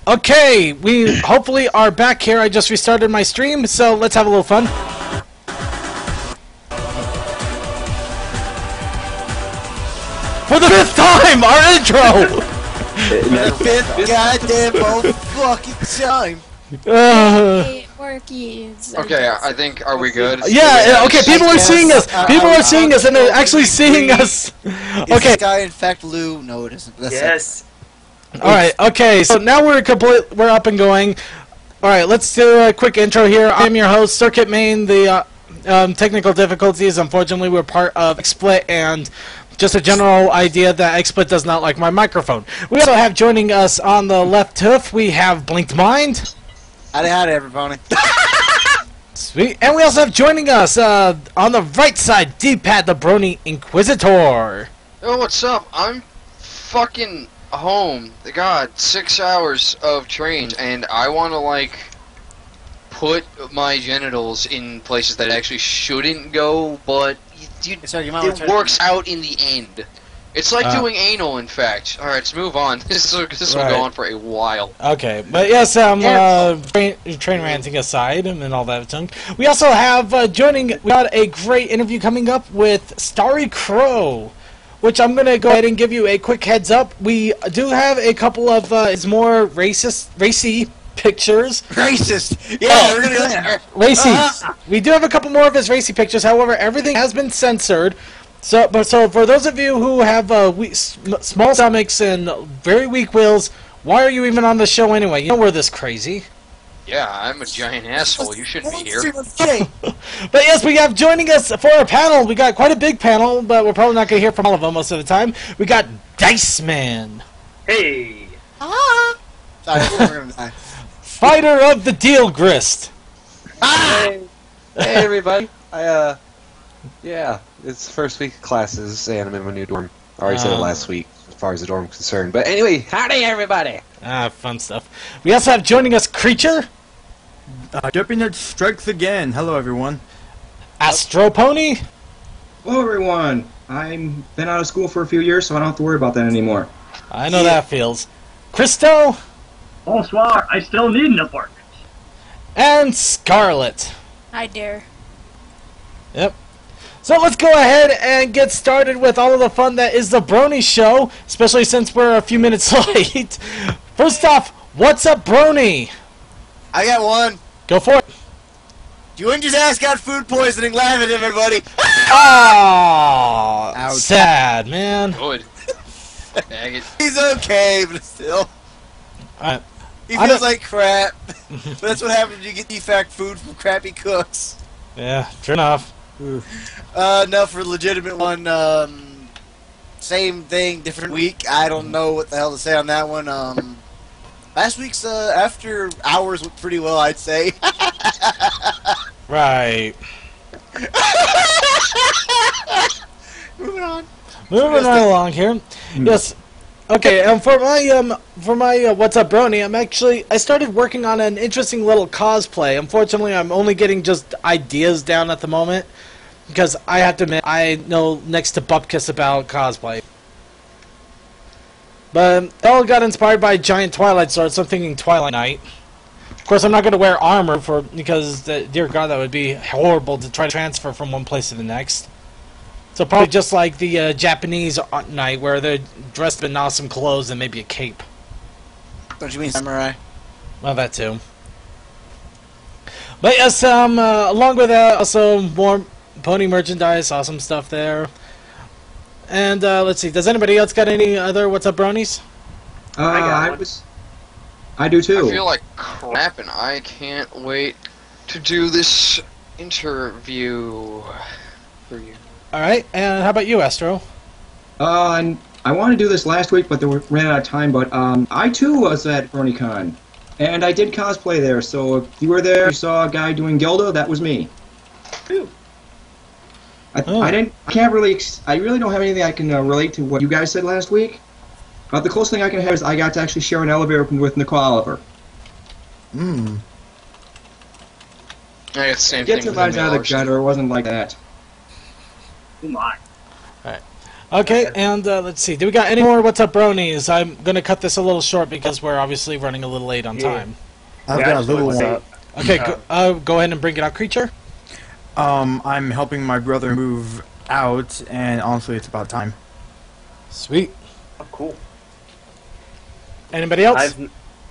Okay, we hopefully are back here. I just restarted my stream, so let's have a little fun. For the 5th time, our intro! The 5th goddamn whole fucking time. Okay, I think, are we good? Yeah, okay, people are seeing us. People are seeing us, and they're actually seeing us. Is Okay. this guy in fact Lou? No, it isn't. That's Yes. Alright, okay, so now we're up and going. Alright, let's do a quick intro here. I'm your host, Circuit Main. The technical difficulties, unfortunately, we're part of XSplit, and just a general idea that XSplit does not like my microphone. We also have joining us on the left hoof, we have Blinked Mind. Howdy, everybody. Sweet. And we also have joining us on the right side, D-Pad, the Brony Inquisitor. Oh, what's up? I'm fucking home. God, 6 hours of trains, and I want to, like, put my genitals in places that actually shouldn't go, but it works out in the end. It's like doing anal, in fact. Alright, let's move on. This will go on for a while. Okay, but yes, train ranting aside and all that junk. We also have we got a great interview coming up with Starykrow, which I'm going to go ahead and give you a quick heads up. We do have a couple of his more racy pictures. Racist! Yeah, we're gonna go there. Racy. We do have a couple more of his racy pictures, however, everything has been censored. So for those of you who have small stomachs and very weak wills, why are you even on the show anyway? You know we're this crazy. Yeah, I'm a giant asshole. You shouldn't be here. But yes, we have joining us for our panel. We got quite a big panel, but we're probably not going to hear from all of them most of the time. We got Dice Man. Hey. Sorry, we're gonna die. Fighter of the Deal Grist. Hey everybody. Yeah, it's the first week of classes and I'm in my new dorm. I already said it last week as far as the dorm is concerned. But anyway, howdy everybody. Fun stuff. We also have joining us Creature. Deputy strikes again. Hello everyone. Astropony. Hello everyone. I'm been out of school for a few years, so I don't have to worry about that anymore. I know that feels. Christo. Bonsoir. I still need an apartment. And Scarlet. I dare. Yep. So let's go ahead and get started with all of the fun that is the Brony show, especially since we're a few minutes late. First off, what's up, Brony? I got one. Go for it. Juinja's ass got food poisoning. Laugh at him, everybody. Oh, sad, man. Good. Dang it. He's okay, but still. He I feels like crap. But that's what happens when you get defect food from crappy cooks. Yeah, true enough. No, for a legitimate one, same thing, different week. I don't know what the hell to say on that one. Last week's after hours went pretty well, I'd say. Right. Moving on. Moving right along here. Yes. Okay, for my what's up, Brony? I started working on an interesting little cosplay. Unfortunately, I'm only getting just ideas down at the moment because I have to admit I know next to Bupkis about cosplay. But it all got inspired by Giant Twilight Sword, so I'm thinking Twilight Knight. Of course, I'm not going to wear armor because dear God, that would be horrible to try to transfer from one place to the next. So probably just like the Japanese knight, where they're dressed in awesome clothes and maybe a cape. Don't you mean samurai? Well, that too. But yes, along with that, also more pony merchandise, awesome stuff there. And let's see, does anybody else got any other What's Up Bronies? I do too. I feel like crap, and I can't wait to do this interview for you. Alright, and how about you, Astro? And I wanted to do this last week, but they ran out of time. But I too was at BronyCon, and I did cosplay there. So if you were there, you saw a guy doing Gilda, that was me. Ooh. I really don't have anything I can relate to what you guys said last week. The closest thing I can have is I got to actually share an elevator with Nicole Oliver. I got the same Get thing some with vibes Emil out of the Larson. gutter, it wasn't like that. Oh my. Alright. Okay, and let's see. Do we got any more What's Up Bronies? I'm going to cut this a little short because we're obviously running a little late on time. I've got a little what's one. up? Okay, go ahead and bring it out, Creature. I'm helping my brother move out, and honestly, it's about time. Sweet. Oh, cool. Anybody else?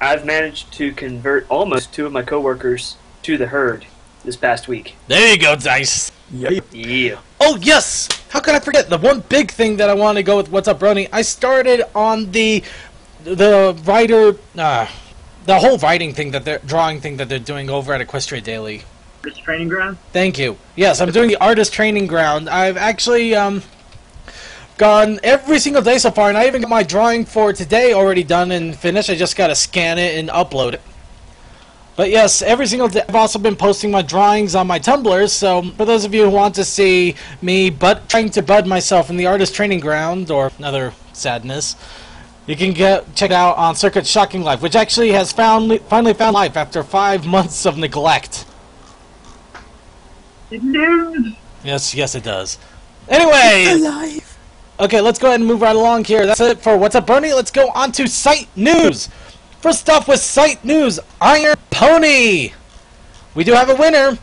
I've managed to convert almost 2 of my coworkers to the herd this past week. There you go, Dice. Yep. Yeah. Oh, yes! How could I forget? The one big thing that I want to go with What's Up Brony, I started on the writer, the whole writing thing drawing thing that they're doing over at Equestria Daily. This training ground? Thank you. Yes, I'm doing the artist training ground. I've actually gone every single day so far, and I even got my drawing for today already done and finished. I just got to scan it and upload it. But yes, every single day I've also been posting my drawings on my Tumblr, so for those of you who want to see me trying to bud myself in the artist training ground, or another sadness, you can check it out on Circuit's Shocking Life, which actually has finally found life after 5 months of neglect. It news! Yes, it does. Anyway! Alive. Okay, let's go ahead and move right along here. That's it for What's Up Brony. Let's go on to Site News. First off with Site News, Iron Pony. We do have a winner.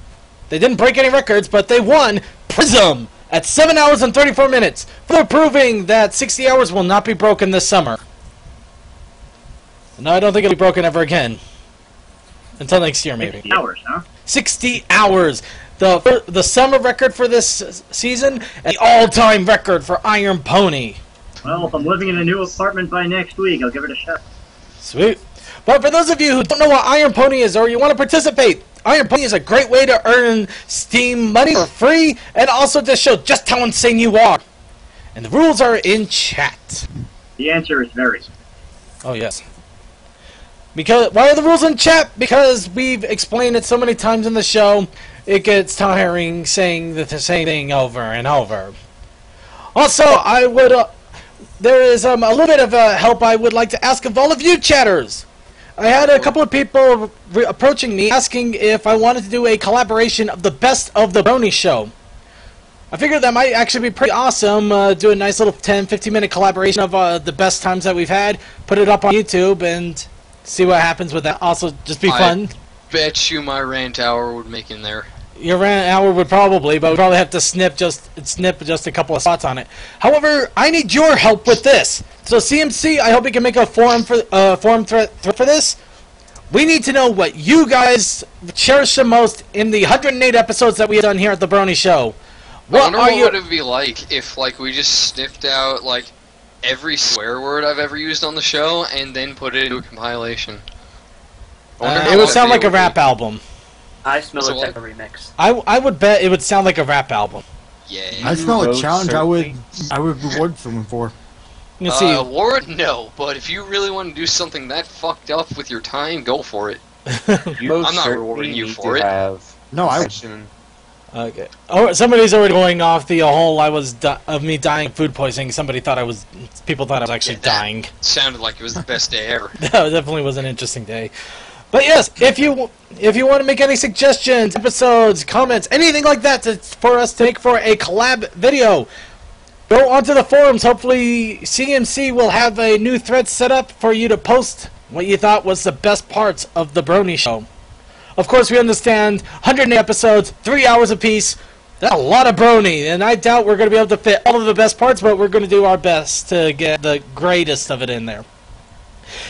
They didn't break any records, but they won Prism at 7 hours and 34 minutes, further proving that 60 hours will not be broken this summer. No, I don't think it'll be broken ever again. Until next year, maybe. 60 hours, huh? 60 hours. The summer record for this season, and the all-time record for Iron Pony. Well, if I'm living in a new apartment by next week, I'll give it a shot. Sweet. But for those of you who don't know what Iron Pony is, or you want to participate, Iron Pony is a great way to earn Steam money for free, and also to show just how insane you are. And the rules are in chat. The answer is very. Oh, yes. Because why are the rules in chat? Because we've explained it so many times in the show, it gets tiring saying the same thing over and over. Also, I would... there is a little bit of help I would like to ask of all of you chatters. I had a couple of people approaching me asking if I wanted to do a collaboration of the best of the Brony show. I figured that might actually be pretty awesome. Do a nice little 10-15 minute collaboration of the best times that we've had. Put it up on YouTube and see what happens with that. Also, just be fun. Bet you my rant hour would make in there. Your rant hour would probably, but we'd probably have to snip just a couple of spots on it. However, I need your help with this. So CMC, I hope you can make a forum thread for this. We need to know what you guys cherish the most in the 108 episodes that we have done here at the Brony Show. I wonder what would it be like if we just sniffed out every swear word I've ever used on the show and then put it into a compilation. It would sound like a rap album. I smell a techno remix. I would bet it would sound like a rap album. Yeah. I smell a challenge I would reward someone for. You can see. Award? No, but if you really want to do something that fucked up with your time, go for it. I'm not rewarding you for it. No, I would. Okay. Oh, somebody's already going off the whole of me dying of food poisoning. People thought I was actually dying. Sounded like it was the best day ever. That definitely was an interesting day. But yes, if you want to make any suggestions, episodes, comments, anything like that for us to make for a collab video, go onto the forums. Hopefully CMC will have a new thread set up for you to post what you thought was the best parts of the Brony show. Of course, we understand 108 episodes, 3 hours apiece. That's a lot of Brony, and I doubt we're going to be able to fit all of the best parts, but we're going to do our best to get the greatest of it in there.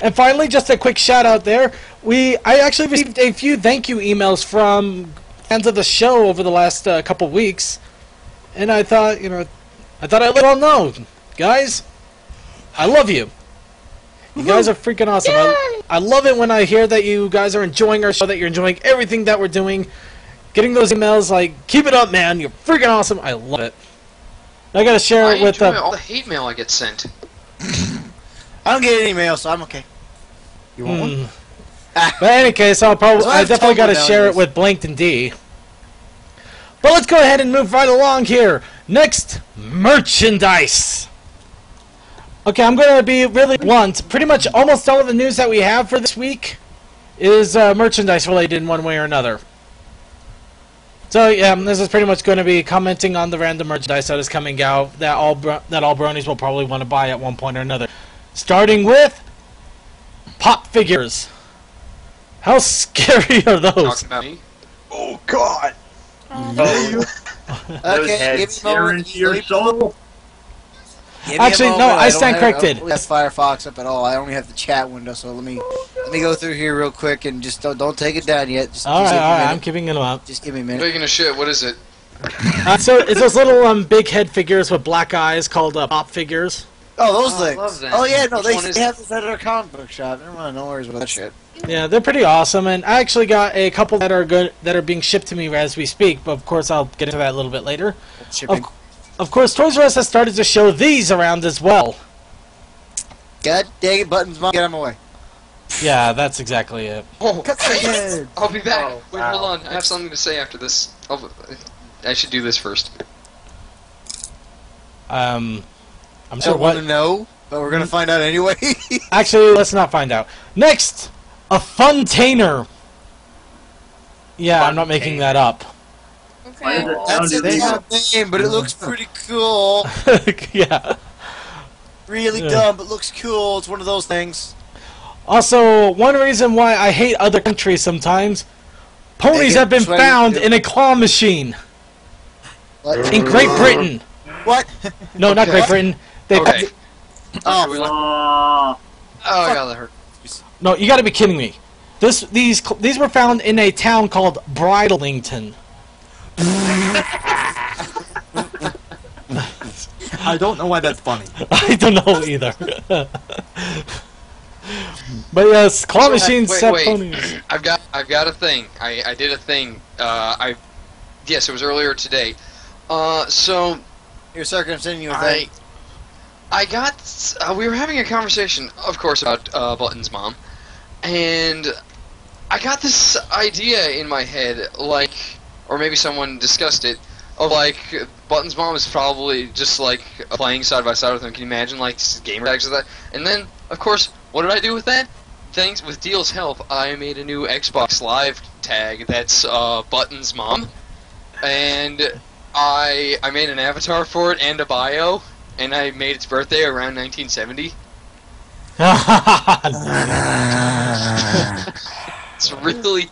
And finally, just a quick shout out there. I actually received a few thank you emails from fans of the show over the last couple weeks, and I thought, I'd let you all know, guys, I love you. You guys are freaking awesome. I love it when I hear that you guys are enjoying our show, that you're enjoying everything that we're doing. Getting those emails keep it up, man. You're freaking awesome. I love it. I gotta share it with all the hate mail I get sent. I don't get any mail, so I'm okay. You want one? But in any case, I definitely gotta share it with Blanked and D. But let's go ahead and move right along here. Next, merchandise. Okay, I'm going to be really blunt. Pretty much almost all of the news that we have for this week is merchandise related in one way or another. So yeah, this is pretty much going to be commenting on the random merchandise that is coming out that all bronies will probably want to buy at one point or another. Starting with pop figures. How scary are those? Talking about me? Oh God! Oh, Okay, give me a moment. your soul. Give me a Actually, no, moment. I stand corrected. I don't have Firefox up at all. I only have the chat window, so let me go through here real quick and just don't take it down yet. Just, All just right, give me a minute. I'm keeping it up. Just give me a minute. Speaking of shit, what is it? So it's those little big head figures with black eyes called pop figures. Oh, those Oh, I things. love that. Oh yeah, no, Which they one is have this at our comic book shop. Never mind, no worries about that shit. Yeah, they're pretty awesome, and I actually got a couple that are good that are being shipped to me as we speak. But of course, I'll get into that a little bit later. Shipping. Of course, Toys R Us has started to show these around as well. God dang it, Buttons, Mom, get out of my way. Yeah, that's exactly it. Oh, Cut the head. I'll be back. Oh, Wait, wow. hold on. I have something to say after this. I should do this first. I'm I sure don't want what. to know, but we're gonna find out anyway. Actually, let's not find out. Next, a Funtainer. Yeah, I'm not making that up. Why does Okay. it That's sound a dumb? dumb name, but it looks pretty cool. Yeah. Really Yeah. dumb, but looks cool. It's one of those things. Also, one reason why I hate other countries sometimes, ponies They have been get found too. in a claw machine What? in Great Britain. What? No, not Great Britain. They Okay. Oh, Should we let- Aw. Oh, I got that hurt. No, you got to be kidding me. These were found in a town called Bridlington. I don't know why that's funny. I don't know either. But yes, claw So, machines wait, set wait. ponies. I've got a thing. I did a thing. Yes, it was earlier today. So Here, sir, I'm sending you a thing. I got. We were having a conversation, of course, about Button's mom, and I got this idea in my head, like, or maybe someone discussed it, of like Button's mom is probably just like playing side by side with him. Can you imagine like gamer tags of that? And then, of course, what did I do with that? Thanks with Deal's help, I made a new Xbox Live tag that's Button's mom, and I made an avatar for it and a bio, and I made its birthday around 1970. It's really,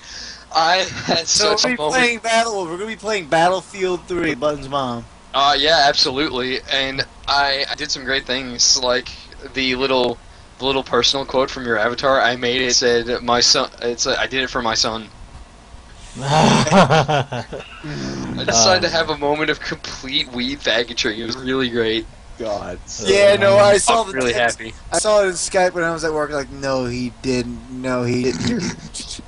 I had So such a we're moment. We're gonna be playing Battlefield 3, Buttons' mom. Yeah, absolutely, and I did some great things, like the little personal quote from your avatar. I made it, said my son. I did it for my son. I decided to have a moment of complete weed faggotry. It was really great. God. Yeah, no, I saw I'm the really text. happy. I saw it in Skype when I was at work. Like, no, he didn't. No, he didn't.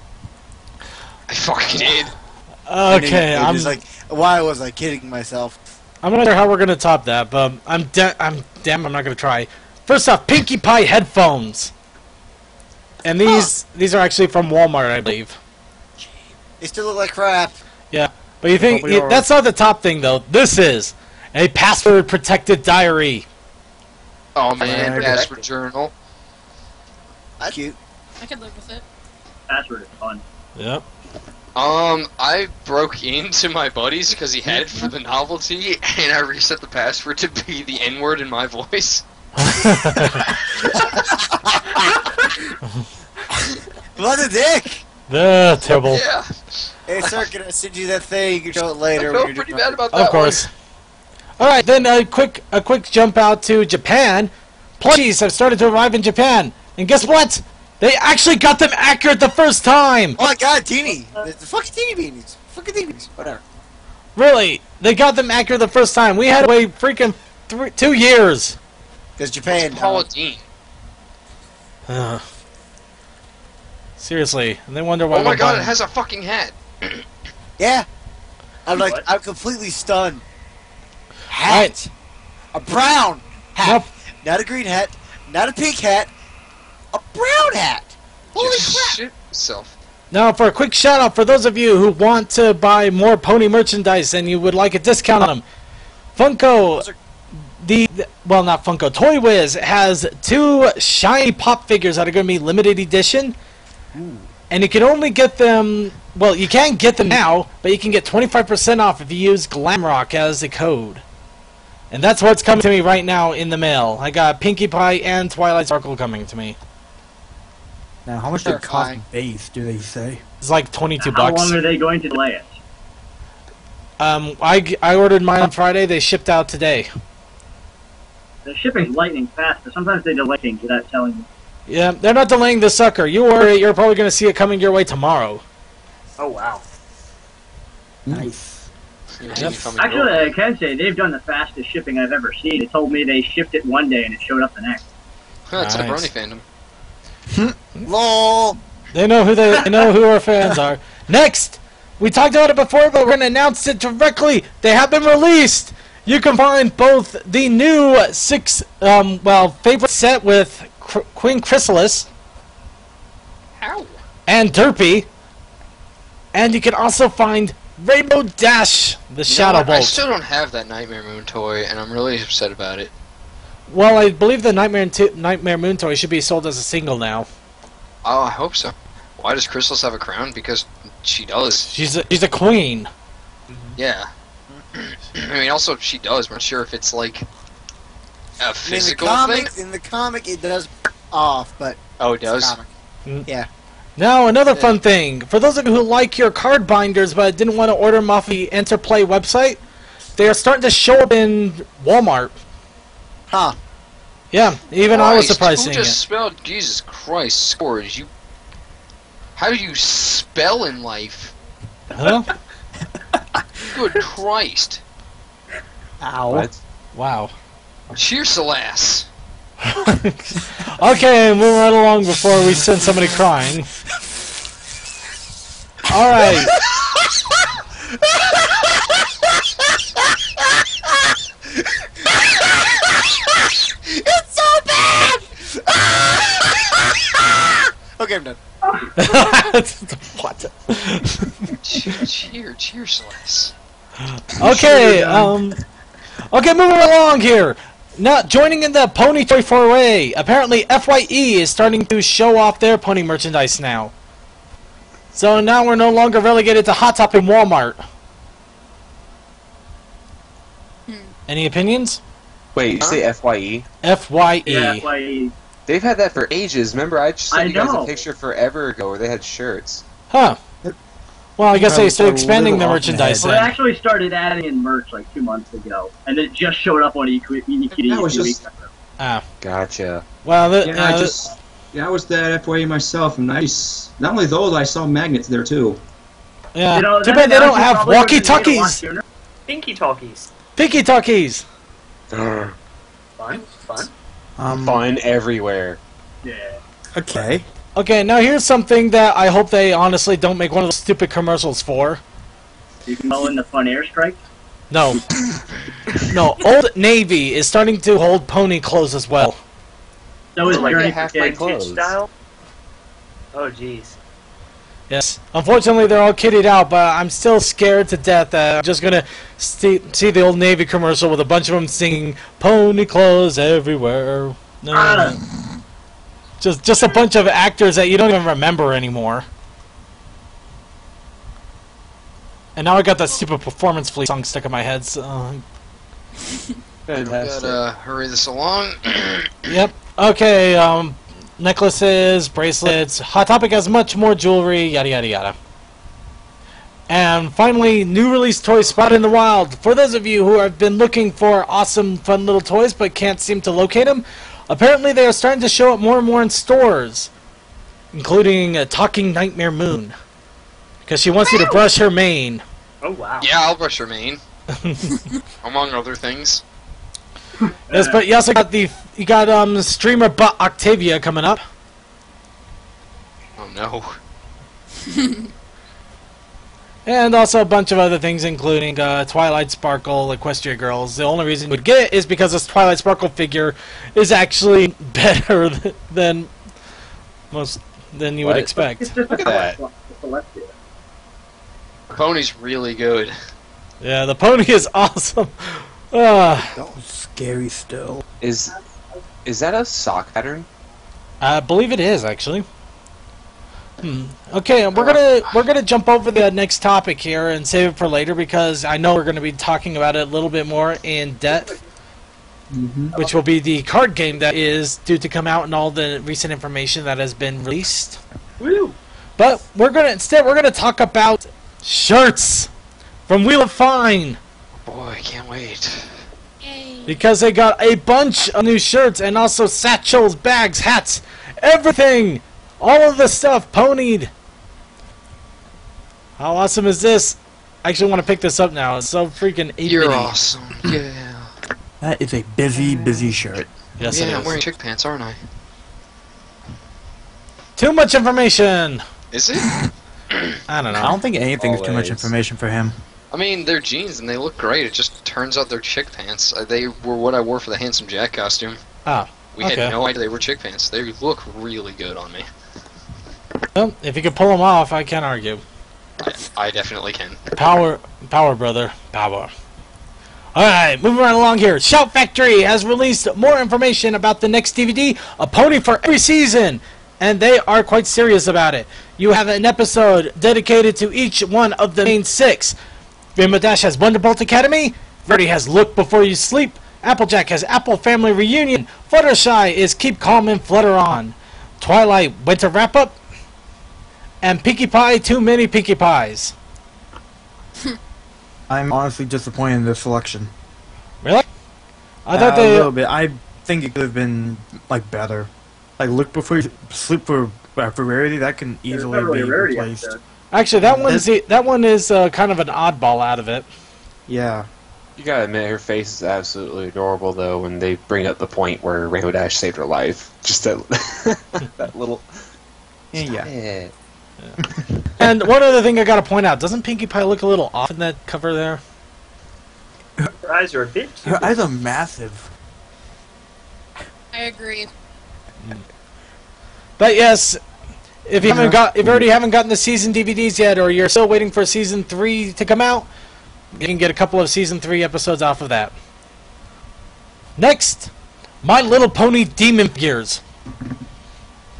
I fucking did. Okay, I'm I'm just like, why was I kidding myself? I'm not sure how we're gonna top that, but I'm damn I'm not gonna try. First off, Pinkie Pie headphones, and these are actually from Walmart, I believe. They still look like crap. But you think Probably are. that's not the top thing though. This is a password protected diary. Oh man, Okay. password journal. That's cute. I could live with it. Password is fun. Yep. I broke into my buddy's because he had it for the novelty, and I reset the password to be the N-word in my voice. What a dick! Terrible. Yeah, Hey, sir, can I send you that thing? You can show it later. I when felt you're pretty doing- bad about that Of course. All right, then a quick jump out to Japan. Plushies have started to arrive in Japan, and guess what? They actually got them accurate the first time. Oh my god, teeny! The fucking teeny beanies. Fucking teeny beanies. Whatever. Really, they got them accurate the first time. We had to wait freaking 2 years. Because Japan. One. Paula Dean. Seriously, and they wonder why. Oh my we're god, buying- it has a fucking hat. Yeah. I'm like, What? I'm completely stunned. Hat. A brown hat. Nope. Not a green hat. Not a pink hat. A brown hat. Holy Just crap. shit yourself. Now, for a quick shout out for those of you who want to buy more pony merchandise and you would like a discount on them, Funko, well, not Funko, Toy Wiz has 2 shiny pop figures that are going to be limited edition. and you can only get them. Well, you can't get them now, but you can get 25% off if you use Glamrock as a code. And that's what's coming to me right now in the mail. I got Pinkie Pie and Twilight Sparkle coming to me. Now, how much did it cost Terrifying. base, do they say? It's like 22 How bucks. long are they going to delay it? I ordered mine on Friday. They shipped out today. The shipping's lightning fast, but sometimes they delay things without telling you. Yeah, they're not delaying the sucker. You order it, you're probably going to see it coming your way tomorrow. Oh wow. Nice. Yep. Actually, I can say they've done the fastest shipping I've ever seen. They told me they shipped it one day and it showed up the next. It's a Nice. Brony fandom. LOL. They know who they know who our fans are. Next, we talked about it before, but we're going to announce it directly. They have been released. You can find both the new favorite set with Queen Chrysalis Ow. and Derpy, and you can also find Rainbow Dash, the Shadow I Bolt. still don't have that Nightmare Moon toy, and I'm really upset about it. Well, I believe the Nightmare Moon toy should be sold as a single now. Oh, I hope so. Why does Chrysalis have a crown? Because she does. She's a queen. Yeah. I mean, also, she does. We're not sure if it's like a In the physical comic, thing. it does off, but Oh, it it's a does? comic. Yeah. Now, another fun thing. For those of you who like your card binders but didn't want to order them off the Interplay website, they are starting to show up in Walmart. Huh. Yeah, even I was Christ, surprised who seeing just it. spelled Jesus Christ scores? You. How do you spell in life? Huh? Good Christ! Ow. What? Wow. Cheersalas! Okay, moving right along before we send somebody crying. Alright. It's so bad! Okay, I'm done. What? Cheersalas. Okay, okay, moving along here. Now, joining in the Pony Toy Foray, apparently FYE is starting to show off their pony merchandise now. So now we're no longer relegated to Hot Top and Walmart. Any opinions? Wait, you say FYE? FYE. Yeah, like, They've had that for ages. Remember, I just sent I you guys a know. picture forever ago where they had shirts. Huh. Well, I guess they started A expanding little their off the merchandise well, they then. actually started adding in merch like 2 months ago, and it just showed up on Equity That was a few just- weeks ago. Ah. Gotcha. Well, I was that FYE myself, and not only those, I saw magnets there too. yeah. You know, Too that bad they don't actually have probably would've been made a lot walkie-talkies. sooner. Pinky talkies. Pinky talkies. Fun. Fun. Fun everywhere. Yeah. Okay. Okay, now here's something that I hope they honestly don't make one of those stupid commercials for. You can call in the fun airstrike. No. No, Old Navy is starting to hold pony clothes as well. So is like Journey they for have my Kids. clothes. Style. Oh jeez. Yes. Unfortunately, they're all kitted out, but I'm still scared to death that I'm just gonna see the Old Navy commercial with a bunch of them singing "Pony clothes everywhere." No. Just a bunch of actors that you don't even remember anymore. And now I got that stupid Performance Fleet song stuck in my head. So, Fantastic. Gotta hurry this along. yep. Okay. Necklaces, bracelets. Hot Topic has much more jewelry. Yada yada yada. And finally, new release toys spotted in the wild. For those of you who have been looking for awesome, fun little toys but can't seem to locate them, apparently they are starting to show up more and more in stores, including a talking Nightmare Moon, because she wants you to brush her mane. Oh wow. Yeah, I'll brush your mane. Among other things. Yes, but you also got streamer butt Octavia coming up. Oh no. And also a bunch of other things, including Twilight Sparkle, Equestria Girls. The only reason you would get it is because this Twilight Sparkle figure is actually better than you would What? expect. It's just Look a at that. Celestia. Pony's really good. Yeah, the pony is awesome. Scary still. Is that a sock pattern? I believe it is, actually. Okay, we're gonna jump over the next topic here and save it for later because I know we're gonna be talking about it a little bit more in depth, which will be the card game that is due to come out and all the recent information that has been released. Woo! But we're gonna talk about shirts from Wheel of Fine Boy, I can't wait. because they got a bunch of new shirts and also satchels, bags, hats, everything. All of the stuff ponied. How awesome is this? I actually want to pick this up now. It's so freaking 8-bitty. You're awesome. Yeah. That is a busy shirt. Yes, it Yeah, I'm is. wearing chick pants, aren't I? Too much information. Is it? I don't I know. don't think anything's too much Always. information for him. I mean, they're jeans and they look great. It just turns out they're chick pants. They were what I wore for the Handsome Jack costume. Ah, We okay. had no idea they were chick pants. They look really good on me. Well, if you can pull them off, I can't argue. I definitely can. Power, brother, power. Alright, moving right along here. Shout Factory has released more information about the next DVD, A Pony for Every Season, and they are quite serious about it. You have an episode dedicated to each one of the main 6. Rainbow Dash has Wonderbolt Academy, Verdi has Look Before You Sleep, Applejack has Apple Family Reunion, Fluttershy is Keep Calm and Flutter On, Twilight Winter Wrap-Up, and Pinkie Pie Too Many Pinkie Pies. I'm honestly disappointed in the selection. Really? I thought A they... little bit. I think it could have been like better. Like Look Before You Sleep for rarity. That can There's easily not really be a rarity replaced. episode. Actually, that one is kind of an oddball out of it. Yeah. You gotta admit, her face is absolutely adorable, though, when they bring up the point where Rainbow Dash saved her life. Just that, that little... Yeah. And one other thing I gotta point out, doesn't Pinkie Pie look a little off in that cover there? Her eyes are a bit too Her eyes are massive. I agree. But yes, if you already haven't gotten the season DVDs yet, or you're still waiting for season 3 to come out, you can get a couple of season 3 episodes off of that. Next, My Little Pony Demon Figures.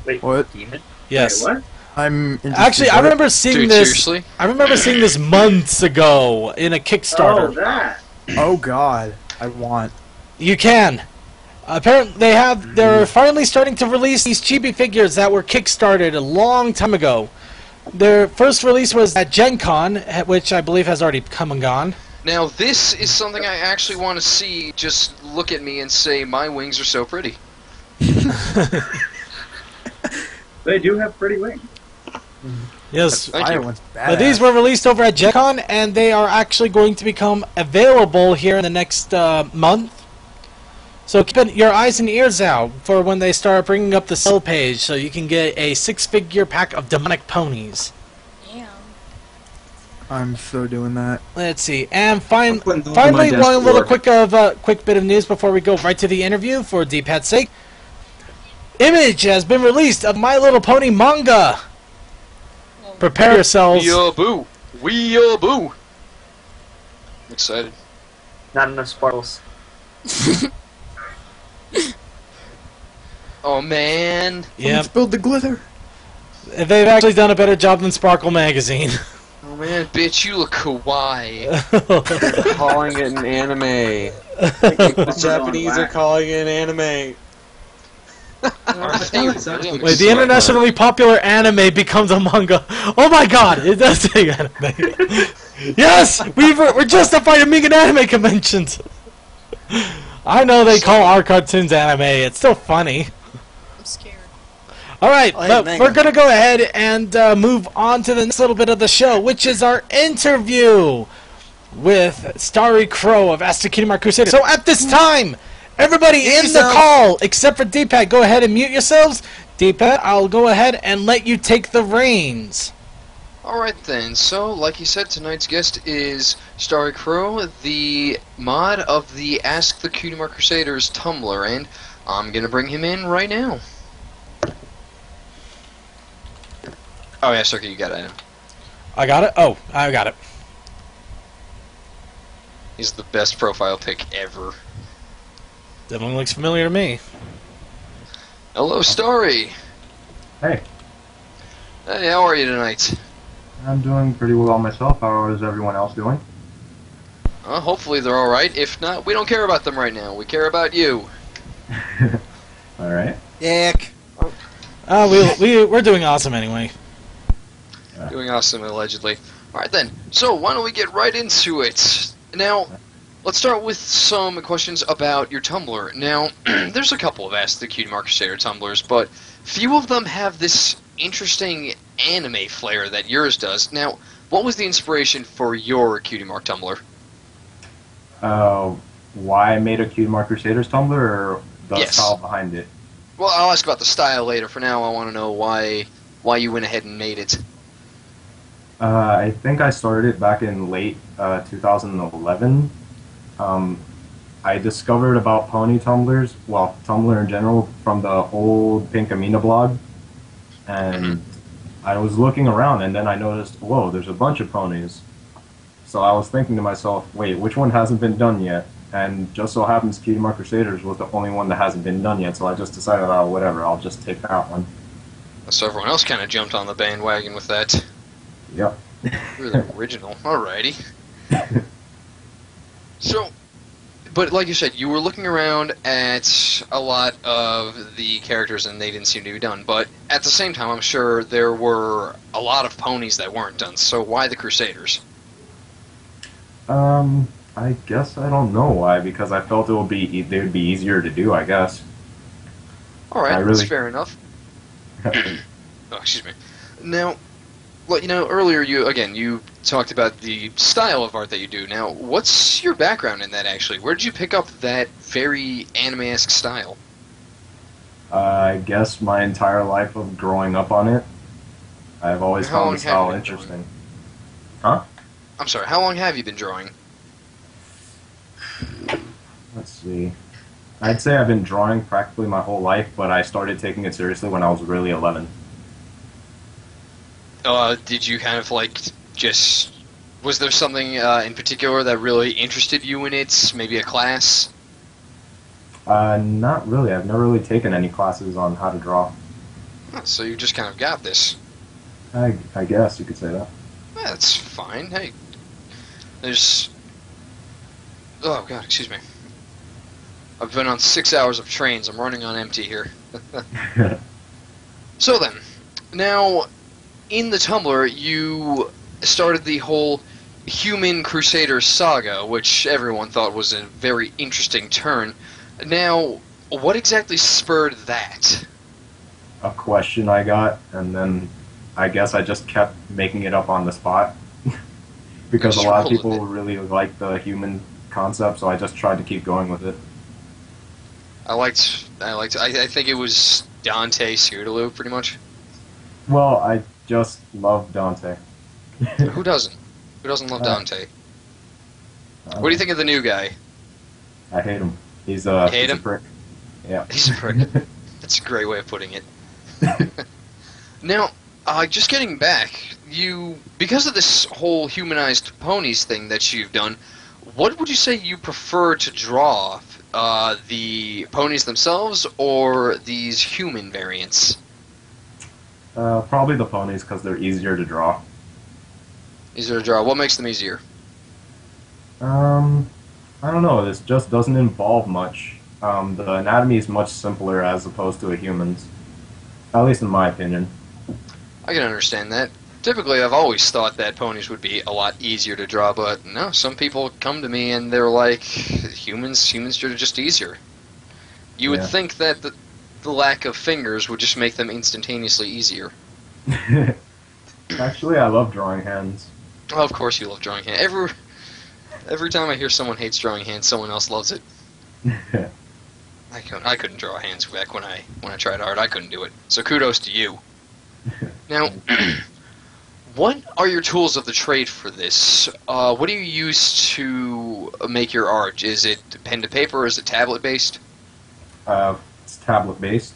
Wait, What? demon? Yes. Wait, what? I'm interested Actually, I in it. remember seeing Dude, this. seriously? I remember seeing this months ago in a Oh, Kickstarter. that. Oh god. I want. You can. Apparently, they're finally starting to release these chibi figures that were kickstarted a long time ago. Their first release was at Gen Con, which I believe has already come and gone. Now, this is something I actually want to see. Just look at me and say, my wings are so pretty. They do have pretty wings. Yes, Thank Fire you. one's but these badass. were released over at Gen Con, and they are actually going to become available here in the next month. So keep your eyes and ears out for when they start bringing up the sale page, so you can get a 6-figure pack of demonic ponies. Damn. I'm so doing that. Let's see, and I'm putting those on my finally, desk one for little work. quick bit of news before we go right to the interview for D-Pat's sake. Image has been released of My Little Pony manga. Prepare yourselves. Weeaboo. Weeaboo. I'm excited. Not enough sparkles. Oh, man. Yep, Spilled the glitter. they've actually done a better job than Sparkle Magazine. Oh, man, bitch, you look kawaii. calling it an anime. The Japanese are calling it an anime. Aren't they? It's actually- Wait, the internationally popular anime becomes a manga. Oh my god, it does say anime. Yes, we're justified at Megan anime conventions. I know they call our cartoons anime. It's still funny. I'm scared. All right, Oh, hey, but Megan. we're gonna go ahead and move on to the next little bit of the show, which is our interview with Starykrow of Ask the Cutie Crusaders. So at this time, everybody in the call, except for D-Pat, go ahead and mute yourselves. D-Pat, I'll go ahead and let you take the reins. Alright then, so like you said, tonight's guest is Starykrow, the mod of the Ask the Cutie Crusaders Tumblr, and I'm gonna bring him in right now. Oh yeah, Starkey, you got it. I got it? Oh, I got it. He's the best profile pic ever. Definitely looks familiar to me. Hello, Starry! Hey. Hey, how are you tonight? I'm doing pretty well myself. How is everyone else doing? Hopefully they're alright. If not, we don't care about them right now. We care about you. Alright. Dick. We're doing awesome anyway. Doing awesome, allegedly. Alright then, so why don't we get right into it? Now, let's start with some questions about your Tumblr. Now, there's a couple of Ask the Cutie Mark Crusader Tumblrs, but few of them have this interesting anime flair that yours does. Now, what was the inspiration for your Cutie Mark Tumblr? Why I made a Cutie Mark Crusaders Tumblr, or the Yes. style behind it? Well, I'll ask about the style later. For now, I want to know why you went ahead and made it. I think I started it back in late 2011. I discovered about pony Tumblrs, well, Tumblr in general, from the old Pink Amina blog. And I was looking around, and then I noticed, whoa, there's a bunch of ponies. So I was thinking to myself, wait, which one hasn't been done yet? And just so happens Cutie Mark Crusaders was the only one that hasn't been done yet, so I just decided, oh, whatever, I'll just take that one. So everyone else kind of jumped on the bandwagon with that. Yep. Really original. Alrighty. So, but like you said, you were looking around at a lot of the characters and they didn't seem to be done. But at the same time, I'm sure there were a lot of ponies that weren't done. So why the Crusaders? I guess I don't know why, because I felt they would be easier to do, I guess. Alright, that's fair enough. Oh, excuse me. Now, well, you know, earlier you talked about the style of art that you do. Now, what's your background in that, actually? Where did you pick up that very anime-esque style? I guess my entire life of growing up on it. I've always How long found the have style you been interesting. Huh? I'm sorry, how long have you been drawing? Let's see. I'd say I've been drawing practically my whole life, but I started taking it seriously when I was really 11. Did you kind of like just... Was there something in particular that really interested you in it? Maybe a class? Not really. I've never really taken any classes on how to draw. Oh, so you just kind of got this. I guess you could say that. That's fine. Hey, there's... Oh, God, excuse me. I've been on 6 hours of trains. I'm running on empty here. So then, now, in the Tumblr, you started the whole human Crusader saga, which everyone thought was a very interesting turn. Now, what exactly spurred that? A question I got, and then I guess I just kept making it up on the spot. Because a lot of people really like the human concept, so I just tried to keep going with it. I think it was Dante Scoodaloo, pretty much. Well, I just love Dante. Who doesn't? Who doesn't love Dante? What do you think of the new guy? I hate him. He's You hate a him? prick. Yeah. He's a prick. That's a great way of putting it. Now, just getting back, because of this whole humanized ponies thing that you've done, what would you say you prefer to draw? The ponies themselves or these human variants? Probably the ponies, because they're easier to draw. Easier to draw. What makes them easier? I don't know. This just doesn't involve much. The anatomy is much simpler as opposed to a human's. At least in my opinion. I can understand that. Typically, I've always thought that ponies would be a lot easier to draw, but no, some people come to me and they're like, humans are just easier. You would think that the lack of fingers would just make them instantaneously easier. Actually, I love drawing hands. Oh, of course you love drawing hands. Every time I hear someone hates drawing hands, someone else loves it. I couldn't draw hands back when I tried hard. I couldn't do it. So kudos to you. Now, what are your tools of the trade for this? What do you use to make your art? Is it pen to paper or is it tablet based? It's tablet based.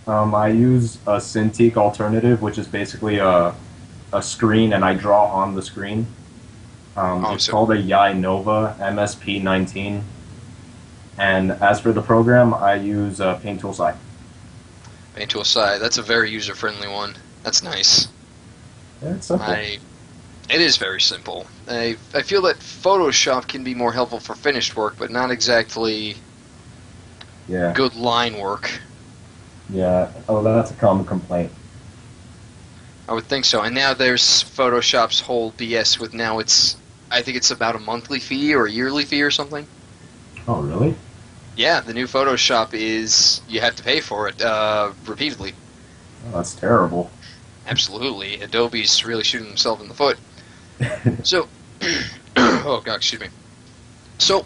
I use a Cintiq alternative, which is basically a screen, and I draw on the screen. It's called a Yai Nova MSP19. And as for the program, I use Paint Tool Sci. Paint Tool Sci. That's a very user friendly one. That's nice. Yeah, it's simple. It is very simple. I feel that Photoshop can be more helpful for finished work, but not exactly Yeah. good line work. Yeah. Oh, that's a common complaint. I would think so. And now there's Photoshop's whole BS with now I think it's about a monthly fee or a yearly fee or something. Oh, really? Yeah, the new Photoshop is you have to pay for it repeatedly. Oh, that's terrible. Absolutely. Adobe's really shooting themselves in the foot. So, oh god, excuse me. So,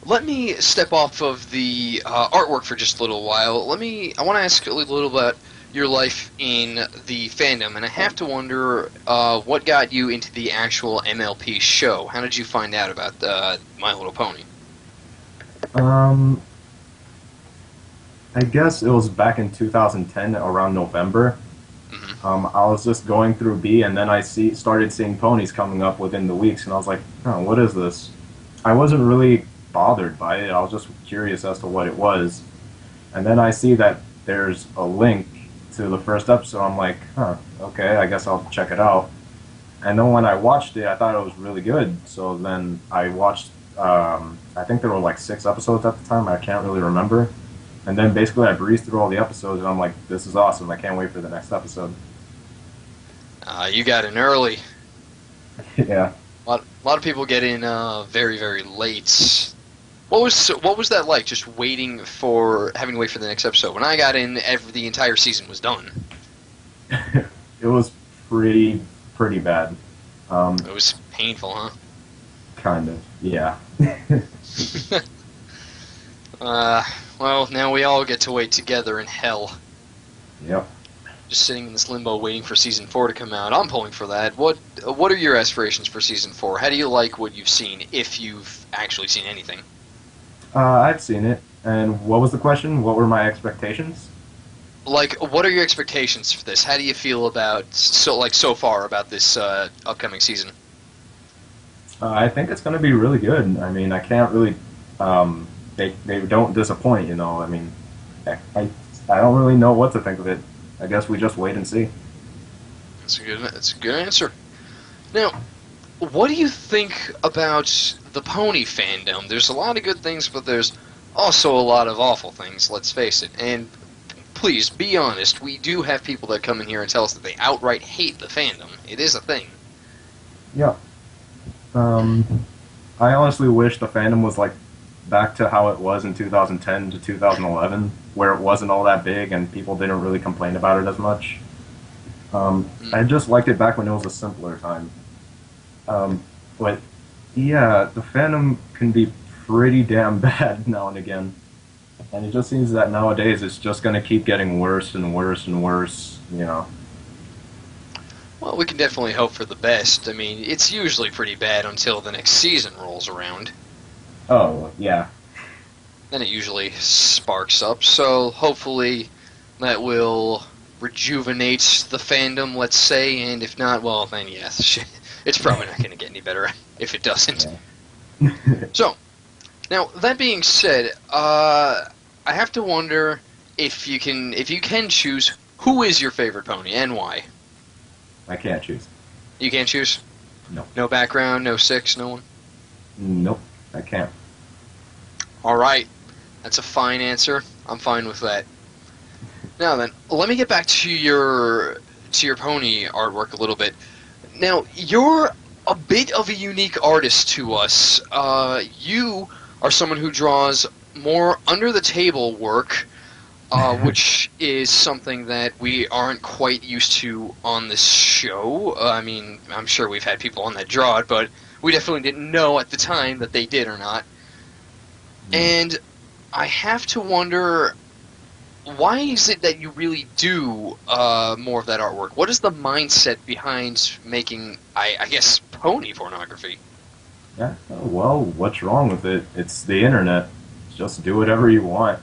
let me step off of the artwork for just a little while. I want to ask a little about your life in the fandom, and I have to wonder what got you into the actual MLP show. How did you find out about My Little Pony? I guess it was back in 2010, around November. I was just going through B, and then I started seeing ponies coming up within the weeks, and I was like, oh, what is this? I wasn't really bothered by it. I was just curious as to what it was. And then I see that there's a link to the first episode. I'm like, huh, okay, I guess I'll check it out. And then when I watched it, I thought it was really good. So then I watched, I think there were like 6 episodes at the time. I can't really remember. And then basically I breezed through all the episodes, and I'm like, this is awesome. I can't wait for the next episode. You got in early. Yeah. A lot of people get in very, very late. What was that like? Just having to wait for the next episode. When I got in, the entire season was done. It was pretty bad. It was painful, huh? Kind of, yeah. Well, now we all get to wait together in hell. Yep. Just sitting in this limbo waiting for Season 4 to come out. I'm pulling for that. What are your aspirations for Season 4? How do you like what you've seen, if you've actually seen anything? I've seen it. And what was the question? What were my expectations? Like, what are your expectations for this? How do you feel about, so far, about this upcoming season? I think it's going to be really good. I mean, I can't really... They don't disappoint, you know. I mean, I don't really know what to think of it. I guess we just wait and see. That's a good answer. Now, what do you think about the pony fandom? There's a lot of good things, but there's also a lot of awful things, let's face it. And please, be honest, we do have people that come in here and tell us that they outright hate the fandom. It is a thing. Yeah. I honestly wish the fandom was like back to how it was in 2010 to 2011, where it wasn't all that big and people didn't really complain about it as much. I just liked it back when it was a simpler time. But yeah, the fandom can be pretty damn bad now and again. And it just seems that nowadays it's just going to keep getting worse and worse and worse, you know. Well, we can definitely hope for the best. I mean, it's usually pretty bad until the next season rolls around. Oh, yeah. Then it usually sparks up, so hopefully that will rejuvenate the fandom, let's say, and if not, well, then yes, it's probably not going to get any better if it doesn't. Yeah. So, now, that being said, I have to wonder if you can choose, who is your favorite pony, and why? I can't choose. You can't choose? No. No background, no 6, no one? Nope, I can't. Alright, that's a fine answer. I'm fine with that. Now then, let me get back to your pony artwork a little bit. Now, you're a bit of a unique artist to us. You are someone who draws more under-the-table work, which is something that we aren't quite used to on this show. I mean, I'm sure we've had people on that draw it, but we definitely didn't know at the time that they did or not. And I have to wonder, why is it that you really do more of that artwork? What is the mindset behind making, I guess, pony pornography? Yeah, well, what's wrong with it? It's the internet. Just do whatever you want.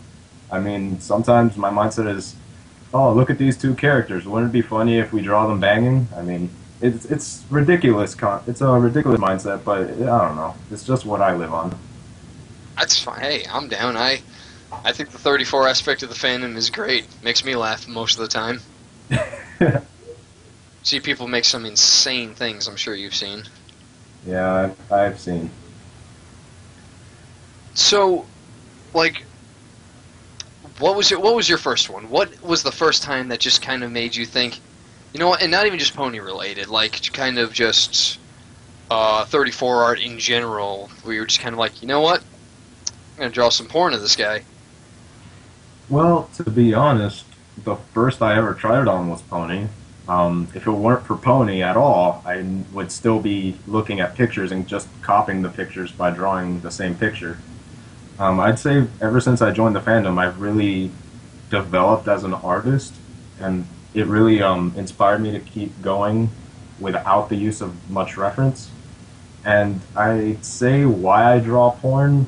I mean, sometimes my mindset is, oh, look at these 2 characters. Wouldn't it be funny if we draw them banging? I mean, it's ridiculous. It's a ridiculous mindset, but I don't know. It's just what I live on. That's fine. Hey, I'm down. I think the 34 aspect of the fandom is great. Makes me laugh most of the time. See people make some insane things. I'm sure you've seen. Yeah, I've seen. So, like, what was your first one? What was the first time that just kind of made you think, you know what? And not even just pony related, like kind of just 34 art in general, where you're just kind of like, you know what? I'm gonna draw some porn of this guy. Well, to be honest, the first I ever tried it on was Pony. If it weren't for Pony at all, I would still be looking at pictures and just copying the pictures by drawing the same picture. I'd say ever since I joined the fandom, I've really developed as an artist, and it really inspired me to keep going without the use of much reference. And I'd say why I draw porn,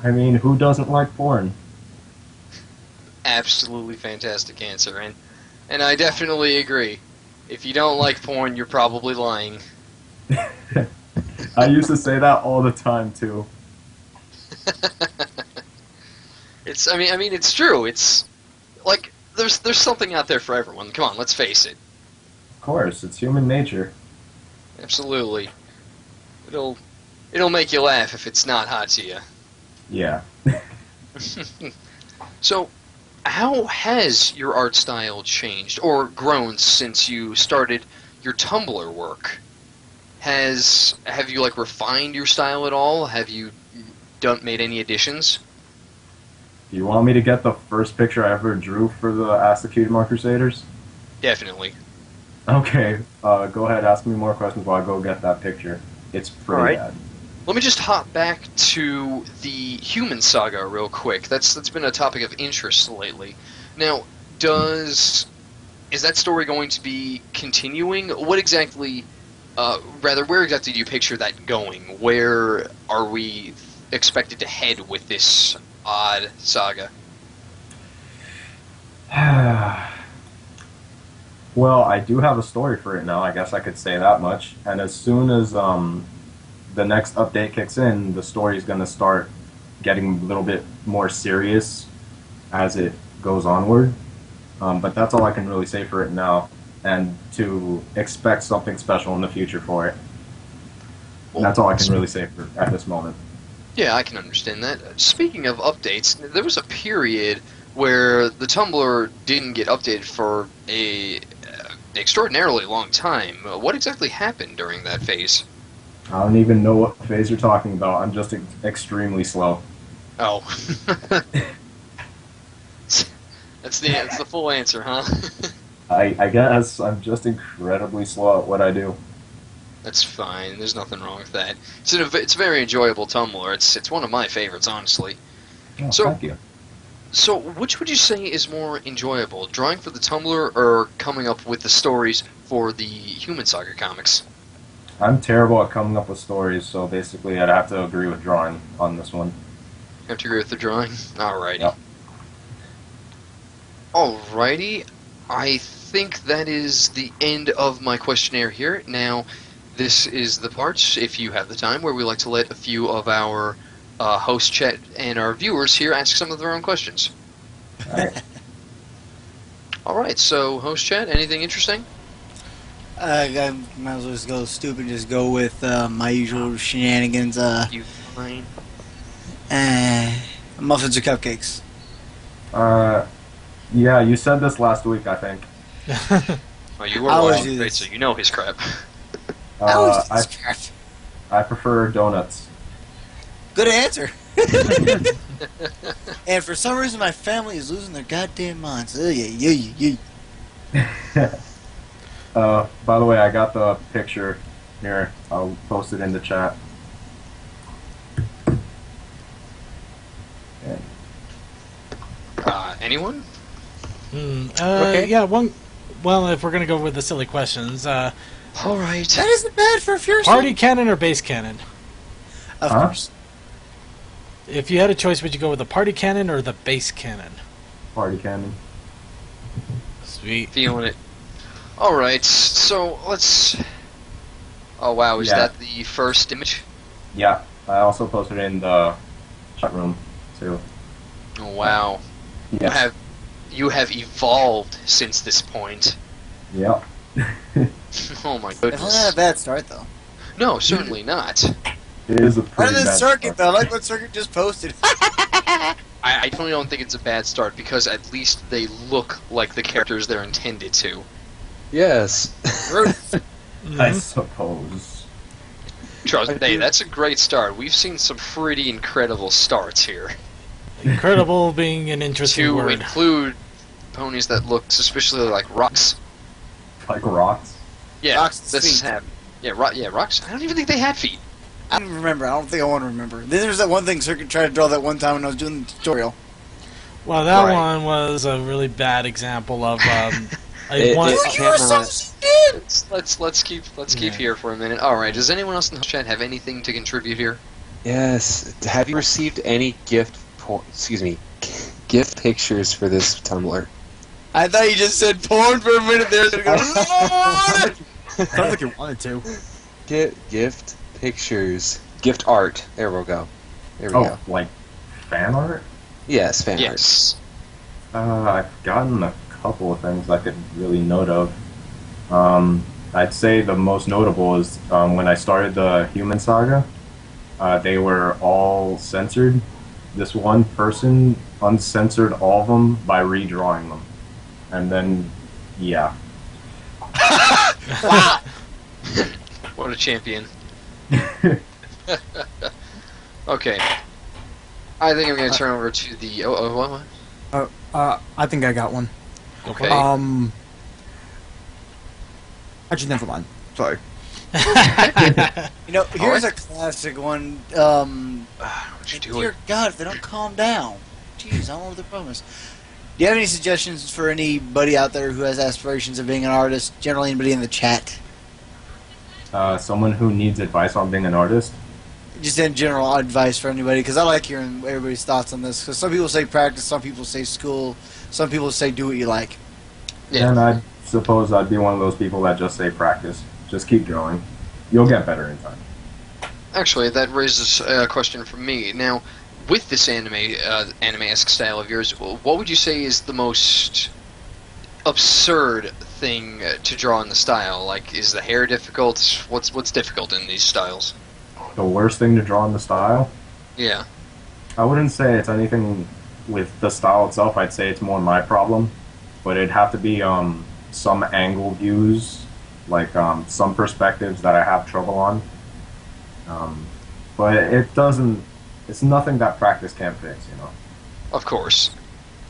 I mean, who doesn't like porn? Absolutely fantastic answer, and I definitely agree. If you don't like porn, you're probably lying. I used to say that all the time too. I mean, it's true. It's like there's something out there for everyone. Come on, let's face it. Of course, it's human nature. Absolutely. It'll make you laugh if it's not hot to you. Yeah. So, how has your art style changed or grown since you started your Tumblr work? Have you like refined your style at all? Have you made any additions? Do you want me to get the first picture I ever drew for the Ask the Cutie Crusaders? Definitely. Okay, go ahead, ask me more questions while I go get that picture. It's pretty bad. Let me just hop back to the Human Saga real quick. That's been a topic of interest lately. Now, is that story going to be continuing? What exactly, where exactly do you picture that going? Where are we expected to head with this odd saga? Well, I do have a story for it now, I guess I could say that much. And as soon as the next update kicks in, the story is going to start getting a little bit more serious as it goes onward. But that's all I can really say for it now, and to expect something special in the future for it. And that's all I can really say at this moment. Yeah, I can understand that. Speaking of updates, there was a period where the Tumblr didn't get updated for a extraordinarily long time. What exactly happened during that phase? I don't even know what phase you're talking about. I'm just extremely slow. Oh. That's the full answer, huh? I guess I'm just incredibly slow at what I do. That's fine. There's nothing wrong with that. It's a very enjoyable Tumblr. It's one of my favorites, honestly. Oh, So, thank you. So, which would you say is more enjoyable, drawing for the Tumblr or coming up with the stories for the Human Saga comics? I'm terrible at coming up with stories, so basically I'd have to agree with drawing on this one. You have to agree with the drawing? Alrighty. Yep. Alrighty. I think that is the end of my questionnaire here. Now, this is the part, if you have the time, where we like to let a few of our host chat and our viewers here ask some of their own questions. Alright, so host chat, anything interesting? I might as well just go stupid and just go with my usual shenanigans. You fine? Muffins or cupcakes? Yeah, you said this last week, I think. Oh, you were I always watching do great, this. so you know his crap. I prefer donuts. Good answer. And for some reason, my family is losing their goddamn minds. By the way, I got the picture here. I'll post it in the chat. Anyone? Okay. Yeah, one. Well, if we're gonna go with the silly questions, Alright. That isn't bad for a fierce. party cannon or base cannon? Of Huh? course. If you had a choice, would you go with the party cannon or the base cannon? Party cannon. Sweet. Feeling it. Alright, so let's... Oh wow, is Yeah. that the first image? Yeah, I also posted it in the chat room, too. Oh wow. Yes. You have evolved since this point. Yep. Oh my Definitely not goodness. a bad start, though. No, certainly not. It is a Better pretty than bad Circuit, start. though. I like what Circuit just posted. I definitely don't think it's a bad start because at least they look like the characters they're intended to. Yes. I suppose. Trust me, hey, that's a great start. We've seen some pretty incredible starts here. Incredible being an interesting To word. include ponies that look suspiciously like rocks. Like rocks. Yeah, Rocks with this feet. have. Yeah, rocks. I don't even think they had feet. I don't remember. I don't think I want to remember. Then there's that one thing Circuit tried to draw that one time when I was doing the tutorial. Well, that Right. one was a really bad example of It- one. it- You were so stupid! Let's keep Yeah. here for a minute. All right. Does anyone else in the chat have anything to contribute here? Yes. Have you received any gift pictures for this Tumblr? I thought you just said porn for a minute there. So Sounds like you wanted to. Gift pictures. Gift art. There we go. There we Oh, go. like fan art? Yes, fan art. Yes. I've gotten a couple of things I could really note of. I'd say the most notable is when I started the Human Saga. They were all censored. This one person uncensored all of them by redrawing them. And then, yeah. wow. What a champion. Okay. I think I'm going to turn over to the. What? I think I got one. Okay. Actually, never mind. Sorry. You know, here's a classic one. What'd you do? Dear God, if they don't calm down. Jeez, I don't know what the problem is. Do you have any suggestions for anybody out there who has aspirations of being an artist? Generally, anybody in the chat? Someone who needs advice on being an artist. Just in general advice for anybody, because I like hearing everybody's thoughts on this. Because some people say practice, some people say school, some people say do what you like. Yeah. And I suppose I'd be one of those people that just say practice. Just keep drawing. You'll get better in time. Actually, that raises a question for me. Now, with this anime-esque style of yours, what would you say is the most absurd thing to draw in the style? Like, is the hair difficult? What's difficult in these styles? The worst thing to draw in the style? Yeah. I wouldn't say it's anything with the style itself. I'd say it's more my problem. But it'd have to be some angle views, like some perspectives that I have trouble on. But it doesn't. It's nothing that practice can't fix, you know. Of course.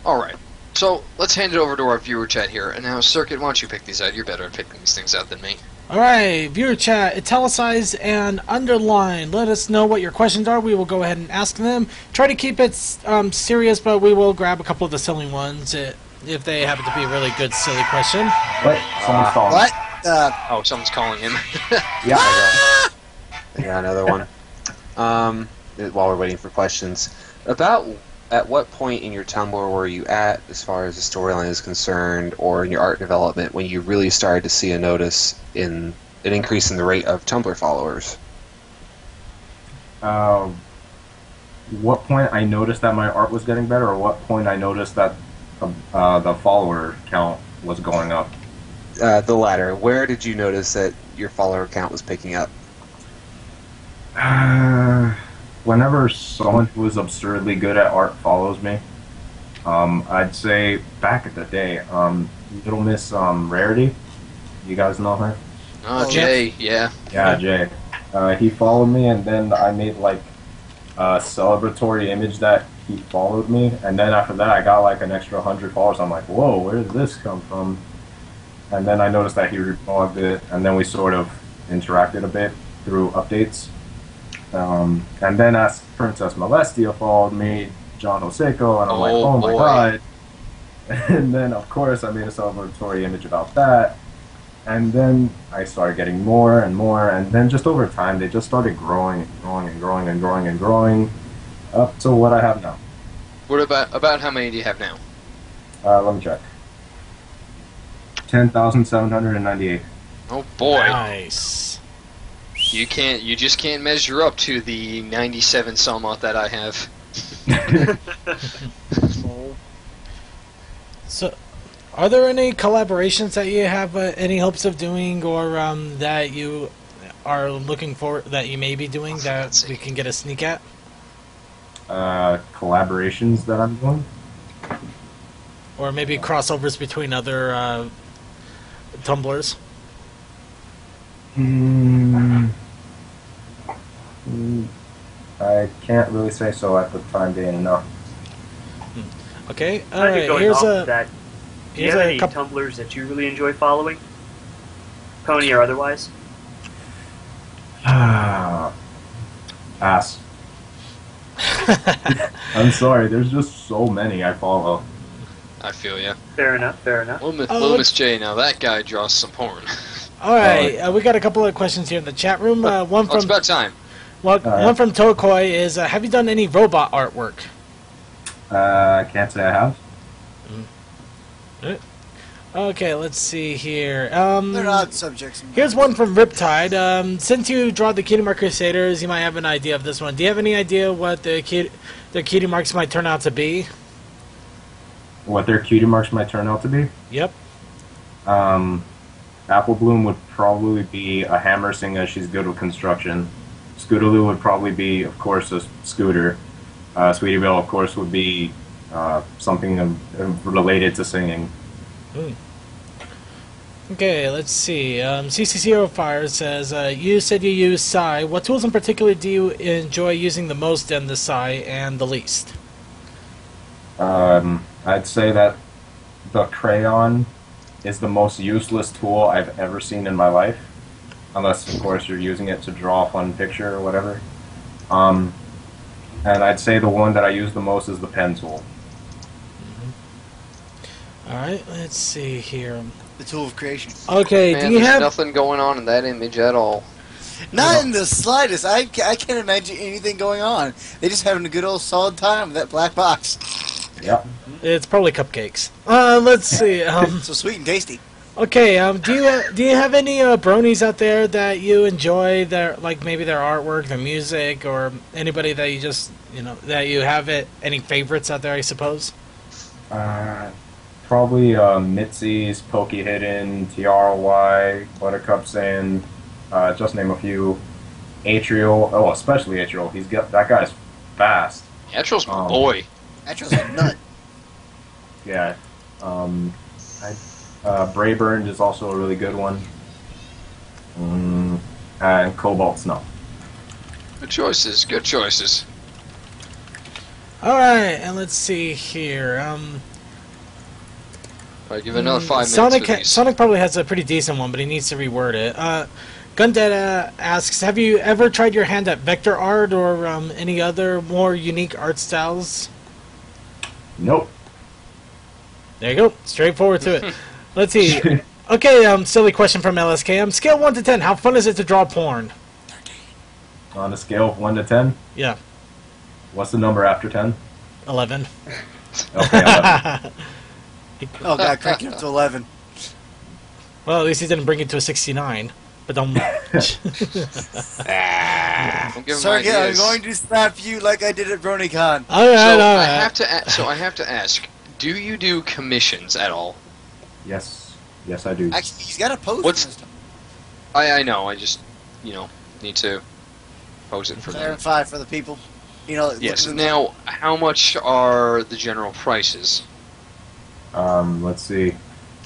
All right. So let's hand it over to our viewer chat here. And now, Circuit, why don't you pick these out? You're better at picking these things out than me. Alright, viewer chat, italicize and underline. Let us know what your questions are. We will go ahead and ask them. Try to keep it serious, but we will grab a couple of the silly ones if they happen to be a really good, silly question. What? Someone's calling. What? Oh, someone's calling him. Yeah. I got another one. While we're waiting for questions, about at what point in your Tumblr were you at as far as the storyline is concerned, or in your art development, when you really started to see a notice in an increase in the rate of Tumblr followers? What point I noticed that my art was getting better, or what point I noticed that the follower count was going up? The latter. Where did you notice that your follower count was picking up? Whenever someone who is absurdly good at art follows me, I'd say back at the day, Little Miss Rarity. You guys know her? Oh, Jay, yeah. Yeah, Jay. He followed me, and then I made like a celebratory image that he followed me, and then after that, I got like an extra 100 followers. I'm like, whoa, where did this come from? And then I noticed that he reblogged it, and then we sort of interacted a bit through updates. And then as Princess Molestia followed me, John Hoseko, and I'm like, oh my boy. god. And then, of course, I made a celebratory image about that. And then I started getting more and more, and then just over time, they just started growing and growing and growing and growing and growing, up to what I have now. What about how many do you have now? Let me check. 10,798. Oh boy. Nice. You just can't measure up to the 97 some odd that I have. So, Are there any collaborations that you have any hopes of doing, or that you are looking for, that you may be doing, that we can get a sneak at? Collaborations that I'm doing? Or maybe crossovers between other tumblers? I can't really say so at the time being, no. Okay, I think alright, going here's off a... of that, do you here's have a any couple... tumblers that you really enjoy following? Pony or otherwise? Pass. I'm sorry, there's just so many I follow. I feel ya. Fair enough, fair enough. Little Miss J, now that guy draws some porn. Alright, we got a couple of questions here in the chat room. One Oh, it's from about time. one from Tokoi is, have you done any robot artwork? I can't say I have. Okay, let's see here. They're odd subjects. Here's one from Riptide. Since you draw the Cutie Mark Crusaders, you might have an idea of this one. Do you have any idea what their Cutie Marks might turn out to be? What their cutie marks might turn out to be? Yep. Apple Bloom would probably be a hammer, seeing as she's good with construction. Scootaloo would probably be, of course, a scooter. Sweetie Belle, of course, would be something related to singing. Okay, let's see. CCCO Fire says, you said you use Psy. What tools in particular do you enjoy using the most in the Psy and the least? I'd say that the crayon is the most useless tool I've ever seen in my life. Unless, of course, you're using it to draw a fun picture or whatever. And I'd say the one that I use the most is the pen tool. Alright, let's see here. The tool of creation. Okay, Man, do you there's have... nothing going on in that image at all. Not in the slightest. I can't imagine anything going on. They're just having a good old solid time with that black box. Yep. It's probably cupcakes. Let's see. So sweet and tasty. Okay, do you have any bronies out there that you enjoy, their, like maybe their artwork, their music, or anybody that you just, that you have any favorites out there, I suppose? Probably Mitzi's, Pokey Hidden, TRY, Buttercup Sand, just name a few. Atrial, especially Atrial. That guy's fast. Atrial's my boy. Atrial's a nut. Yeah. Brayburned is also a really good one. And Cobalt Snuff. Good choices, good choices. Alright, and let's see here. Alright, give it another 5 minutes for these. Sonic probably has a pretty decent one, but he needs to reword it. Gundetta asks, have you ever tried your hand at vector art or any other more unique art styles? Nope. There you go. Straightforward to it. Let's see. Okay, silly question from LSK. Scale 1 to 10, how fun is it to draw porn? On a scale of 1 to 10? Yeah. What's the number after 10? 11. Okay, 11. Oh god, crank it up to 11. Well, at least he didn't bring it to a 69. But don't... Sorry, I'm going to slap you like I did at BronyCon. I have to ask, do you do commissions at all? Yes. Yes, I do. Actually, he's got a post. I know, I just, need to pose it for them. Clarify for the people. Yes, now, how much are the general prices? Let's see.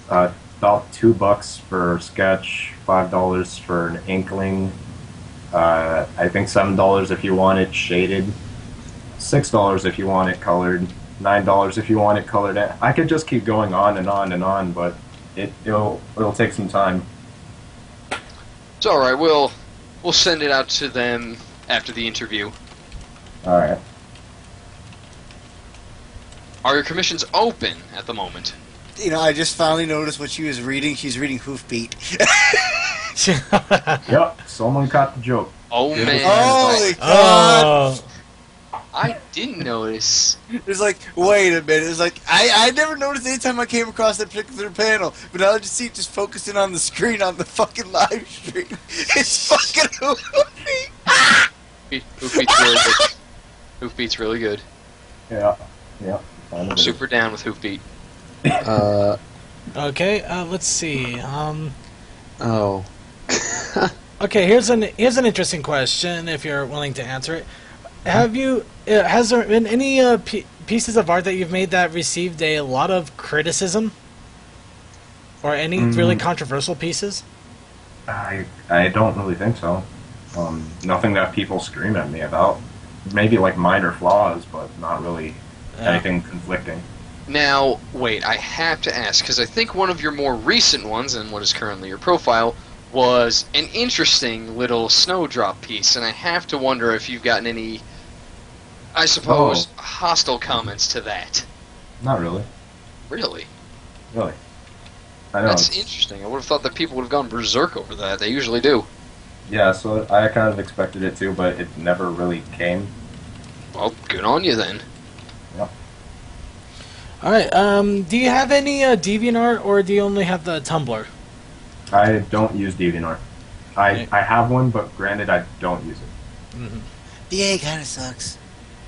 About $2 for sketch, $5 for an inkling. I think $7 if you want it shaded, $6 if you want it colored, $9 if you want it colored. I could just keep going on and on and on, but it'll take some time. It's all right. We'll send it out to them after the interview. All right. Are your commissions open at the moment? I just finally noticed what she was reading. She's reading Hoofbeat. Yep, someone caught the joke. Oh, man. Holy God. I didn't notice. It's like, wait a minute. It's like, I never noticed anytime I came across that particular panel, but now I just see it just focusing on the screen on the fucking live stream. It's fucking Hoofbeat. Hoofbeat's really good. Hoofbeat's really good. Yeah. I'm super down with Hoofbeat. Okay, let's see. Oh. Okay, here's an interesting question. If you're willing to answer it, have you? Has there been any pieces of art that you've made that received a lot of criticism, or any really controversial pieces? I don't really think so. Nothing that people scream at me about. Maybe like minor flaws, but not really anything conflicting. Now, wait, I have to ask, because I think one of your more recent ones, and what is currently your profile, was an interesting little snowdrop piece, and I have to wonder if you've gotten any, I suppose, hostile comments to that. Not really. Really? Really. I know. That's interesting. I would have thought that people would have gone berserk over that. They usually do. Yeah, so I kind of expected it to, but it never really came. Well, good on you then. Yeah. Alright, do you have any DeviantArt, or do you only have the Tumblr? I don't use DeviantArt. I have one, but granted, I don't use it. Mm-hmm. DA kind of sucks.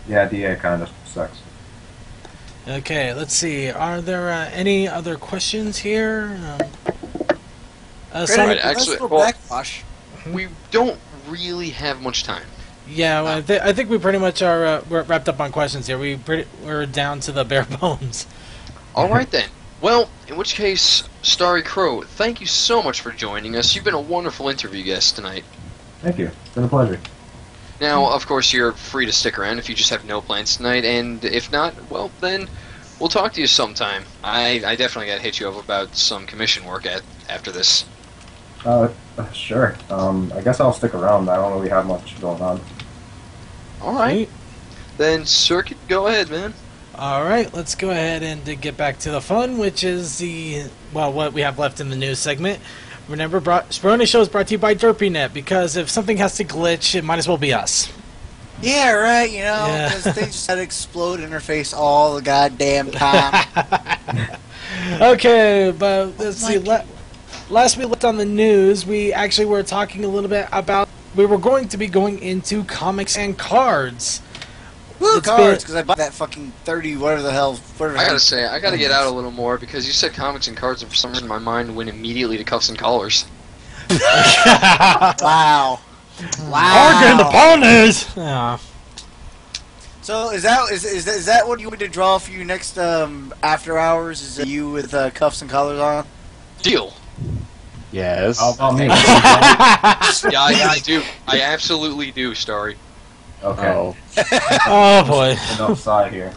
Yeah, DA kind of sucks. Okay, let's see. Are there any other questions here? Right, actually, well, backwash. we don't really have much time. Yeah, well, I think we pretty much are we're wrapped up on questions here. We're down to the bare bones. Alright then. Well, in which case, Starykrow, thank you so much for joining us. You've been a wonderful interview guest tonight. Thank you. It's been a pleasure. Now, of course, you're free to stick around if you just have no plans tonight, and if not, well, then we'll talk to you sometime. I definitely gotta hit you up about some commission work after this. Sure. I guess I'll stick around. I don't really have much going on. Alright. Then, Circuit, go ahead, man. Alright, let's go ahead and get back to the fun, which is what we have left in the news segment. Remember, Brony Show is brought to you by DerpyNet, because if something has to glitch, it might as well be us. Yeah, right, you know, because they just had to explode interface all the goddamn time. Okay, but let's see. Last we looked on the news, we actually were talking a little bit about, we were going to be going into comics and cards. Woo, cards, because I bought that fucking 30, whatever the hell. I gotta say, I gotta get out a little more, because you said comics and cards, and for some reason my mind went immediately to cuffs and collars. Wow. Bargain the ponies! Yeah. So is that what you want me to draw for you next after hours? Is it you with cuffs and collars on? Deal. Yes. How about me? Yeah, I do. I absolutely do, Starry. Okay. Oh. Oh boy. Enough side here.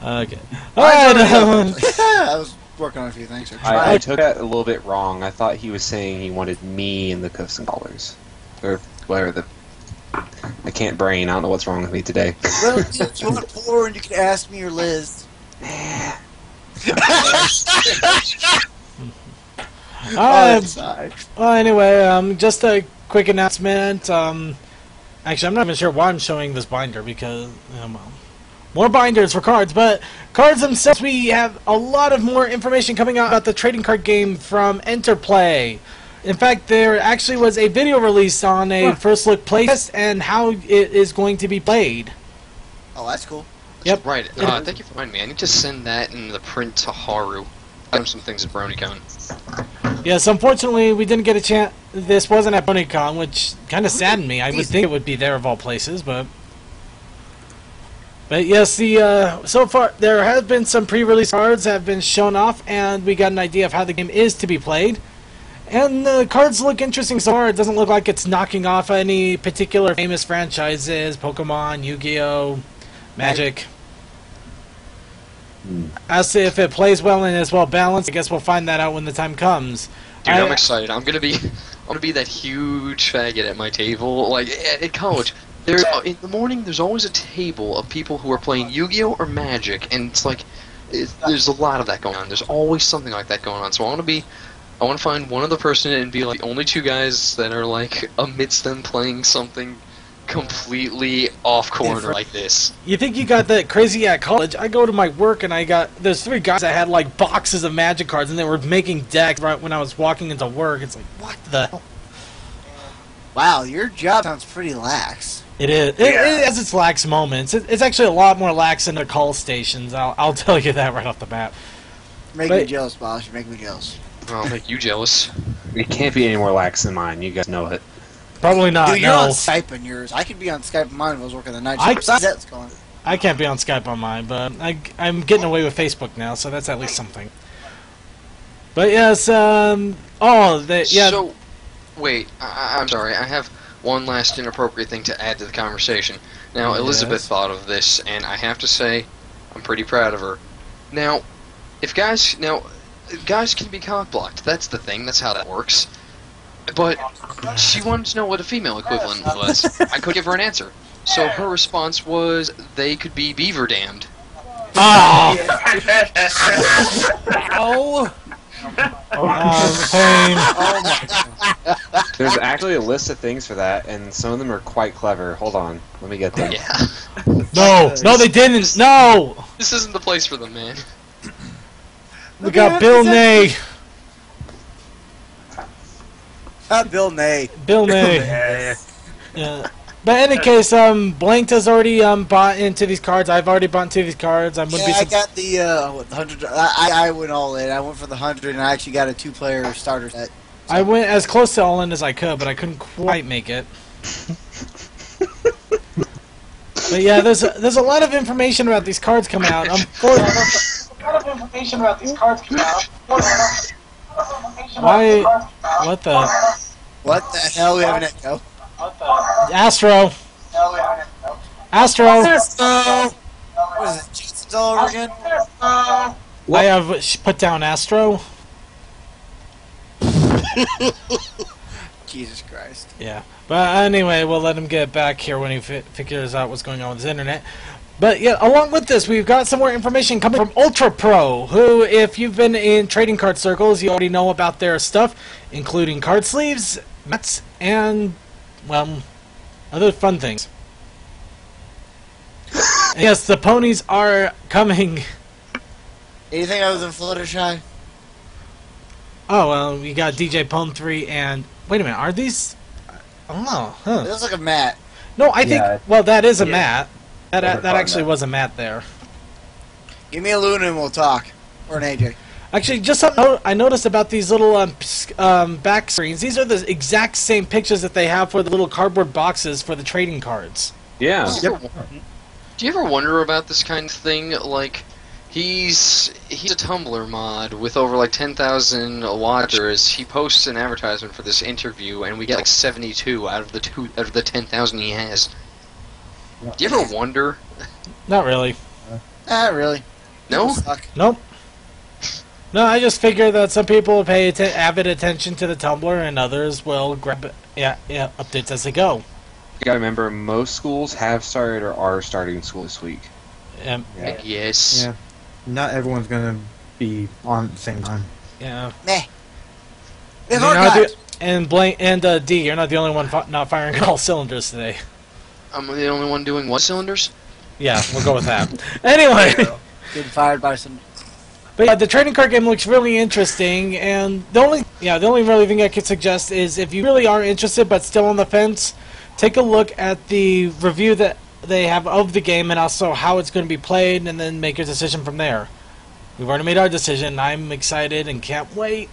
Okay. I was working on a few things. I took that a little bit wrong. I thought he was saying he wanted me in the cuffs and collars. Or whatever the... I can't brain. I don't know what's wrong with me today. Well, if you want porn, you can ask me or Liz. Well, anyway, just a quick announcement. Actually, I'm not even sure why I'm showing this binder, because, well, more binders for cards, but cards themselves, we have a lot of more information coming out about the trading card game from Interplay. In fact, there actually was a video released on a first look playtest and how it is going to be played. Oh, that's cool. Yep. Right. Thank you for reminding me. I need to send that in the print to Haru. Got him some things at BronyCon. Yes, unfortunately, we didn't get a chance. This wasn't at BronyCon, which kind of saddened me. I would think it would be there of all places, but yes, so far there have been some pre-release cards that have been shown off, and we got an idea of how the game is to be played. And the cards look interesting so far. It doesn't look like it's knocking off any particular famous franchises: Pokemon, Yu-Gi-Oh, Magic. As to if it plays well and is well balanced, I guess we'll find that out when the time comes. Dude, I'm excited. I'm gonna be that huge faggot at my table. Like at college, in the morning there's always a table of people who are playing Yu-Gi-Oh or Magic, and it's like there's a lot of that going on. There's always something like that going on. So I want to find one other person and be like the only two guys that are like amidst them playing something completely off corner like this. You think you got that crazy at college? I go to my work and there's 3 guys that had like boxes of Magic cards and they were making decks right when I was walking into work. It's like, what the hell? Wow, your job sounds pretty lax. It is. It has its lax moments. It's actually a lot more lax than the call stations. I'll tell you that right off the bat. Make me jealous, boss. You're making me jealous. I'll make you jealous. It can't be any more lax than mine. You guys know it. Probably not. Dude, you're no. on Skype on yours. I could be on Skype on mine if I was working the night I- shift. Besides that's going. I can't be on Skype on mine, but I'm getting away with Facebook now, so that's at least something. But yes, yeah. So, wait, I'm sorry. I have one last inappropriate thing to add to the conversation. Now, Elizabeth thought of this, and I have to say, I'm pretty proud of her. Now, guys can be cock blocked. That's the thing. That's how that works. But she wanted to know what a female equivalent was. I couldn't give her an answer. So her response was, they could be beaver damned. Oh! Oh! Pain. Oh my god. There's actually a list of things for that, and some of them are quite clever. Hold on, let me get them. Yeah. No, they didn't. No! This isn't the place for them, man. We got Bill Nay. Bill Nay. Bill Nay. Yeah. But in any case, Blanked has already bought into these cards. I've already bought into these cards. I got the 100. I went all in. I went for the 100, and I actually got a 2-player starter set. I went as close to all in as I could, but I couldn't quite make it. But yeah, there's a lot of information about these cards coming out. Why? What the? What the hell? We have an echo. Astro. Astro. What is it? Jason's all over again? I have put down Astro. Jesus Christ. Yeah. But anyway, we'll let him get back here when he figures out what's going on with his internet. But yeah, along with this, we've got some more information coming from Ultra Pro, who, if you've been in trading card circles, you already know about their stuff, including card sleeves, mats, and, well, other fun things. Yes, the ponies are coming. Anything other than Fluttershy? Oh, well, we got DJ Pwn 3 and... Wait a minute, are these... Oh, huh. It looks like a mat. No, I think... Yeah. Well, that is a mat. That Those are actually mat. was a mat there. Give me a Luna and we'll talk. Or an AJ. Actually, just something I noticed about these little back screens. These are the exact same pictures that they have for the little cardboard boxes for the trading cards. Yeah. Do you ever wonder about this kind of thing? Like, he's a Tumblr mod with over like 10,000 watchers. He posts an advertisement for this interview, and we get like 72 out of the 10,000 he has. Do you ever wonder? Not really. Not really. No? Suck. Nope. No, I just figure that some people pay avid attention to the Tumblr, and others will grab updates as they go. You gotta remember, most schools have started or are starting school this week. Yeah. Yes. Yeah. Not everyone's gonna be on at the same time. Yeah. Meh. It's You're not archives. D, you're not the only one not firing all cylinders today. I'm the only one doing what cylinders? Yeah, we'll go with that. Anyway. Getting fired by some... But yeah, the trading card game looks really interesting, and the only really thing I could suggest is if you really are interested but still on the fence, take a look at the review that they have of the game and also how it's going to be played, and then make your decision from there. We've already made our decision. I'm excited and can't wait.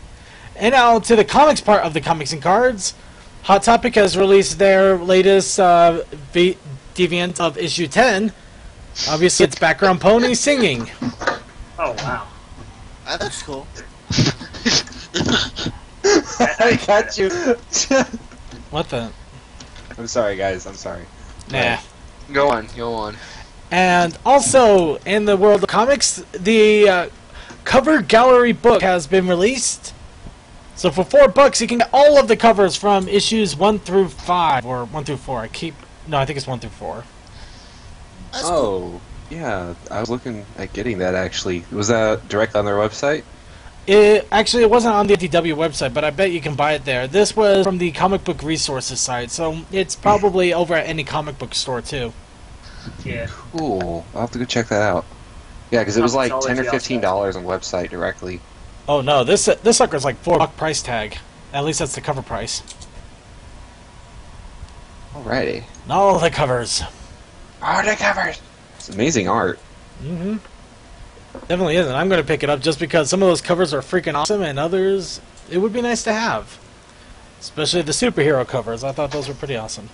And now to the comics part of the Comics and Cards. Hot Topic has released their latest deviant of issue 10. Obviously, it's background pony singing. Oh, wow. That's cool. I got you. What the? I'm sorry, guys. I'm sorry. Nah. Go on. And also, in the world of comics, the cover gallery book has been released. So for $4, you can get all of the covers from issues 1 through 5, or 1 through 4. I think it's 1 through 4. That's cool. Yeah. I was looking at getting that, actually. Was that direct on their website? It wasn't on the DW website, but I bet you can buy it there. This was from the Comic Book Resources site, so it's probably over at any comic book store, too. Yeah. Cool. I'll have to go check that out. Yeah, because it was like Comics $10 or always $15 on the website directly. Oh no, this sucker's like $4 price tag. At least that's the cover price. Alrighty. All the covers. Oh, the covers! It's amazing art. Mm-hmm. Definitely isn't. I'm going to pick it up just because some of those covers are freaking awesome, and others it would be nice to have. Especially the superhero covers. I thought those were pretty awesome.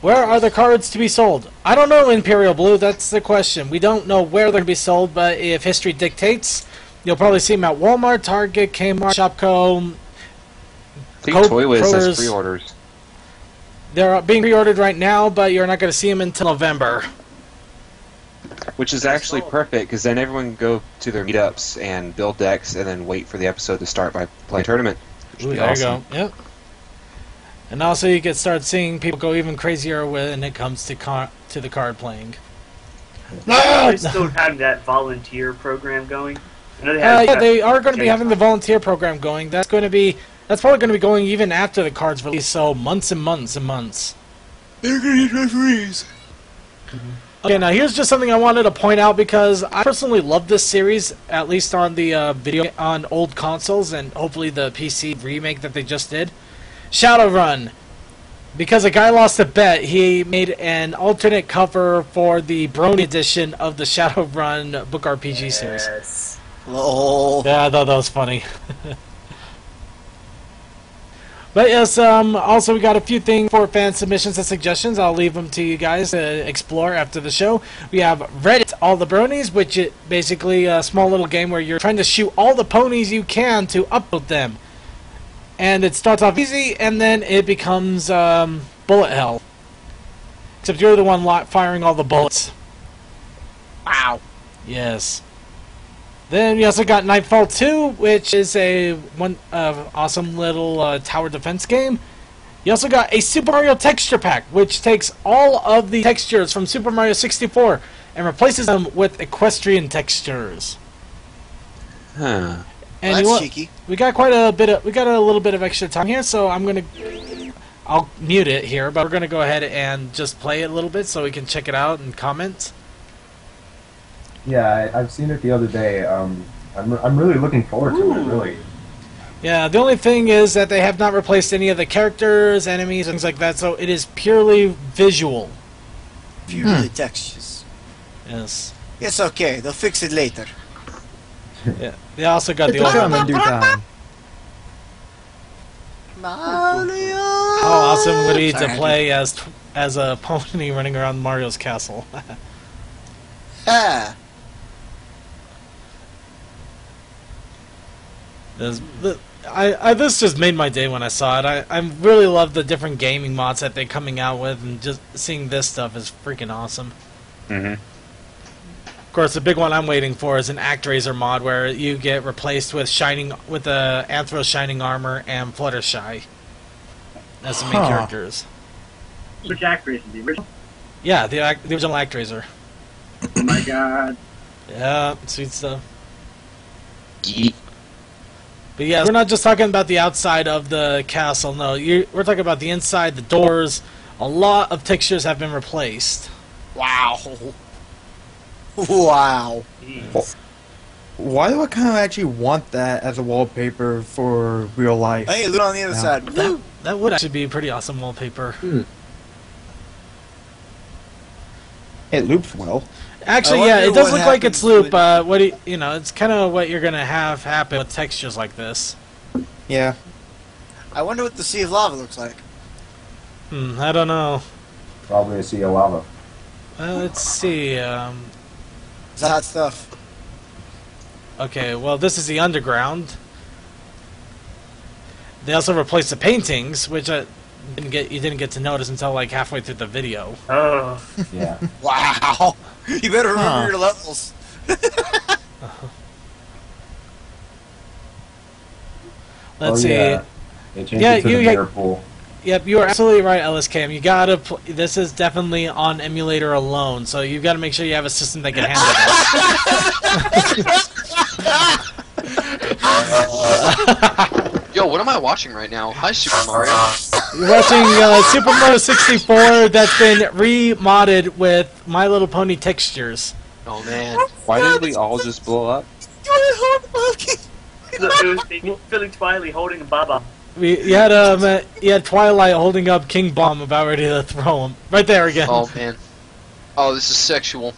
Where are the cards to be sold? I don't know, Imperial Blue. That's the question. We don't know where they're going to be sold, but if history dictates, you'll probably see them at Walmart, Target, Kmart, Shopko. I think Toy Wiz has pre-orders. They're being pre-ordered right now, but you're not going to see them until November. Which is actually perfect, because then everyone can go to their meetups and build decks, and then wait for the episode to start by playing a tournament. Ooh, there awesome. You go. Yep. And also you can start seeing people go even crazier when it comes to the card playing. Are they still having that volunteer program going? I know they have yeah, they are going to be having the volunteer program going. That's probably going to be going even after the cards release, so months and months and months. They're going to need referees. Okay, now here's just something I wanted to point out because I personally love this series, at least on the video on old consoles and hopefully the PC remake that they just did. Shadowrun. Because a guy lost a bet, he made an alternate cover for the Brony edition of the Shadowrun book RPG series. Lol. Yeah, I thought that was funny. But yes, also we got a few things for fan submissions and suggestions. I'll leave them to you guys to explore after the show. We have Reddit All the Bronies, which is basically a small little game where you're trying to shoot all the ponies you can to upload them. And it starts off easy, and then it becomes bullet hell. Except you're the one firing all the bullets. Wow. Yes. Then we also got Nightfall 2, which is a awesome little tower defense game. You also got a Super Mario texture pack, which takes all of the textures from Super Mario 64 and replaces them with equestrian textures. Huh. And that's cheeky. We got quite a bit. We got a little bit of extra time here, so I'll mute it here, but we're gonna go ahead and just play it a little bit so we can check it out and comment. Yeah, I've seen it the other day. I'm really looking forward to it. Really. Yeah, the only thing is that they have not replaced any of the characters, enemies, things like that. So it is purely visual. Purely textures. Yes. It's okay. They'll fix it later. Yeah. They also got the come in due time. Mario. How awesome would it be to play as a pony running around Mario's castle? Ah. This just made my day when I saw it. I really love the different gaming mods that they're coming out with, and just seeing this stuff is freaking awesome. Mm-hmm. Of course, the big one I'm waiting for is an ActRaiser mod where you get replaced with Anthro's Shining Armor and Fluttershy as the main characters. Which ActRaiser? The original? Yeah, the original ActRaiser. Oh my god. Yeah, sweet stuff. Geek. But yeah, we're not just talking about the outside of the castle, no. We're talking about the inside, the doors. A lot of textures have been replaced. Wow. Wow. Why do I kind of actually want that as a wallpaper for real life? Hey, look on the other side. That would actually be a pretty awesome wallpaper. It loops well. Actually, yeah, it does look like it's loop, but it's kind of what you're gonna have happen with textures like this. Yeah. I wonder what the Sea of Lava looks like. I don't know. Probably a sea of lava. Let's see. It's hot stuff. Okay, well, this is the underground. They also replaced the paintings, which you didn't get to notice until like halfway through the video. Oh. Yeah. Wow. You better remember your levels. Let's see. Yeah. They changed it to the mirror pool. Yep, you are absolutely right, LSKM. You gotta. This is definitely on emulator alone, so you've got to make sure you have a system that can handle that. Yo, what am I watching right now? Hi, Super Mario. You're watching Super Mario 64 that's been remodded with My Little Pony textures. Oh man. Why did we all just blow up? It was Billy Twiley holding a baba. You had Twilight holding up King Bomb about ready to throw him. Right there again. Oh man. Oh, this is sexual.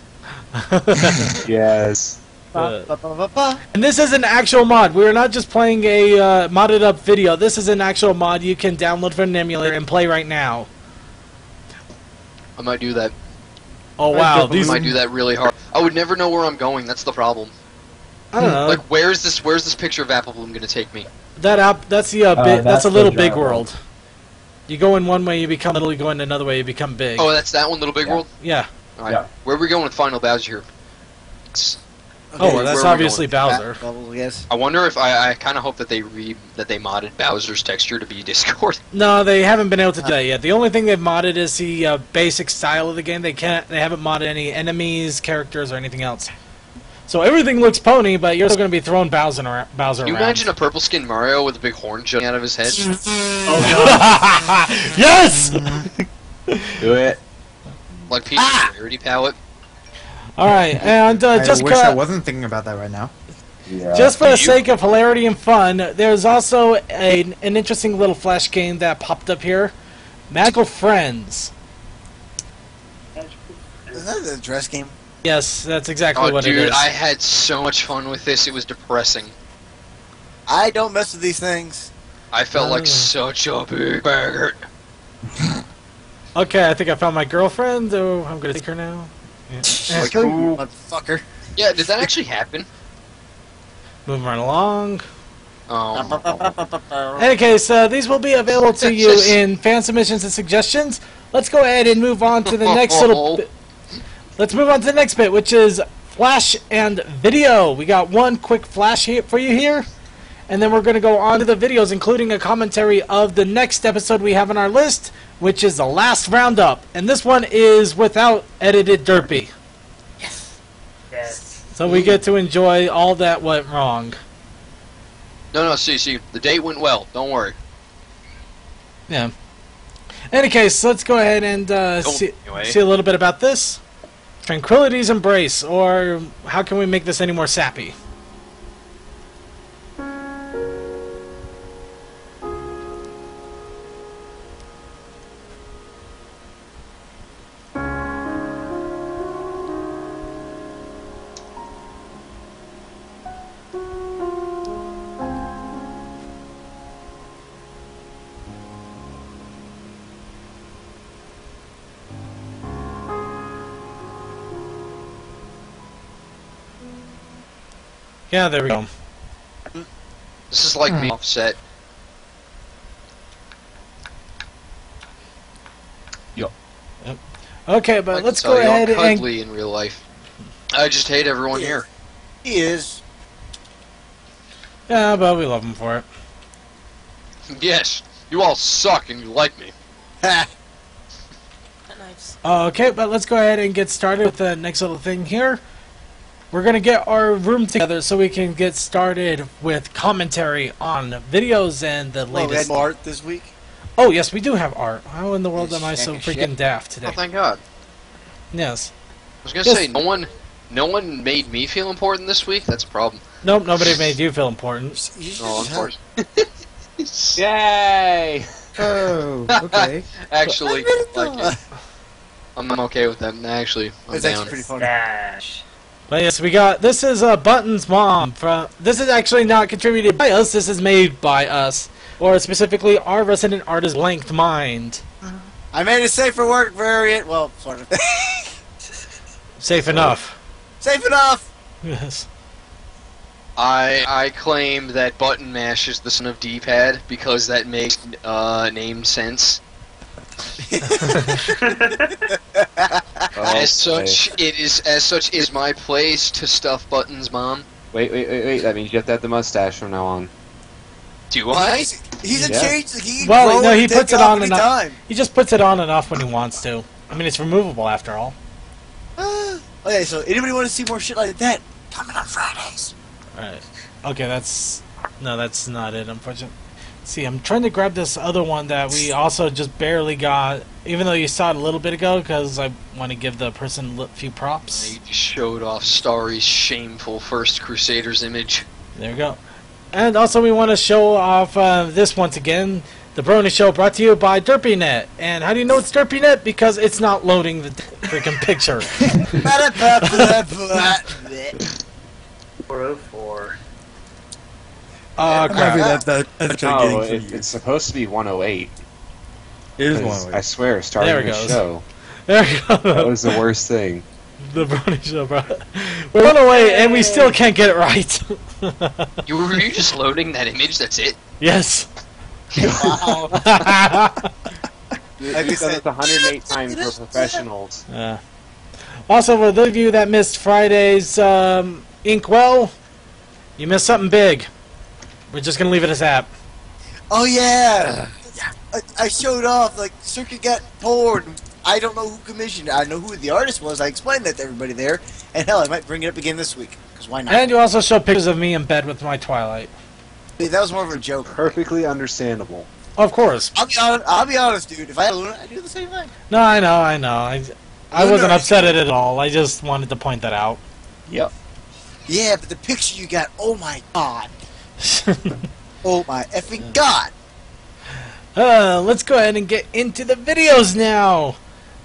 Yes. And this is an actual mod. We are not just playing a modded up video. This is an actual mod you can download from an emulator and play right now. I might do that. Oh wow, I might do that really hard. I would never know where I'm going. That's the problem. I don't know. Like, where's this picture of Apple Bloom gonna take me? That's the that's that's a the little big giant world. You go in one way, you become little. You go in another way, you become big. Oh, that's that one, Little Big World. Yeah. All right. Yeah. Where are we going with Final Bowser here? Oh, well, that's where are we obviously Bowser. Bubbles, I guess. I wonder if I kind of hope that they modded Bowser's texture to be Discord. No, they haven't been able to do that yet. The only thing they've modded is the basic style of the game. They haven't modded any enemies, characters, or anything else. So everything looks pony, but you're still going to be throwing Bowser around. Can you imagine a purple skinned Mario with a big horn jutting out of his head? Yes! Do it. Like Peach's rarity palette. Alright, and I just wish I wasn't thinking about that right now. Yeah. just for the sake of hilarity and fun, there's also an interesting little flash game that popped up here. Magical Friends. Isn't that the dress game? Yes, that's exactly Oh, what it dude, is. I had so much fun with this. It was depressing. I don't mess with these things. I felt Oh. like such a big faggot. Okay, I think I found my girlfriend, so I'm going to take her now. Yeah. Like, ooh, motherfucker. Yeah, did that actually happen? Moving right along. Oh. In any case, these will be available to you in fan submissions and suggestions. Let's go ahead and move on to the next little bit. Let's move on to the next bit, which is Flash and Video. We got one quick flash here for you here, and then we're going to go on to the videos, including a commentary of the next episode we have on our list, which is the last roundup. And this one is without edited derpy. Yes. So we get to enjoy all that went wrong. No, see, the date went well. Don't worry. Yeah. In any case, let's go ahead and see a little bit about this. Tranquility's Embrace, or how can we make this any more sappy? Yeah, there we go. This is like me offset. Okay, but I let's can go tell you, ahead I'm and... cuddly in real life. I just hate everyone here. He is. Yeah, but we love him for it. Yes, you all suck and you like me. Ha! Nice. Okay, but let's go ahead and get started with the next little thing here. We're going to get our room together so we can get started with commentary on videos and the Well, we had latest... more art this week. Oh, yes, we do have art. How in the world am I so Shit. freaking daft today? Oh, thank God. Yes. I was gonna Yes. say no one made me feel important this week. That's a problem. Nope, nobody made you feel important. You should Oh, of just course. Yay! Oh, okay. Actually, I really like thought- it. I'm okay with that. Actually, I'm It's down. actually pretty funny. Dash. But yes, we got... This is Button's mom. This is actually not contributed by us. This is made by us. Or specifically, our resident artist, Blanked Mind. I made a safer work variant. Well, sort of. Safe enough. Safe enough. Yes. I claim that button mash is the son of D-pad because that makes name sense. As such, it is my place to stuff Button's mom. Wait. That means you have to have the mustache from now on. Do I? He's a Yeah. change. He Well, grow no, and he take puts it off on any and time. He just puts it on and off when he wants to. I mean, it's removable after all. Okay, so anybody want to see more shit like that? Coming on Fridays. Alright. Okay, that's not it, unfortunately. See, I'm trying to grab this other one that we also just barely got, even though you saw it a little bit ago, because I want to give the person a few props. You just showed off Starry's shameful first Crusaders image. There we go. And also we want to show off this once again, the Brony Show, brought to you by DerpyNet. And how do you know it's DerpyNet? Because it's not loading the freaking picture. 404. Oh, crap. That's No, it's supposed to be 108. It is 'Cause 108. I swear, starting There it the goes. show, There we go. that was the worst thing. The Brony show, bro. We're on away, and we still can't get it right. Were you just loading that image? That's it? Yes. Wow. We've Like I done said, it 108 times for professionals. Also, for those of you that missed Friday's Inkwell, you missed something big. We're just gonna leave it as that. Oh yeah. I showed off, like, Circuit got poured. I don't know who commissioned it. I know who the artist was. I explained that to everybody there. And hell, I might bring it up again this week. Because why not? And you also showed pictures of me in bed with my Twilight. That was more of a joke. Perfectly understandable. Of course. I'll be honest, dude. If I had Luna, I'd do the same thing. No, I know. I wasn't upset at it at all. I just wanted to point that out. Yep. Yeah, but the picture you got, oh my god. Oh my effing god. Let's go ahead and get into the videos now.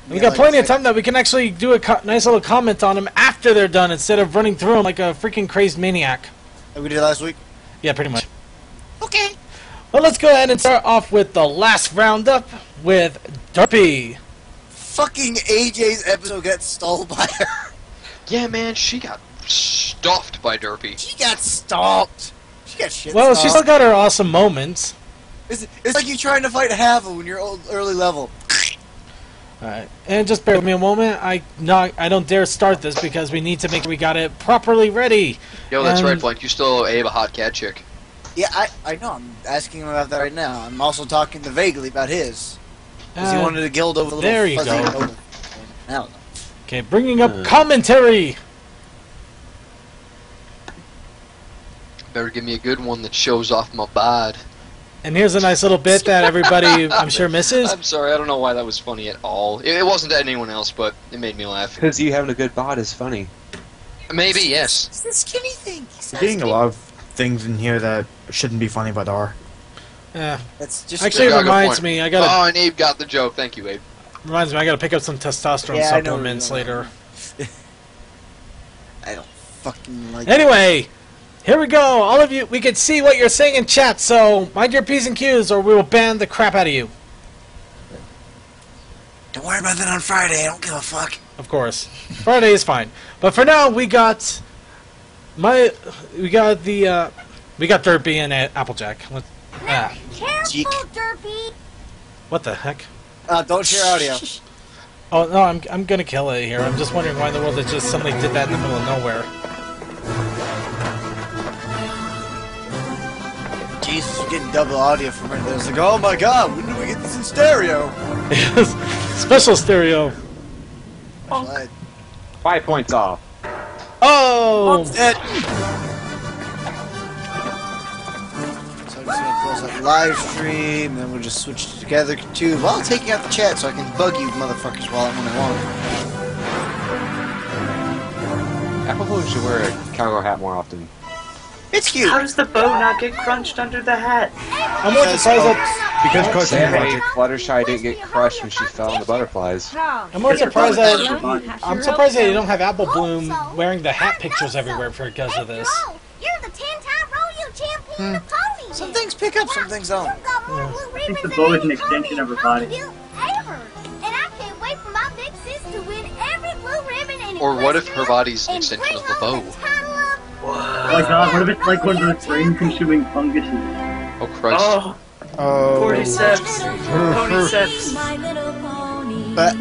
We got plenty of time that we can actually do a nice little comment on them after they're done instead of running through them like a freaking crazed maniac. Like we did last week? Yeah, pretty much. Okay. Well, let's go ahead and start off with the last roundup with Derpy. Fucking AJ's episode got stalled by her. Yeah, man, she got stuffed by Derpy. She got stomped. She got shit Well, she stomped. still got her awesome moments. It's like you trying to fight Havel when you're early level. Alright, and just bear with me a moment. I don't dare start this because we need to make sure we got it properly ready. Yo, that's right, Blank. You still owe Abe a hot cat chick. Yeah, I know. I'm asking him about that right now. I'm also talking to Vaguely about his. Because he wanted to gild over the little there you fuzzy go. noble. I don't know. Okay, bringing up commentary. Better give me a good one that shows off my bod. And here's a nice little bit that everybody, I'm sure, misses. I'm sorry, I don't know why that was funny at all. It wasn't to anyone else, but it made me laugh. Because you having a good bod is funny. Maybe, yes. It's the skinny thing. You're getting a lot of things in here that shouldn't be funny but are. Yeah. That's just Actually, it reminds me. I gotta. Oh, and Abe got the joke. Thank you, Abe. Reminds me. I gotta pick up some testosterone Yeah, I know supplements where later. I don't fucking like. Anyway, here we go. All of you, we can see what you're saying in chat. So mind your p's and q's, or we will ban the crap out of you. Don't worry about that on Friday. I don't give a fuck. Of course, Friday is fine. But for now, we got Derpy and Applejack. Careful, Derpy. What the heck? Don't share audio. Oh no, I'm gonna kill it here. I'm just wondering why in the world it just suddenly did that in the middle of nowhere. Jesus, you're getting double audio from her. It's like, oh my god, when do we get this in stereo? Special stereo. But 5 points off. Oh! dead. So I'm just gonna close up live stream, then we'll just switch to together too while taking out the chat so I can bug you motherfuckers while I'm on the wall. Apple should wear a cowgirl hat more often. It's cute. How does the bow not get crunched under the hat? I'm more surprised that Because cartoon Saturday, logic. Fluttershy didn't get crushed when she fell on the butterflies. I'm more surprised that you don't have Apple Bloom wearing the hat pictures everywhere because of this. You're the 10-time rodeo champion of ponies. Some things pick up, some things don't. I think the bow is an extension of her body. And I can't wait for my big sis to win every blue ribbon and Or what if her body's an extension of the bow? Oh my god, what if it's like one of those brain-consuming funguses? Oh, Christ. Oh, Oh. cordyceps. Ponyceps. But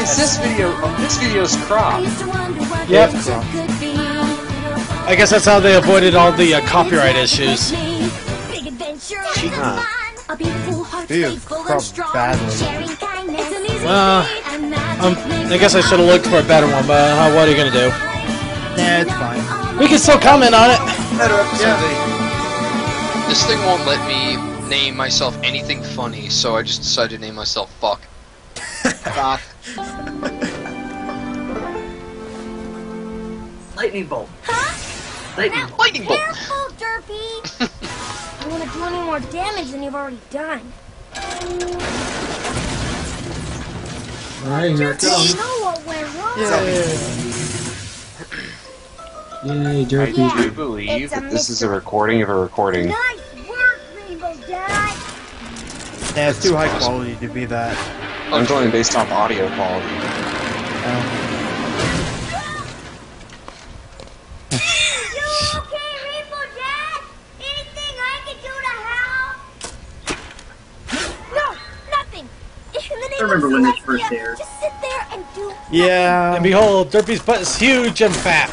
Is this video's cropped? Yep. I guess that's how they avoided all the copyright issues. Ew, cropped badly. Well, I guess I should have looked for a better one, but what are you gonna do? Nah, it's fine. We can still comment on it. better episode. This thing won't let me name myself anything funny, so I just decided to name myself Fuck. Fuck. Lightning bolt. Lightning bolt! Careful, Derpy. I don't want to do any more damage than you've already done. Alright, here it You comes. know what went wrong. Yay, I Derpy. do believe that this is a recording of a recording. Nice work, Rainbow Dad. Yeah, it's too high quality to be that. I'm going based off audio quality. You okay, Rainbow Dad? Anything I can do to help? No, nothing. In the name I remember of when this Celestia, first aired. just sit there and do Yeah. And behold, Derpy's butt is huge and fat.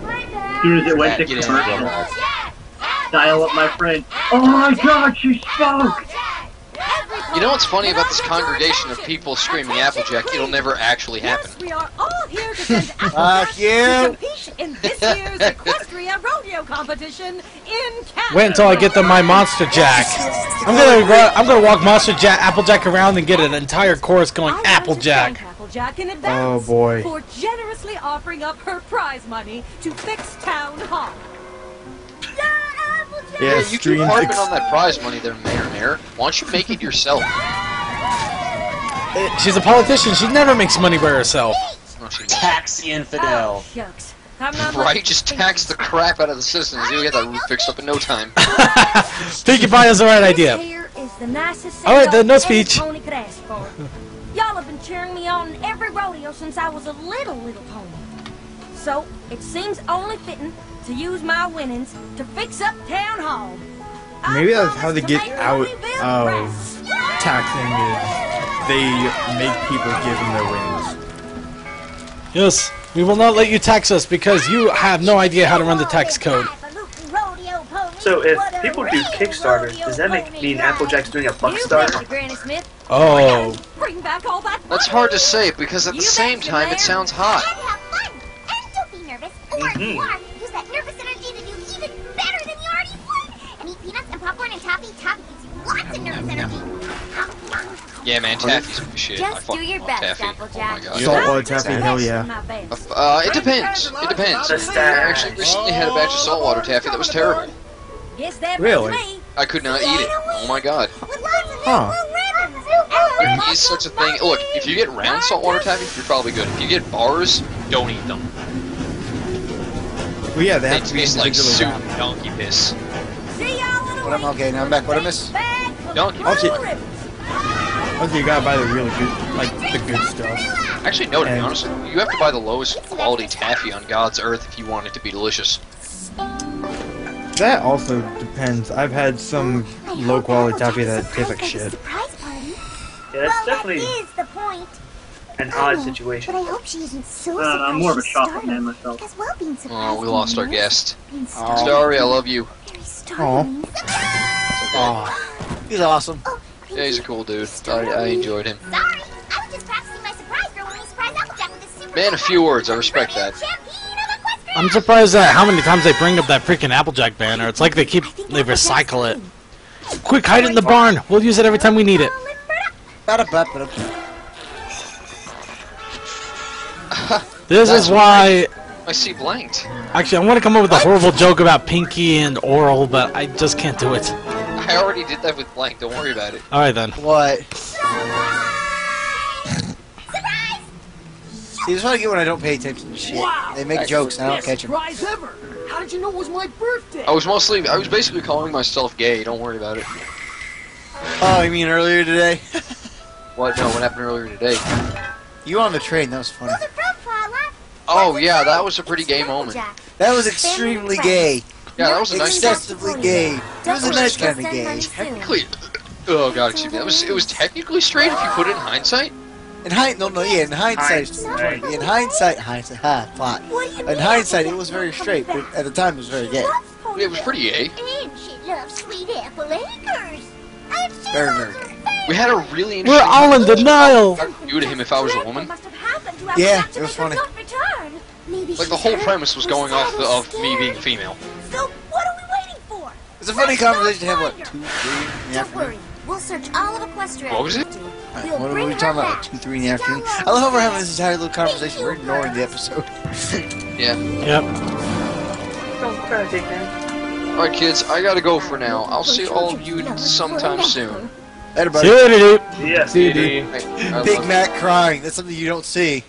my As bad. soon as it went to Get in, commercial, Dad. dial up my friend. Oh my god, she spoke! You know what's funny about this congregation of people screaming Applejack? It'll never actually happen. Yes, we are all here to send Fuck Applejack you. to compete in this year's Equestria Rodeo competition in Canada. Wait until I get to my Monster Jack. I'm gonna walk Monster Jack, Applejack around and get an entire chorus going I want to Applejack. thank Applejack in advance Oh, boy. for generously offering up her prize money to fix Town Hall. Yeah, You keep streams. harping on that prize money there, Mayor. Why don't you make it yourself? She's a politician. She never makes money by herself. No, she Tax the infidel. Oh, shucks. I'm not Right, much just of a tax the crap out of the citizens. You'll get that roof fixed up in no time. Pinkie Pie has the right idea. This here is the nicest All right, then, no send-off any speech. pony could ask for. Y'all have been cheering me on in every rodeo since I was a little pony. So, it seems only fitting to use my winnings to fix up Town Hall. Maybe that's how they I get promise to out make Ponyville of proud. taxing is they make people give them their wins. Yes, we will not let you tax us because you have no idea how to run the tax code. So if people do Kickstarter, does that mean Applejack's doing a Buckstarter? Granny Smith. Oh. Bring back all that That's hard to say because at the same time it sounds hot. And have fun. And don't be nervous. Or if you are, use that nervous energy to do even better than you already would. And eat peanuts and popcorn and toffee. Toffee gives you lots of nervous energy. Yeah, man, Taffy's good shit. I Just do fucking your love best, Taffy. Oh my Applejack. god. Saltwater taffy, hell yeah. It depends. It depends. Just, I actually recently had a batch of saltwater taffy that was terrible. Yes, that Really? me. I could not eat it. Oh my god. With lots of Huh. blue ribbons. There is such a thing. Look, if you get round saltwater taffy, you're probably good. If you get bars, don't eat them. Well, yeah, they They have to be taste like individually soup wrapped. and donkey piss. See y'all in a What am week. okay? Now I'm back. What I miss? Bag full of Donkey. blue Okay. ribbons. Okay, you gotta buy the really good, like the good stuff. Actually, no, to be And- honest, you have to buy the lowest quality taffy on God's earth if you want it to be delicious. That also depends. I've had some low quality taffy that tastes like shit. Surprise party. Yeah, that's Well, definitely that is the point. an I odd know, situation. But I hope she isn't so I'm more of a surprised chocolate she's man startled. myself. Because, well, being surprised Oh, we lost our means guest. being Oh. startled Starry, I love you. very startling. Oh, he's awesome. Oh, Yeah, he's a cool dude. I enjoyed him. Sorry, I was just practicing my surprise drill when we surprised Applejack with this super Man, a few words. I respect that. I'm surprised at how many times they bring up that freaking Applejack banner. It's like they recycle it. Quick, hide it in the barn. We'll use it every time we need it. Ba-da-ba-ba-da. This is why. I see blanked. Actually, I want to come up with a horrible joke about Pinky and Oral, but I just can't do it. I already did that with blank. Don't worry about it. All right then. What? See, this is what I get when I don't pay attention to shit. They make jokes and I don't catch them. Surprise ever. How did you know it was my birthday? I was basically calling myself gay. Don't worry about it. Oh, you mean earlier today? What? No, what happened earlier today? You on the train? That was funny. Oh yeah, that was a pretty gay moment. That was extremely gay. Yeah, that was a nice. Excessively gay. It was a nice kind of gay. Technically, oh god, excuse me. It was technically straight if you put it in hindsight. In hindsight, plot. In hindsight, it was very straight, but at the time, it was very gay. It was pretty gay. And she loves sweet apple acres. And she Very, loves very her gay. We had a really We're interesting. all in denial. I'd do to him if I was a woman. Yeah, it was funny. Like the whole premise was going off of me being female. So what are we waiting for? It's a funny conversation to have, what, 2, 3 in the Don't afternoon? worry. We'll search all of Equestria. What was it? We'll What are bring we her talking about, back. 2, 3 in the afternoon? I love how we're having this entire little conversation. We're ignoring the episode. Yeah. Yep. Don't try to take that. Alright, kids, I gotta go for now. I'll see all of you sometime soon. Everybody. Yes, See you, dude. I Big love you. Mac crying. That's something you don't see.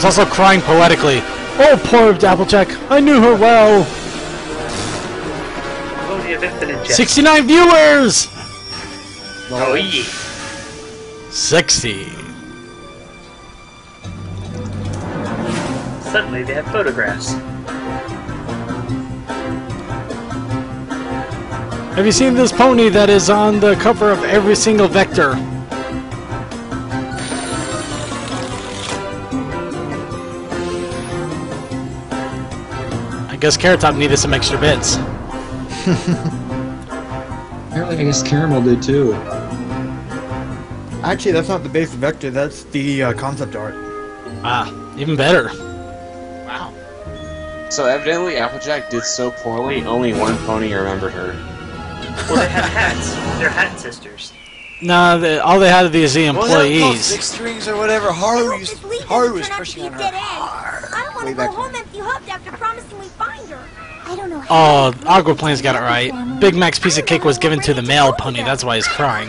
It's also crying poetically. Oh, poor Applejack. I knew her well. Pony of infinite jest. 69 viewers! Oh yeah. 60. Suddenly they have photographs. Have you seen this pony that is on the cover of every single vector? I guess Carrot Top needed some extra bits. Apparently, I guess Caramel did too. Actually, that's not the base vector. That's the concept art. Ah, even better. Wow. So evidently Applejack did so poorly, only one pony remembered her. Well, they have hats. They're hat sisters. No, all they had to be is the What was that called? employees. Six strings or whatever. Haru was pushing on her. I don't want Way to go back home empty-hooked after promising we'd find her. I don't know Oh, Aquaplane's got it right. Big Mac's piece of cake was given to the male pony, that's why he's crying.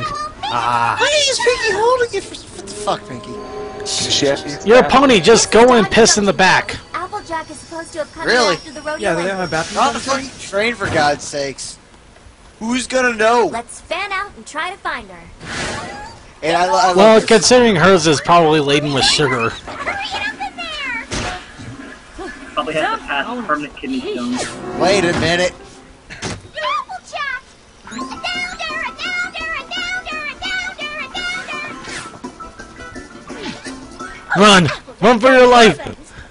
Ah. Why is Pinky holding it? What the fuck, Pinky? You're a pony, just go and piss in the back. Applejack is supposed to have come Really? after the rodeo. Yeah, they don't have bathrooms. Not the fucking train, for God's sakes. Who's gonna know? Let's fan out and try to find her. And I Well, love this. considering hers is probably laden with sugar. Probably has to pass permanent kidney stones. Wait a minute. Applejack! I found her! I found her! I found her! I found her! Run! Run for your life!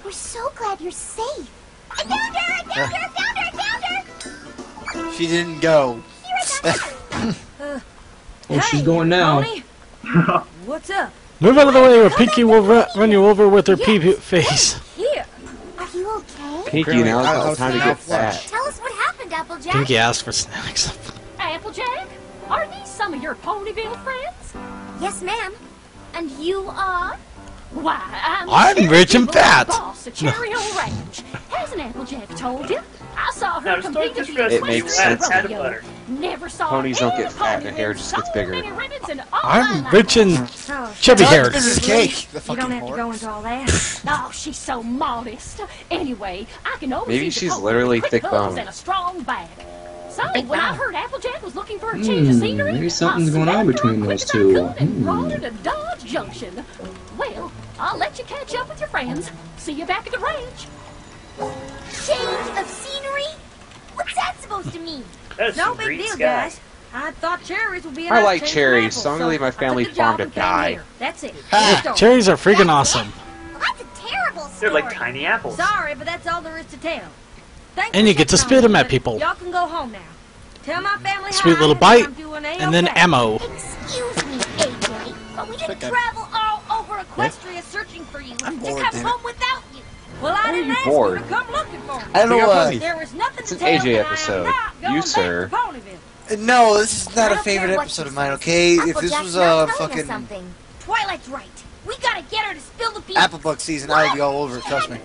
We're so glad you're safe. I found her! I found her! I found her! I found her! She didn't go. Oh, she's going now. Brony, what's up? Move out of the way or Pinky will run you over with her pee face. Here. Are you okay? Pinky, now's not the time to get fat. Tell us what happened, Applejack. Pinky asked for snacks. Applejack, are these some of your Ponyville friends? Yes, ma'am. And you are? Why, I'm rich and fat. Boss at Cherry Hill Ranch. Hasn't Applejack told you? I saw her Now, the story compete just at the goes, It makes Equestrian sense. Had rodeo. butter. Never saw Ponies don't any get fat, pony their hair with just so gets bigger. many ribbons in all I'm my rich and life. chubby haired. This is cake. The You fucking don't have to whore. go into all that. Oh, she's so modest. Anyway, I can always Maybe see she's the pony literally with quick thick hooves boned. and a strong back. So when I heard Applejack was looking for a change of scenery, maybe something's I going on snapped her between quick those as I two. could and brought her to Dodge Junction. Well, I'll let you catch up with your friends. See you back at the ranch. Change of scenery? What's that supposed to mean? That's No some big green deal, sky. guys. I thought cherries would be I enough like change for cherries, apples, so I'm gonna leave my I took family the farm job to and came die. here. That's it. Ha! End of story. Cherries are freaking awesome. Well, that's a terrible story. They're like tiny apples. Sorry, but that's all there is to tell. Thanks And for you get to checking spit on 'em me, at but people. Y'all can go home now. Tell my family Sweet hi little and bite, I'm doing and then A-okay. ammo. Excuse me, AJ, but we didn't Okay. travel all over Equestria searching for you. I'm Just bored, have damn it. home without you. Well, I didn't you ask bored? you to come looking for me. I don't know We got why. ponies. There was nothing It's to an tell, AJ and I am episode. not going You, back sir. to Ponyville. No, this is not I a don't care favorite what episode you of mine, say. okay? If this Applejack's was not telling us fucking something. Twilight's right. We gotta get her to spill the beans. Applebuck season, I would be all over it, trust me.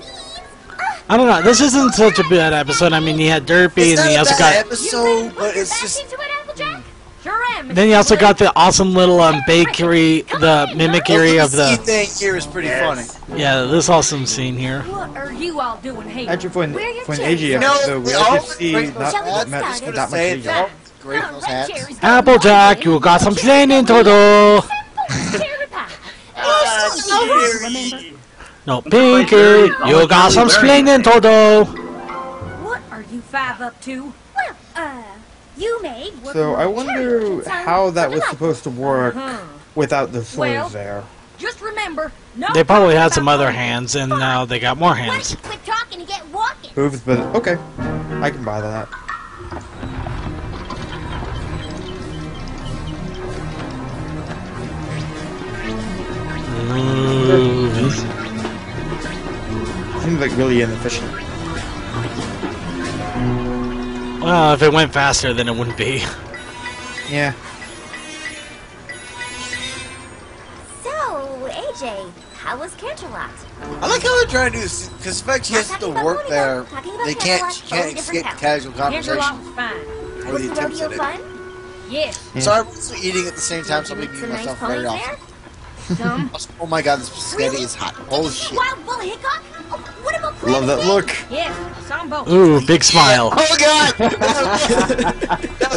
I don't know, this isn't such a bad episode. I mean, you had Derpy, It's and then you not a also bad got... episode, but You're it's back just... into it, Applejack? Sure am. Then you also got the awesome little bakery, the mimicry of The the... thing here is pretty Yes. funny. Yeah, this awesome scene here. What are you all doing here? Actually, for an Where your AG cherries? No, episode, we all actually the see great not Shall we get much, started? that much Say AG. it's all great in those Red hats. cherries go Applejack, one you got some way, slaining to do. cherry pie. Cherry. No, Pinky, you got some slaining to do. What are you five up to? Well, you made what So I cherry wonder merchants are how that for was delight. supposed to work without the slaves Well, there. Just remember, no They probably had talking some about other Ponyville. hands, and now they got more Why don't hands. you quit talking and get walking? Hooves, but okay, I can buy that. Seems like really inefficient. Well, if it went faster, then it wouldn't be. Yeah. So, AJ, how was Canterlot? I like how they're trying to do this, because the fact she has to work there, they can't, she can't escape the casual Canterlot conversation. was fine. Or Was the the attempts rodeo at it. fun? Yes. Yeah. So I'm also eating at the same time, so I'm Meet making some nice myself very ponies often. there? Some. Oh my god, this spaghetti is hot. Holy shit. Wild Bull Hickok? Oh, what about Love that look. Yes, some both. Ooh, big smile. Oh god!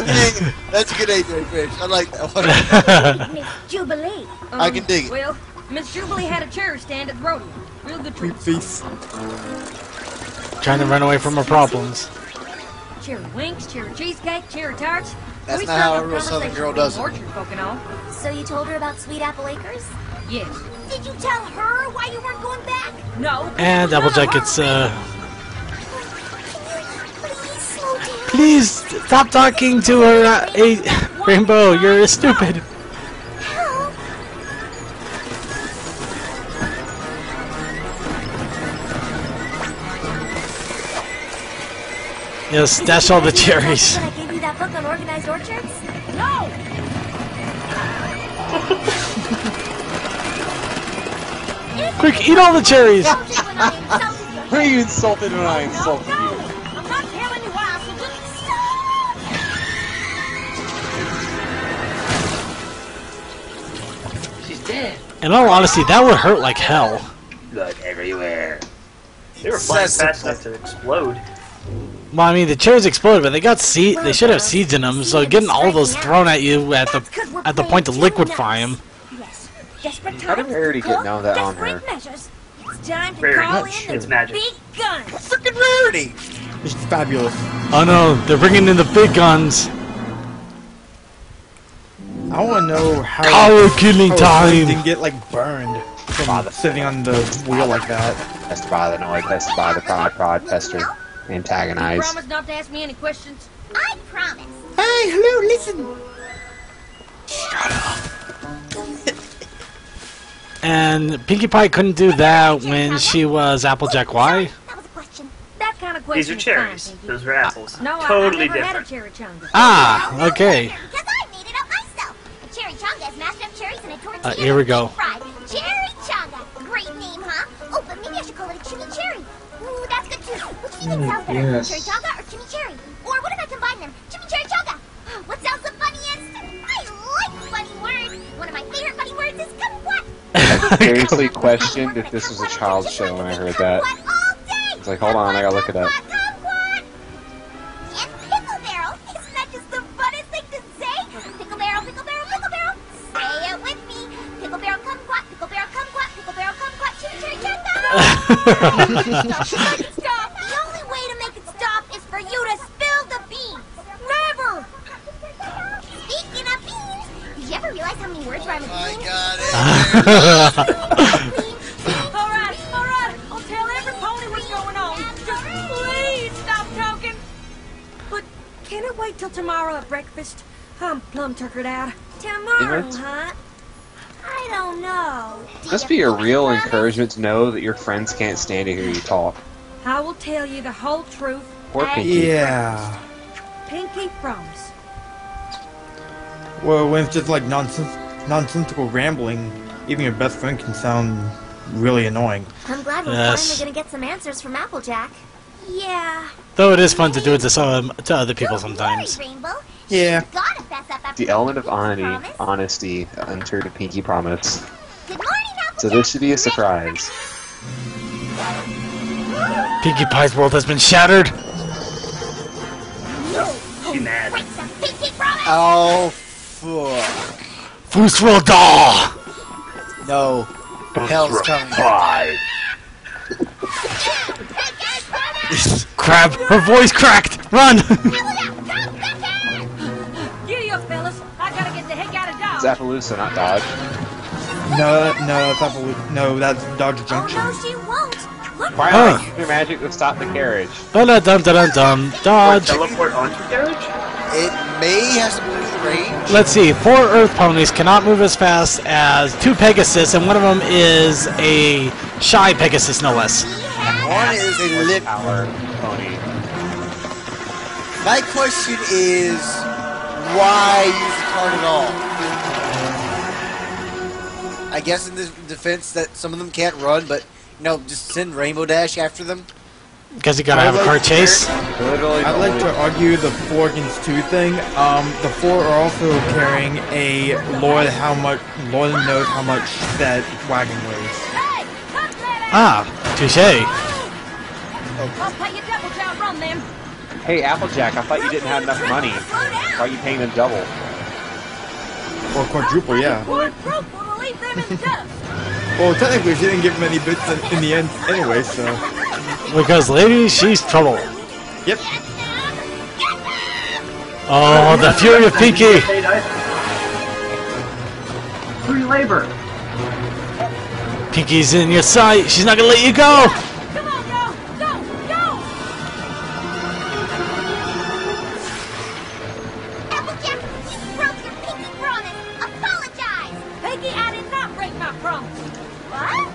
Okay, that's a good A-grade fish. I like that one. Miss Jubilee? I can dig it. Well, Miss Jubilee had a cherry stand at the rodeo. Real good Sweet treats. face. Trying to run away from her problems. Cherry winks, cherry cheesecake, cherry tarts. That's We not how struck a up real Southern girl conversation does it. with Orchard folk and all. So you told her about Sweet Apple Acres? Yes. Did you tell her why you weren't going back? No. And Applejack gets, Please slow down. Please stop talking to her, Rainbow. You're stupid. Help. Yes, stash all the cherries. When I gave you that book on organized orchards? No! Quick, eat all the cherries. Why are you insulted when I insulted you? I'm not telling you why, so just... She's dead. In all honesty, that would hurt like hell. Blood everywhere. They were flying fast enough to explode. Well, I mean, the cherries exploded, but they got seed. They should have seeds in them. So getting all those thrown at you at the point to liquefy them. Yes. Desperate How did times Rarity get call none of that on desperate her? measures. It's time to Rarity. call It's in the magic. big guns. Freaking Rarity! It's fabulous. Oh no, they're bringing in the big guns. I want to know how. Collar killing how time. he didn't get like burned from sitting on the wheel like that. Tested by the noise, tested by the prod, pester, You antagonize. promise not to ask me any questions? I promise. Hey, hello, listen! And Pinkie Pie couldn't do that when she was Applejack. Why? That was a question. That kind of question These are is cherries. fine, Pinky. Those are apples. No, Totally I never had a different. cherry chunga. Ah, okay. Because I made it up myself. Cherry chonga is mashed up cherries in a tortilla. Here we go. Fried. Cherry chonga. Great name, huh? Oh, but maybe I should call it a chimichurri. Ooh, that's good too. Which do you think sounds better? yes. Cherry chonga or chimichurri? Or what if I combine them? Chimichurri chonga. What sounds the funniest? I like funny words. One of my favorite funny words is kumquat. I seriously questioned if this was a child's show when I heard that. Kumquat all day. It's like, hold on, I gotta look it up. Kumquat. And pickle barrel. Isn't that just the funnest thing to say? Pickle barrel, pickle barrel, pickle barrel. Say it with me. Pickle barrel, kumquat, pickle barrel, kumquat, pickle barrel, kumquat, chimichurri chonga. Stop. The only way to make it stop is for you to spill the beans. Never. Speaking of beans, did you ever realize how many words rhyme with I beans? got it! All right. I'll tell every pony what's going on. Just please stop talking. But can it wait till tomorrow at breakfast? I'm plumb tuckered out. Tomorrow, What? huh? I don't know. Must be a real encouragement to know that your friends can't stand to hear you talk. I will tell you the whole truth. Poor as Pinky. Yeah. Pinky promise. Well, when it's just like nonsensical rambling, even your best friend can sound really annoying. I'm glad we're Yes. finally gonna get some answers from Applejack. Yeah. Though it is fun to do it to other people Don't sometimes. worry, Rainbow. Yeah. You gotta fess up after The element of Promise? honesty entered a Pinky promise. Good morning, Applejack. So this should be a surprise. Pinkie Pie's world has been shattered. She mad. Break some pinky promise. Oh, fuck. Foos will die. No. Hell's coming. Crab, her voice cracked. Run. Giddy up, fellas. I gotta get the heck out of Dodge. Zappaloosa, not Dodge. No, that's Dodge Oh Junction. no, she won't. Look. Why Huh. not use your magic to stop the carriage? Dum dum dum dum. Dodge. Teleport onto carriage? It may have to do with the range. Let's see. 4 Earth ponies cannot move as fast as 2 Pegasus, and one of them is a shy Pegasus, no less. One is a lit. Power pony. My question is, why use the card at all? I guess in this defense that some of them can't run, but just send Rainbow Dash after them. Because you gotta have a car chase. Literally, I'd like to argue the 4 against 2 thing. The 4 are also carrying a Lord knows how much that wagon weighs. Ah, touche. I'll pay you double to outrun them. Hey, Applejack, I thought you didn't have enough money. Why are you paying them double? Or quadruple, yeah. Quadruple to leave them in the dust. Well, technically, she didn't give him any bits in the end anyway, so... Because, lady, she's trouble. Yep. Oh, the fury of Pinky! Free labor. Pinky's in your sight. She's not gonna let you go. Come on, y'all. Go, go. Applejack, you broke your pinky promise. Apologize. Peggy, I did not break my promise. What?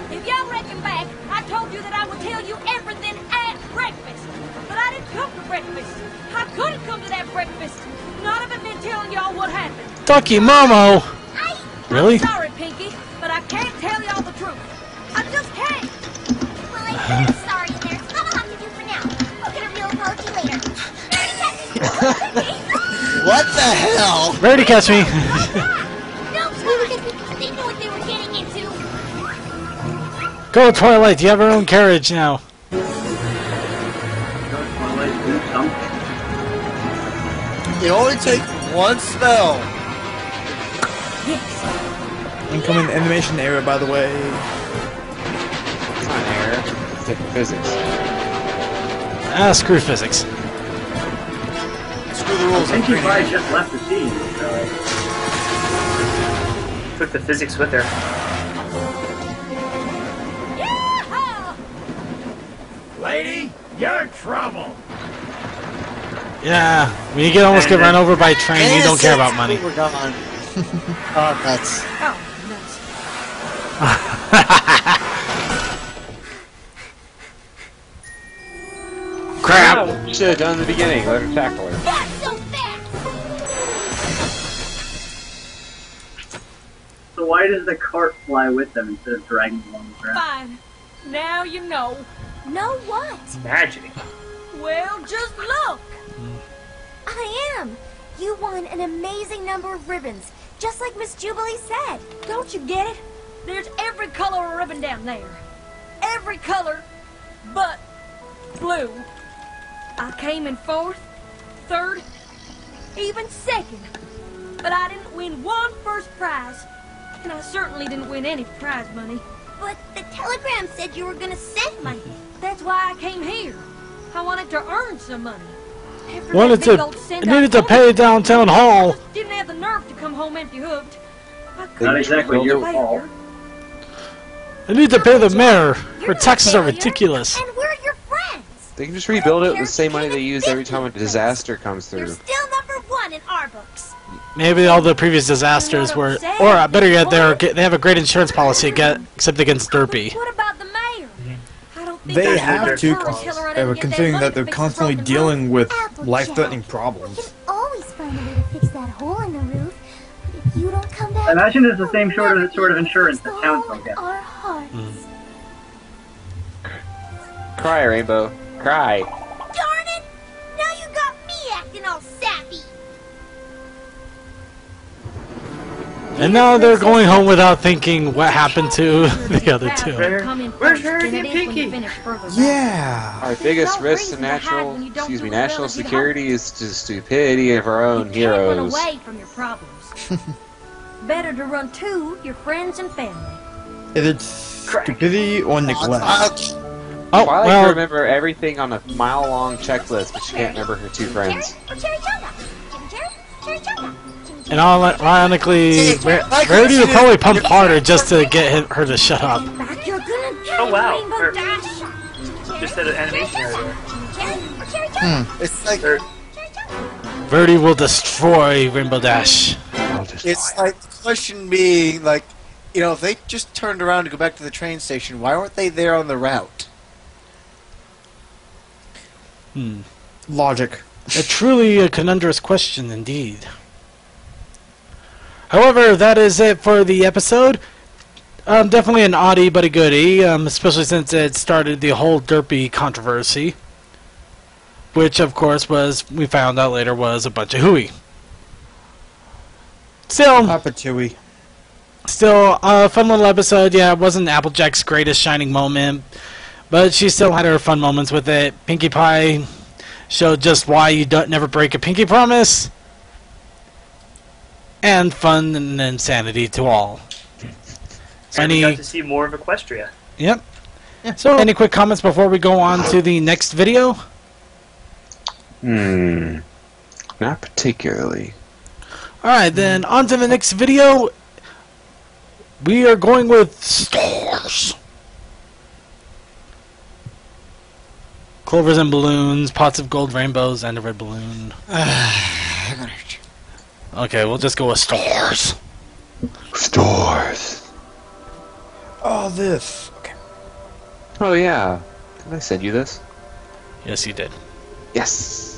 If y'all reckon back, I told you that I would tell you everything at breakfast. But I didn't come to breakfast. I couldn't come to that breakfast. Not if I'd been telling y'all what happened. Ducky Momo. Really? I'm sorry, Pinky, but I can't tell y'all the truth. I just can't. Well, I'm sorry, there's not a lot to do for now. We'll get a real apology later. What the hell? Ready to catch me. No time. They knew what they were getting into. Go, Twilight. You have your own carriage now. It only takes one spell. Incoming animation error, by the way. It's not an error. It's physics. Ah, screw physics. Screw the rules. I think he probably just left the scene. Took the physics with her. Lady, you're trouble. Yeah, when you almost get run over by a train, you don't care about money. We're gone. Oh, nuts. Oh, nuts. Crap! Should have done in the beginning. Let her tackle her. Not so fast. So why does the cart fly with them instead of dragging them along the ground? Fine. Now you know. Know what? Magic. Well, just look. I am. You won an amazing number of ribbons, just like Miss Jubilee said. Don't you get it? There's every color of ribbon down there. Every color but blue. I came in 4th, 3rd, even 2nd. But I didn't win one first prize. And I certainly didn't win any prize money. But the telegram said you were gonna send money. That's why I came here. I wanted to earn some money. After Wanted that big to, old send needed I to pay downtown hall. didn't have the nerve to come home empty-hooked. Not exactly your fault. I need to pay the mayor. Her taxes are ridiculous. And we're your friends. They can just rebuild it with the same money they use every time a disaster comes You're through. still #1 in our books. Maybe all the previous disasters were, or better yet, they have a great insurance policy except against Derpy. What about the mayor? I don't think They I have could to, promise Hillary didn't get considering money that to they're fix the constantly broken dealing with Applejack. life-threatening We can problems. always find a way to fix that hole in the roof. But if you don't come back, I imagine it's the same we'll sort of insurance fix that the towns hole don't in get. our hearts. Cry, Rainbow. Cry. Darn it! Now you got me acting all sappy. And now they're going home without thinking what happened to the other two. Where's Rarity and Pinky? Yeah. Our biggest risk to national security is to stupidity of our own You can't run heroes. away from your problems. Better to run to your friends and family. Is it stupidity or neglect? Oh, Twilight can well, remember everything on a mile-long checklist, but she can't remember her 2 friends. Or cherry chunga. Cherry chunga. and ironically, Rarity would probably pump harder just to get her to shut up. You're gonna Oh wow. Rainbow Dash. Just an animation area there. It's like Verdi will destroy Rainbow Dash. it's like the question being like, you know, if they just turned around to go back to the train station, why weren't they there on the route? Logic. Truly a conundrous question indeed. However, that is it for the episode. Definitely an oddie but a goodie, especially since it started the whole derpy controversy, which of course we found out later was a bunch of hooey. Still, a fun little episode. Yeah, it wasn't Applejack's greatest shining moment, but she still had her fun moments with it. Pinkie Pie showed just why you don't never break a pinky promise, and fun and insanity to all. And we got to see more of Equestria. Yep. So, any quick comments before we go on to the next video? Not particularly. Alright, then on to the next video. We are going with stars. Clovers and balloons, pots of gold, rainbows, and a red balloon. Okay, we'll just go with stars. Stars. Oh, this. Okay. Oh, yeah. Did I send you this? Yes, you did. Yes.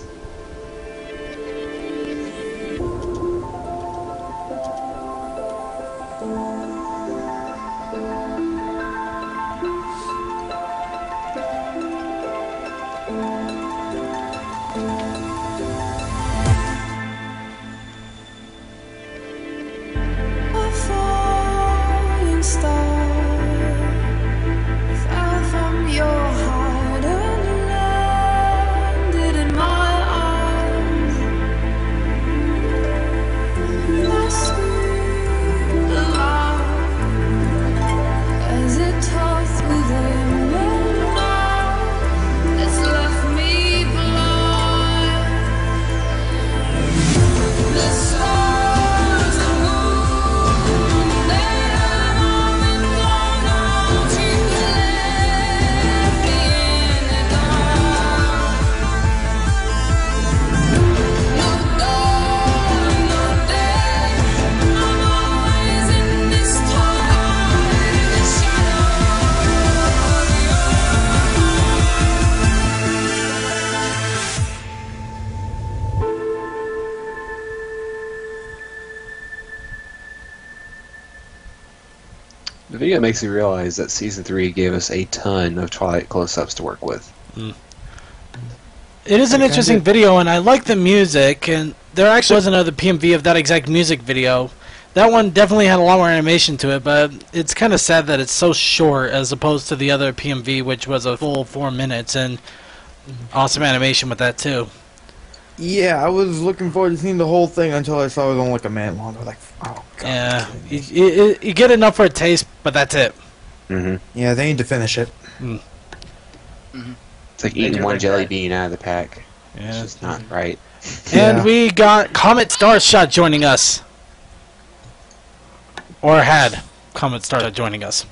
The video makes me realize that Season 3 gave us a ton of Twilight close-ups to work with. It is an interesting video, and I like the music, and there actually was another PMV of that exact music video. That one definitely had a lot more animation to it, but it's kind of sad that it's so short as opposed to the other PMV, which was a full 4 minutes, and awesome animation with that too. Yeah, I was looking forward to seeing the whole thing until I saw it was only like a minute long. I was like, oh god. Yeah, you get enough for a taste, but that's it. Yeah, they need to finish it. It's like eating one jelly bean out of the pack. Yeah. It's just not right. And we got Comet Starshot joining us. Or had Comet Starshot joining us.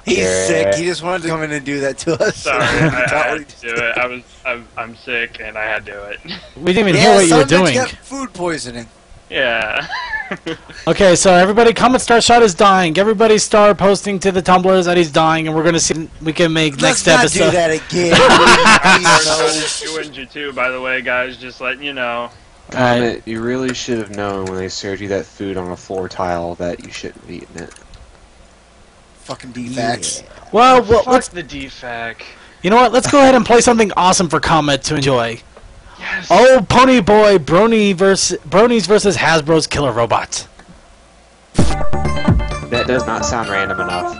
He's sick. He just wanted to come in and do that to us. Sorry, I had to do it. I'm sick and I had to do it. We didn't even hear what you were doing. Got food poisoning. Yeah. Okay, so everybody, Comet Starshot is dying. Everybody start posting to the Tumblrs that he's dying, and we're gonna see if we can make next episode. Let's not do that again. You too, by the way, guys. Just letting you know. Comet, you really should have known when they served you that food on a floor tile that you shouldn't have eaten it. Fucking defects. Yeah. Well, let's the defac. You know what? Let's go ahead and play something awesome for Comet to enjoy. Yes. Oh, Pony Boy, Brony's versus Hasbro's Killer Robots. That does not sound random enough.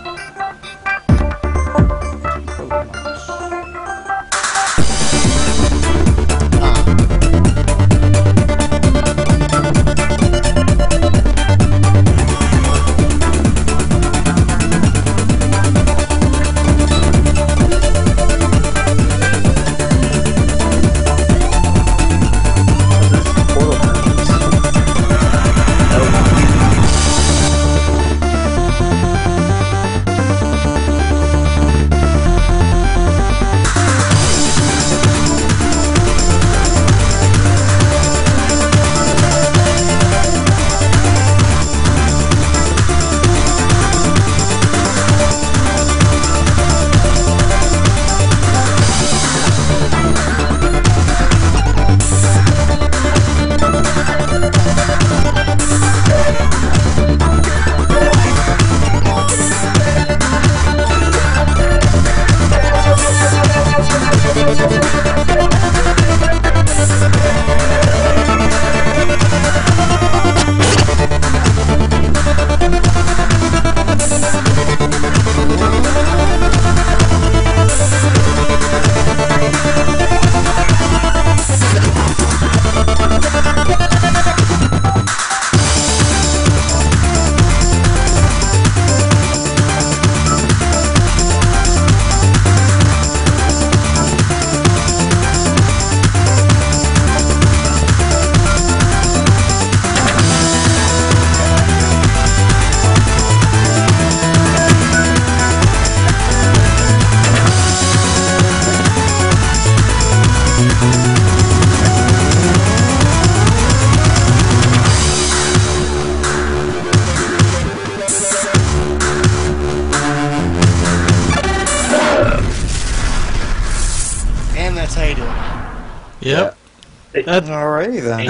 Alrighty then.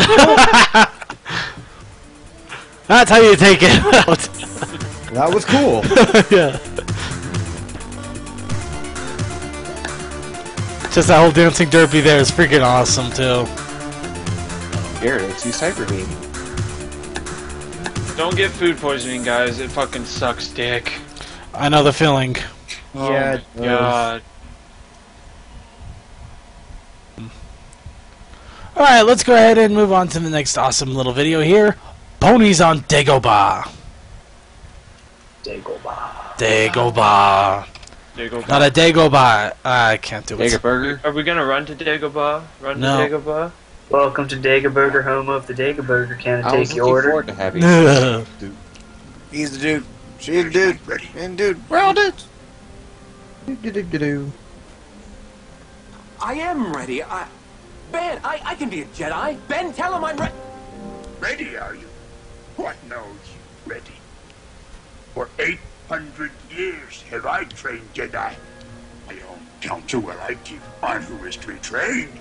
That's how you take it out. That was cool. Yeah. Just that whole dancing derpy there is freaking awesome too. Gyarados, use Hyper Beam. Don't get food poisoning, guys. It fucking sucks dick. I know the feeling. Yeah, Oh my god. Alright, let's go ahead and move on to the next awesome little video here. Ponies on Dagobah. Dagobah. Dagobah. Dagobah. Not a Dagobah. I can't do it. Dagobah? Are we gonna run to Dagobah? Run No. to Dagobah? Welcome to Dagobah, home of the Dagobah. Can I I was take your looking order? forward to having dude. He's the dude. She's the dude. And dude. We're all dudes. I am ready. Ben, I can be a Jedi. Ben, tell him I'm ready. Ready, are you? What knows ready? For 800 years have I trained Jedi. My own counsel will I keep one who is to be trained.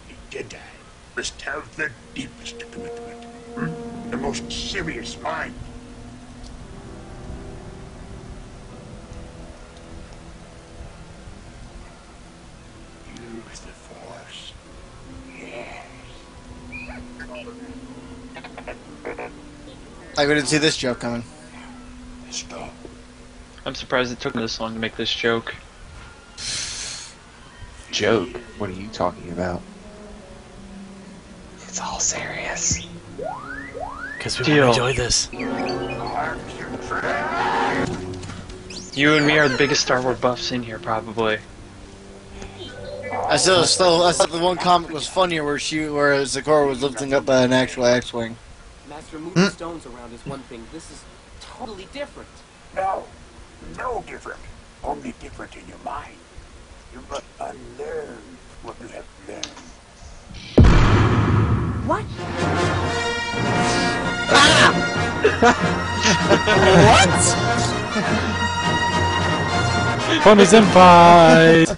A Jedi must have the deepest commitment, the most serious mind. Use the Force. Yes. Like we didn't see this joke coming. Stop. I'm surprised it took me this long to make this joke. Joke? What are you talking about? It's all serious. Because we Deal. enjoy this. You and me are the biggest Star Wars buffs in here, probably. I thought the one comic was funnier where Zakora was lifting up an actual X-wing. Master, moving stones around is one thing. This is totally different. No different. Only different in your mind. You must unlearn what you have learned. What? What? Ponies and fight.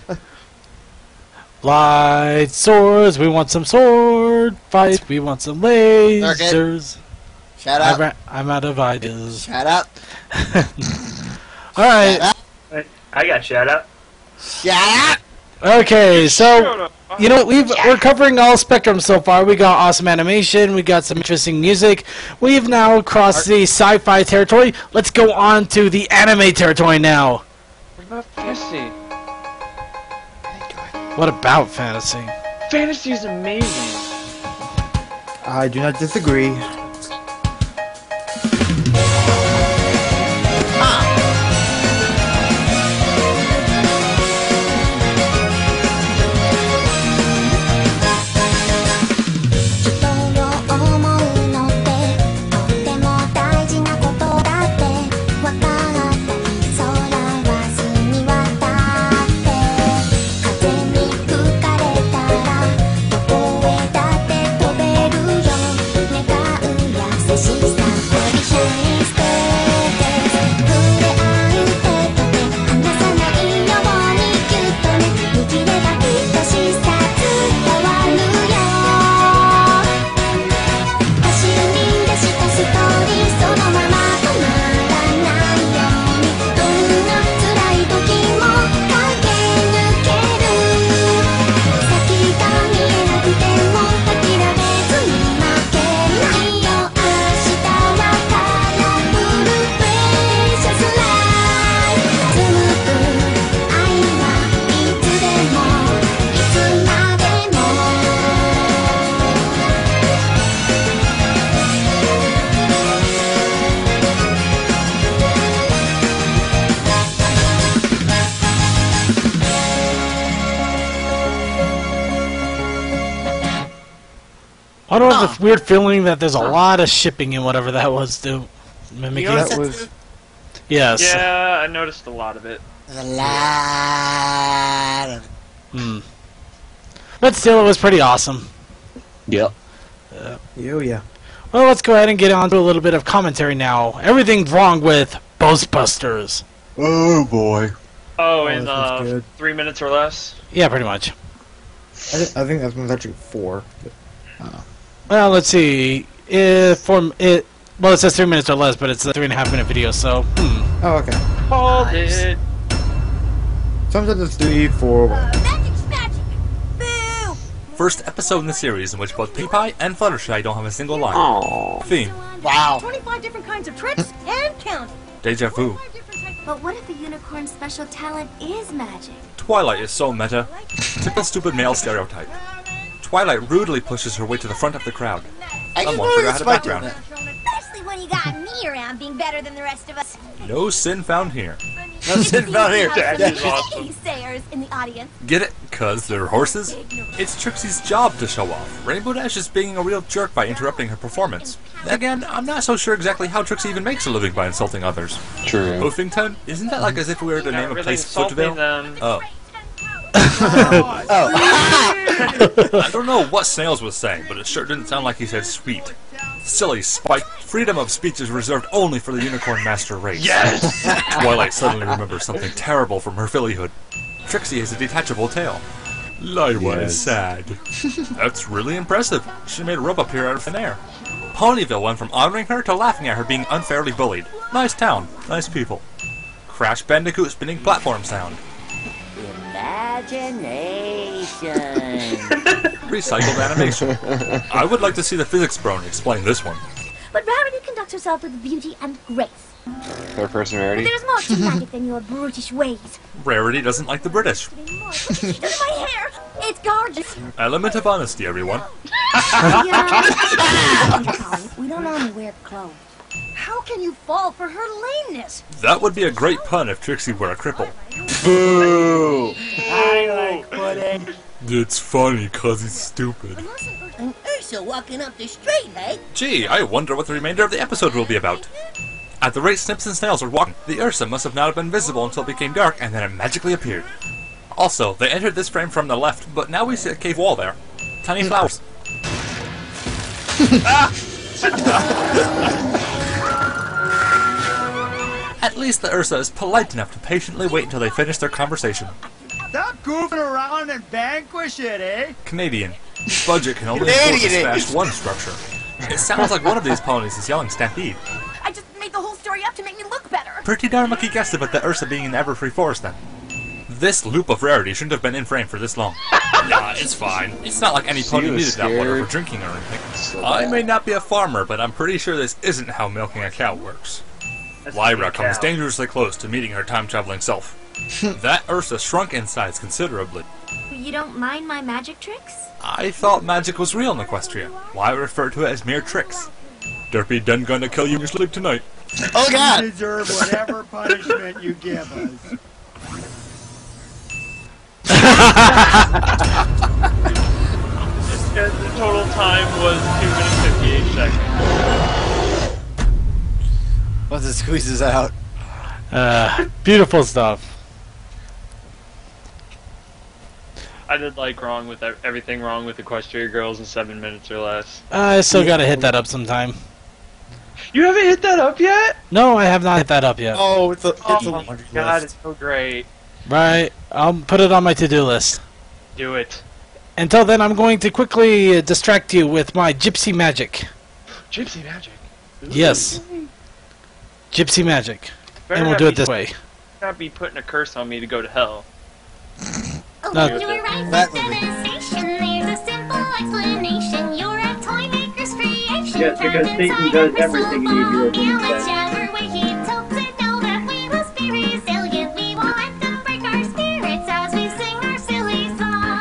Light swords. We want some sword fights. We want some lasers. Shut up. I'm out of ideas. Shut up. Alright. I got shout out. Shut up. Okay, so you know we're covering all spectrum so far. We got awesome animation, we got some interesting music. We've now crossed the sci-fi territory. Let's go on to the anime territory now. What about fantasy? What about fantasy? Fantasy is amazing. I do not disagree. I don't have the weird feeling that there's a lot of shipping in whatever that was, too. Mimicking. That was. Yes. Yeah, I noticed a lot of it. There's a lot of it. But still, it was pretty awesome. Yep. Yeah. Well, let's go ahead and get on to a little bit of commentary now. Everything's wrong with Ghostbusters. Oh boy. Oh, Oh, in this one's good. 3 minutes or less? Yeah, pretty much. I think that's one's actually 4. Well, let's see. Well, it says 3 minutes or less, but it's a 3.5 minute video, so. Oh, okay. Hold it. Sometimes it's 3, 4, 1. First episode in the series in which both Pinkie Pie and Fluttershy don't have a single line. Aww. Theme. Wow. 25 different kinds of tricks and counting. Deja vu. But what if a unicorn's special talent is magic? Twilight is so meta. Typical stupid male stereotype. Twilight rudely pushes her way to the front of the crowd. Someone forgot her background. Especially when you got me around being better than the rest of us. No sin found here. No sin found here. That is awesome. Sayers in the audience. Get it? 'Cause they're horses? It's Trixie's job to show off. Rainbow Dash is being a real jerk by interrupting her performance. Then again, I'm not so sure exactly how Trixie even makes a living by insulting others. True. Hoofington? Isn't that like as if we were to name a really place insulting Footvale? them. Oh. Oh. I don't know what Snails was saying, but it sure didn't sound like he said sweet. Silly Spike. Freedom of speech is reserved only for the Unicorn Master race. Yes! Twilight suddenly remembers something terrible from her fillyhood. Trixie has a detachable tail. Liwa is sad. That's really impressive. She made a rope appear out of thin air. Ponyville went from honoring her to laughing at her being unfairly bullied. Nice town. Nice people. Crash Bandicoot spinning platform sound. Imagination. Recycled animation. I would like to see the physics Brony explain this one. But Rarity conducts herself with beauty and grace. Third person Rarity? There's more to magic than your brutish ways. Rarity doesn't like the British. She does my hair. It's gorgeous. Element of honesty, everyone. We don't only wear clothes. How can you fall for her lameness? That would be a great pun if Trixie were a cripple. Boo! I like pudding. It's funny 'cause he's stupid. And Ursa walking up the street, hey? Gee, I wonder what the remainder of the episode will be about. At the rate Snips and Snails were walking, the Ursa must have not been visible until it became dark and then it magically appeared. Also, they entered this frame from the left, but now we see a cave wall there. Tiny flowers. At least the Ursa is polite enough to patiently wait until they finish their conversation. Stop goofing around and vanquish it, eh? Canadian. Budget can only afford to smash one structure. It sounds like one of these ponies is yelling Stampede. I just made the whole story up to make me look better. Pretty darn lucky guess about the Ursa being in the Everfree Forest then. This loop of rarity shouldn't have been in frame for this long. Nah, it's fine. It's not like any pony needed that water for drinking or anything. I may not be a farmer, but I'm pretty sure this isn't how milking a cow works. Lyra comes dangerously close to meeting her time-traveling self. That Ursa shrunk in size considerably. You don't mind my magic tricks? I thought magic was real in Equestria. Why refer to it as mere tricks? Derpy done gonna kill you in your sleep tonight. Oh God! You deserve whatever punishment you give us. The total time was 2 minutes 58 seconds. Once it squeezes out. Beautiful stuff. I did like wrong with everything wrong with Equestria Girls in 7 minutes or less. I still gotta hit that up sometime. You haven't hit that up yet? No, I have not hit that up yet. Oh, it's a my god, it's so great. Right, I'll put it on my to-do list. Do it. Until then, I'm going to quickly distract you with my gypsy magic. Gypsy magic? Ooh. Yes. Gypsy magic. Better And we'll not do it be- this way. Not be putting a curse on me to go to hell. No. You're right, devastation. There's a simple explanation. You're a toy maker's creation. Yes, because Satan does everything in Hebrew. Whichever way he tilts it, know that we must be resilient. We won't let them break our spirits as we sing our silly song.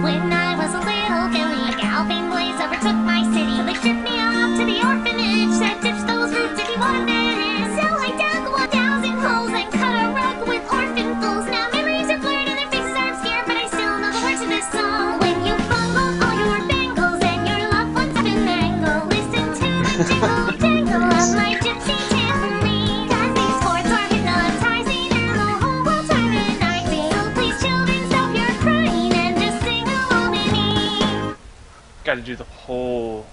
When I was a little Billy, a galloping blaze overtook my city. They shipped me off to the orphanage. Said ditch those roots if you want to manage. So I dug 1,000 holes and cut a rug with orphan fools. Now memories are blurred and their faces are obscure, but I still know the words of this song. When you fumble all your bangles and your loved ones have been mangled, listen to the jingle jangle of my gypsy tambourine. 'Cause these chords are hypnotizing and the whole world's harmonizing. So please, children, stop your crying and just sing along with me. Gotta do the whole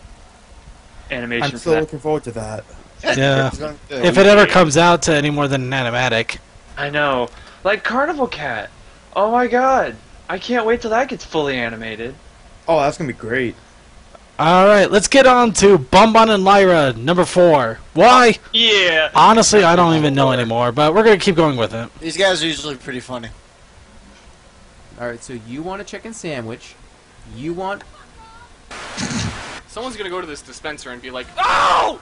animation I'm for still that. looking forward to that. Yeah. If it ever comes out to any more than an animatic. I know. Like Carnival Cat. Oh my god. I can't wait till that gets fully animated. Oh, that's gonna be great. Alright, let's get on to Bonbon and Lyra, number 4. Why? Yeah. Honestly, I don't even know anymore, but we're going to keep going with it. These guys are usually pretty funny. Alright, so you want a chicken sandwich. You want... Someone's gonna go to this dispenser and be like, "Oh!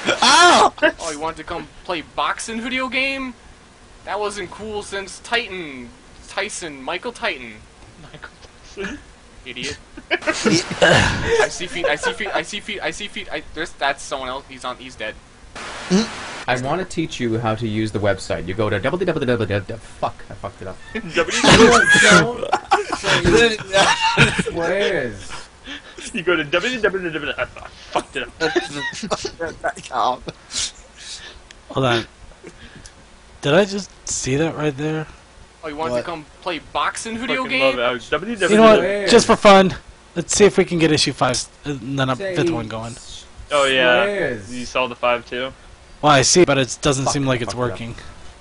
Oh! Oh, you want to come play boxing video game? That wasn't cool since Michael Titan. Michael Tyson. Idiot. I see feet, I see feet, I see feet, I see feet. That's someone else. He's dead. I want to teach you how to use the website. You go to www. Fuck, I fucked it up. Squares. You go to www. I fucked it up. Hold on. Did I just see that right there? Oh, you want to come play boxing video Fucking game? love it. www. You know what? Just for fun, let's see if we can get issue 5 and then a 5th one going. Oh yeah. Squares. You saw the 5 too? Well, I see, but it doesn't seem like it's working.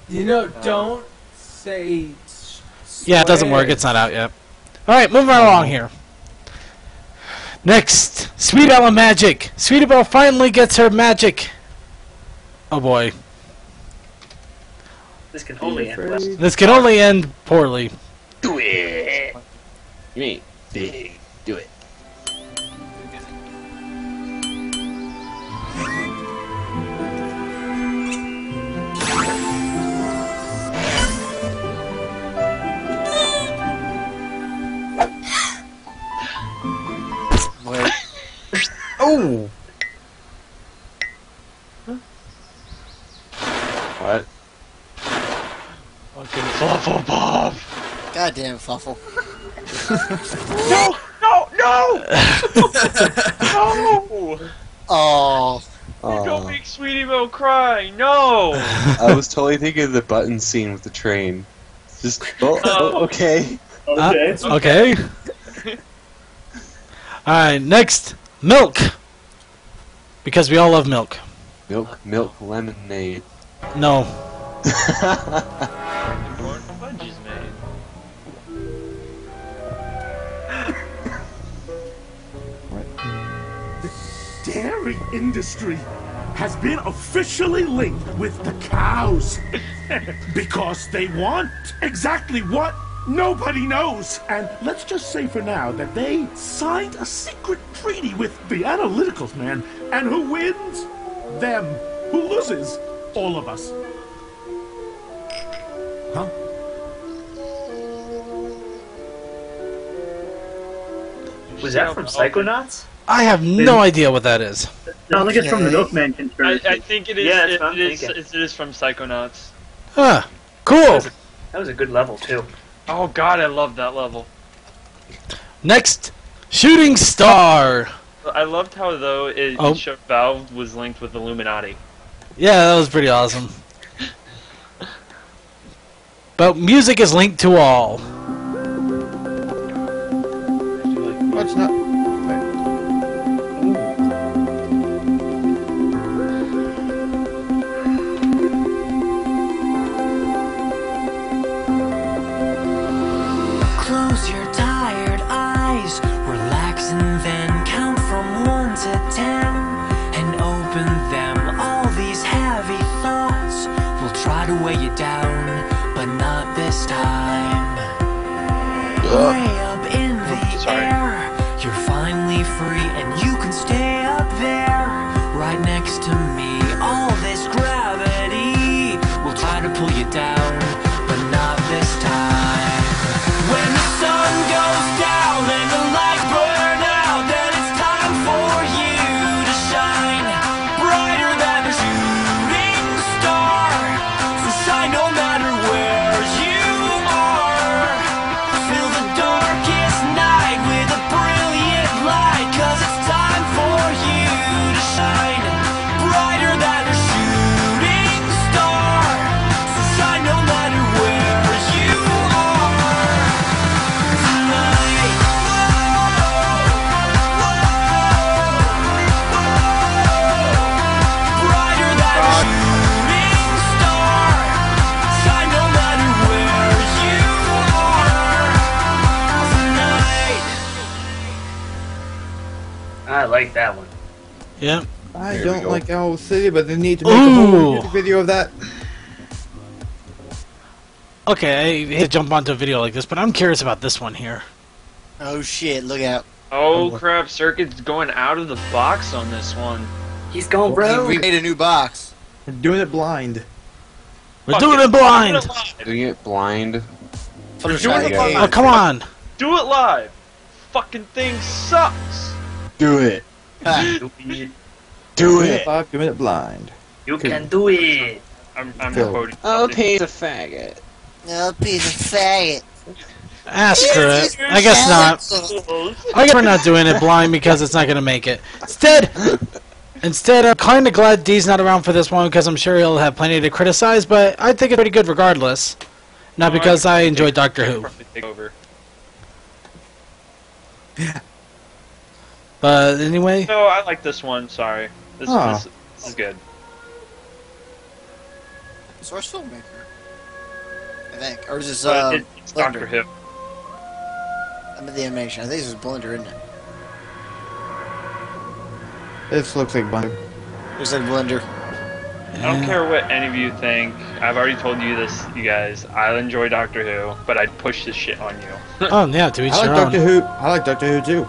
You know, don't say... Yeah, it doesn't work. It's not out yet. Alright, moving right along here. Next, Sweet Ella Magic. Sweetie Belle finally gets her magic. Oh boy. This can only end well. This can only end poorly. Do it. You mean big? Do it. Oh. What? Fucking Fluffle Bob. Goddamn Fluffle. No! No! Oh. You don't make Sweetie Belle cry. No. I was totally thinking of the button scene with the train. Just okay. Okay. Alright, next, milk. Because we all love milk. Milk lemonade. No. Corn fudge is made. The dairy industry has been officially linked with the cows. Because they want exactly what? Nobody knows. And let's just say for now that they signed a secret treaty with the analyticals, man. And who wins? Them. Who loses? All of us. Huh? Was that from Psychonauts? I have no idea what that is. No, I think it's from the Milkman conspiracy. I think it is. Yeah, it is from Psychonauts. Huh. Cool. That was a good level, too. Oh god, I love that level. Next, Shooting Star. I loved how though it showed Valve was linked with Illuminati. Yeah, that was pretty awesome. But music is linked to all. What's not? Close your tired eyes, relax and then count from 1 to 10 and open them. All these heavy thoughts will try to weigh you down, but not this time. Way up in the air, you're finally free and you can stay up there, right next to me. All this gravity will try to pull you down, but not this time. When the sun goes down and the lights burn out, then it's time for you to shine brighter than a shooting star. So shine no matter where you are. Feel the dark like that one. Yep. I Here we don't go. like Owl City, but they need to make a whole Ooh. music video of that. Okay, I hate to jump onto a video like this, but I'm curious about this one here. Oh shit! Look out! Oh crap! Circuit's going out of the box on this one. He's gone, He bro. remade a new box. We're doing it blind. We're doing it blind. Doing it blind. We're First doing time it I live. got Oh, come on. Do it live. Fucking thing sucks. Do it. Ha. Do it. Live, doing it blind. You can do it. I'm Phil. quoting. Oh, he's a faggot. No piece of faggot. Screw it. I guess not. I guess we're not doing it blind because it's not going to make it. Instead, I'm kind of glad D's not around for this one because I'm sure he'll have plenty to criticize, but I think it's pretty good regardless. Not because I enjoy Doctor Who. Take over. But anyway, No, I like this one. Sorry. This is good. Source filmmaker. I think, or is this But it's Doctor Blender? Who. I mean the animation. I think this is Blender, isn't it? This looks like blind. Looks like Blender. I don't care what any of you think. I've already told you this, you guys. I enjoy Doctor Who, but I'd push this shit on you. oh yeah, to each I like their own. Doctor Who. I like Doctor Who too.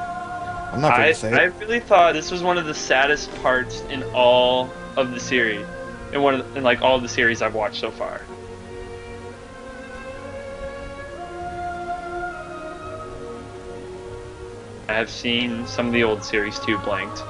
I'm not going to say I it. really thought this was one of the saddest parts in all of the series, in like all of the series I've watched so far. I have seen some of the old series too blanked.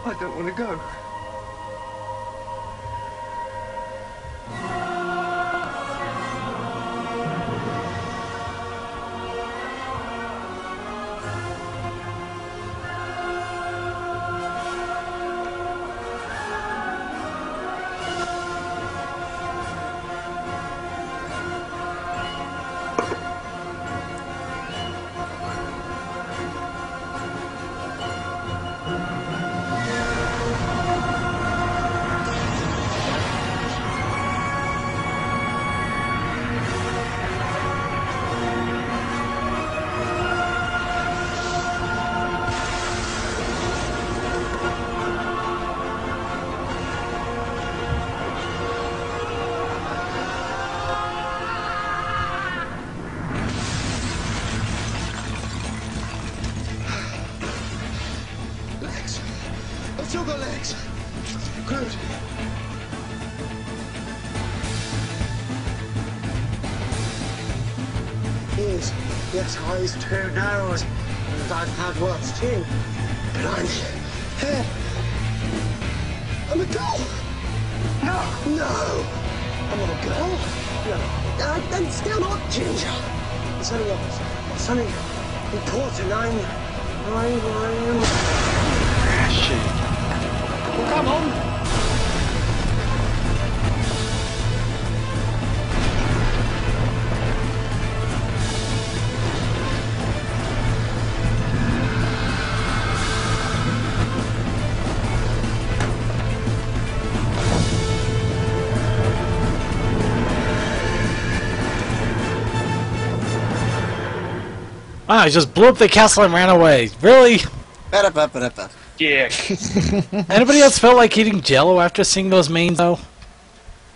I don't want to go. I've still got legs. Good. Ears. Yes, eyes too. Nose. And I've had worse too. But I'm here. I'm a girl. No. No. I'm not a girl. No. I'm still not Ginger. It's only important. I'm crashing. Oh, come on. Wow, he just blew up the castle and ran away. Really? Yeah. Anybody else felt like eating Jello after seeing those mains, though?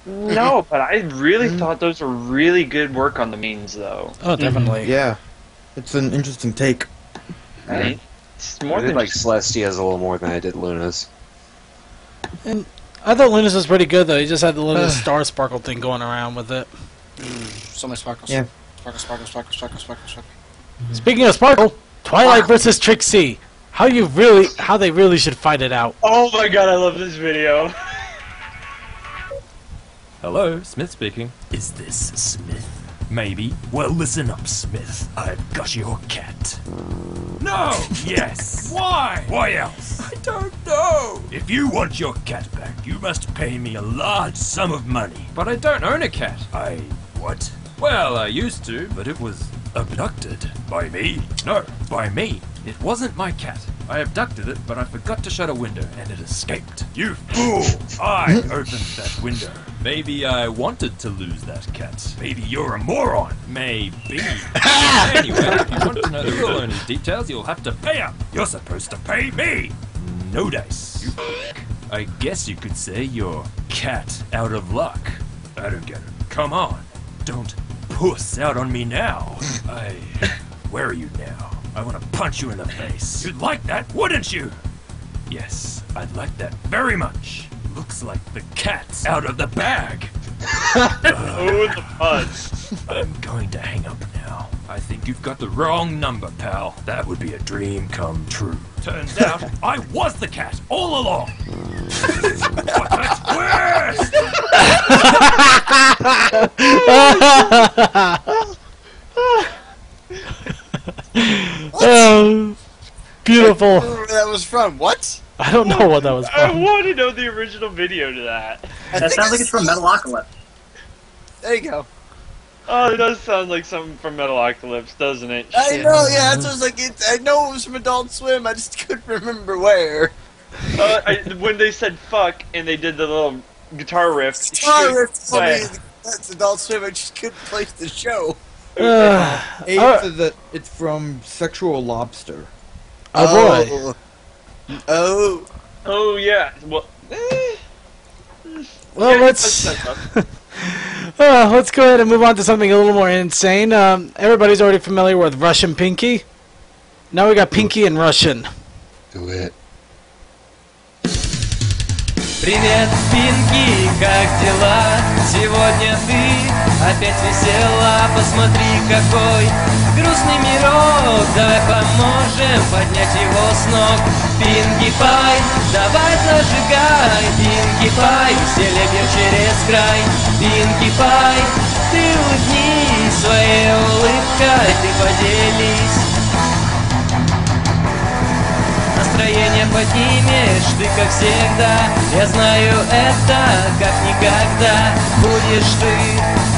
No, but I really thought those were really good work on the means, though. Oh, definitely. Yeah. It's an interesting take. Right? It's more I did than like Celestia's a little more than I did Luna's. And I thought Luna's was pretty good, though. He just had the little star sparkle thing going around with it. So many sparkles. Yeah. Sparkle. Speaking of sparkle, Twilight versus Trixie. How they really should fight it out. Oh my god, I love this video. Hello, Smith speaking. Is this Smith? Maybe. Well, listen up, Smith. I've got your cat. No! Yes! Why? Why else? I don't know! If you want your cat back, you must pay me a large sum of money. But I don't own a cat. What? Well, I used to, but it was abducted. By me? No, by me. It wasn't my cat. I abducted it, but I forgot to shut a window, and it escaped. You fool! I opened that window. Maybe I wanted to lose that cat. Maybe you're a moron. Maybe. Anyway, if you want to know the real owner's details, you'll have to pay up. You're supposed to pay me. No dice. You I guess you could say you're cat out of luck. I don't get it. Come on. Don't puss out on me now. Where are you now? I want to punch you in the face. You'd like that, wouldn't you? Yes, I'd like that very much. Looks like the cat's out of the bag. Oh, the punch. I'm going to hang up now. I think you've got the wrong number, pal. That would be a dream come true. Turns out I was the cat all along. But that's worse! Oh, beautiful. Where that was from? What? I don't know what that was I from. want to know the original video to that. That sounds like it's from Metalocalypse. There you go. Oh, it does sound like something from Metalocalypse, doesn't it? I know, yeah, that's what I was like. I know it was from Adult Swim, I just couldn't remember where. When they said fuck and they did the little guitar riff. Told me that's Adult Swim, I just couldn't place the show. It's from Sexual Lobster. Oh boy. Oh, yeah. Well, Well, let's go ahead and move on to something a little more insane. Everybody's already familiar with Russian Pinky. Now we got Pinky in Russian. Do it. Привет, Пинки, как дела? Сегодня ты опять весела. Посмотри, какой грустный мирок. Давай поможем поднять его с ног. Пинки Пай, давай зажигай. Пинки Пай, веселье бьет через край. Пинки Пай, ты улыбнись своей улыбкой, ты поделись. Настроение поднимешь ты, как всегда. Я знаю это, как никогда. Будешь ты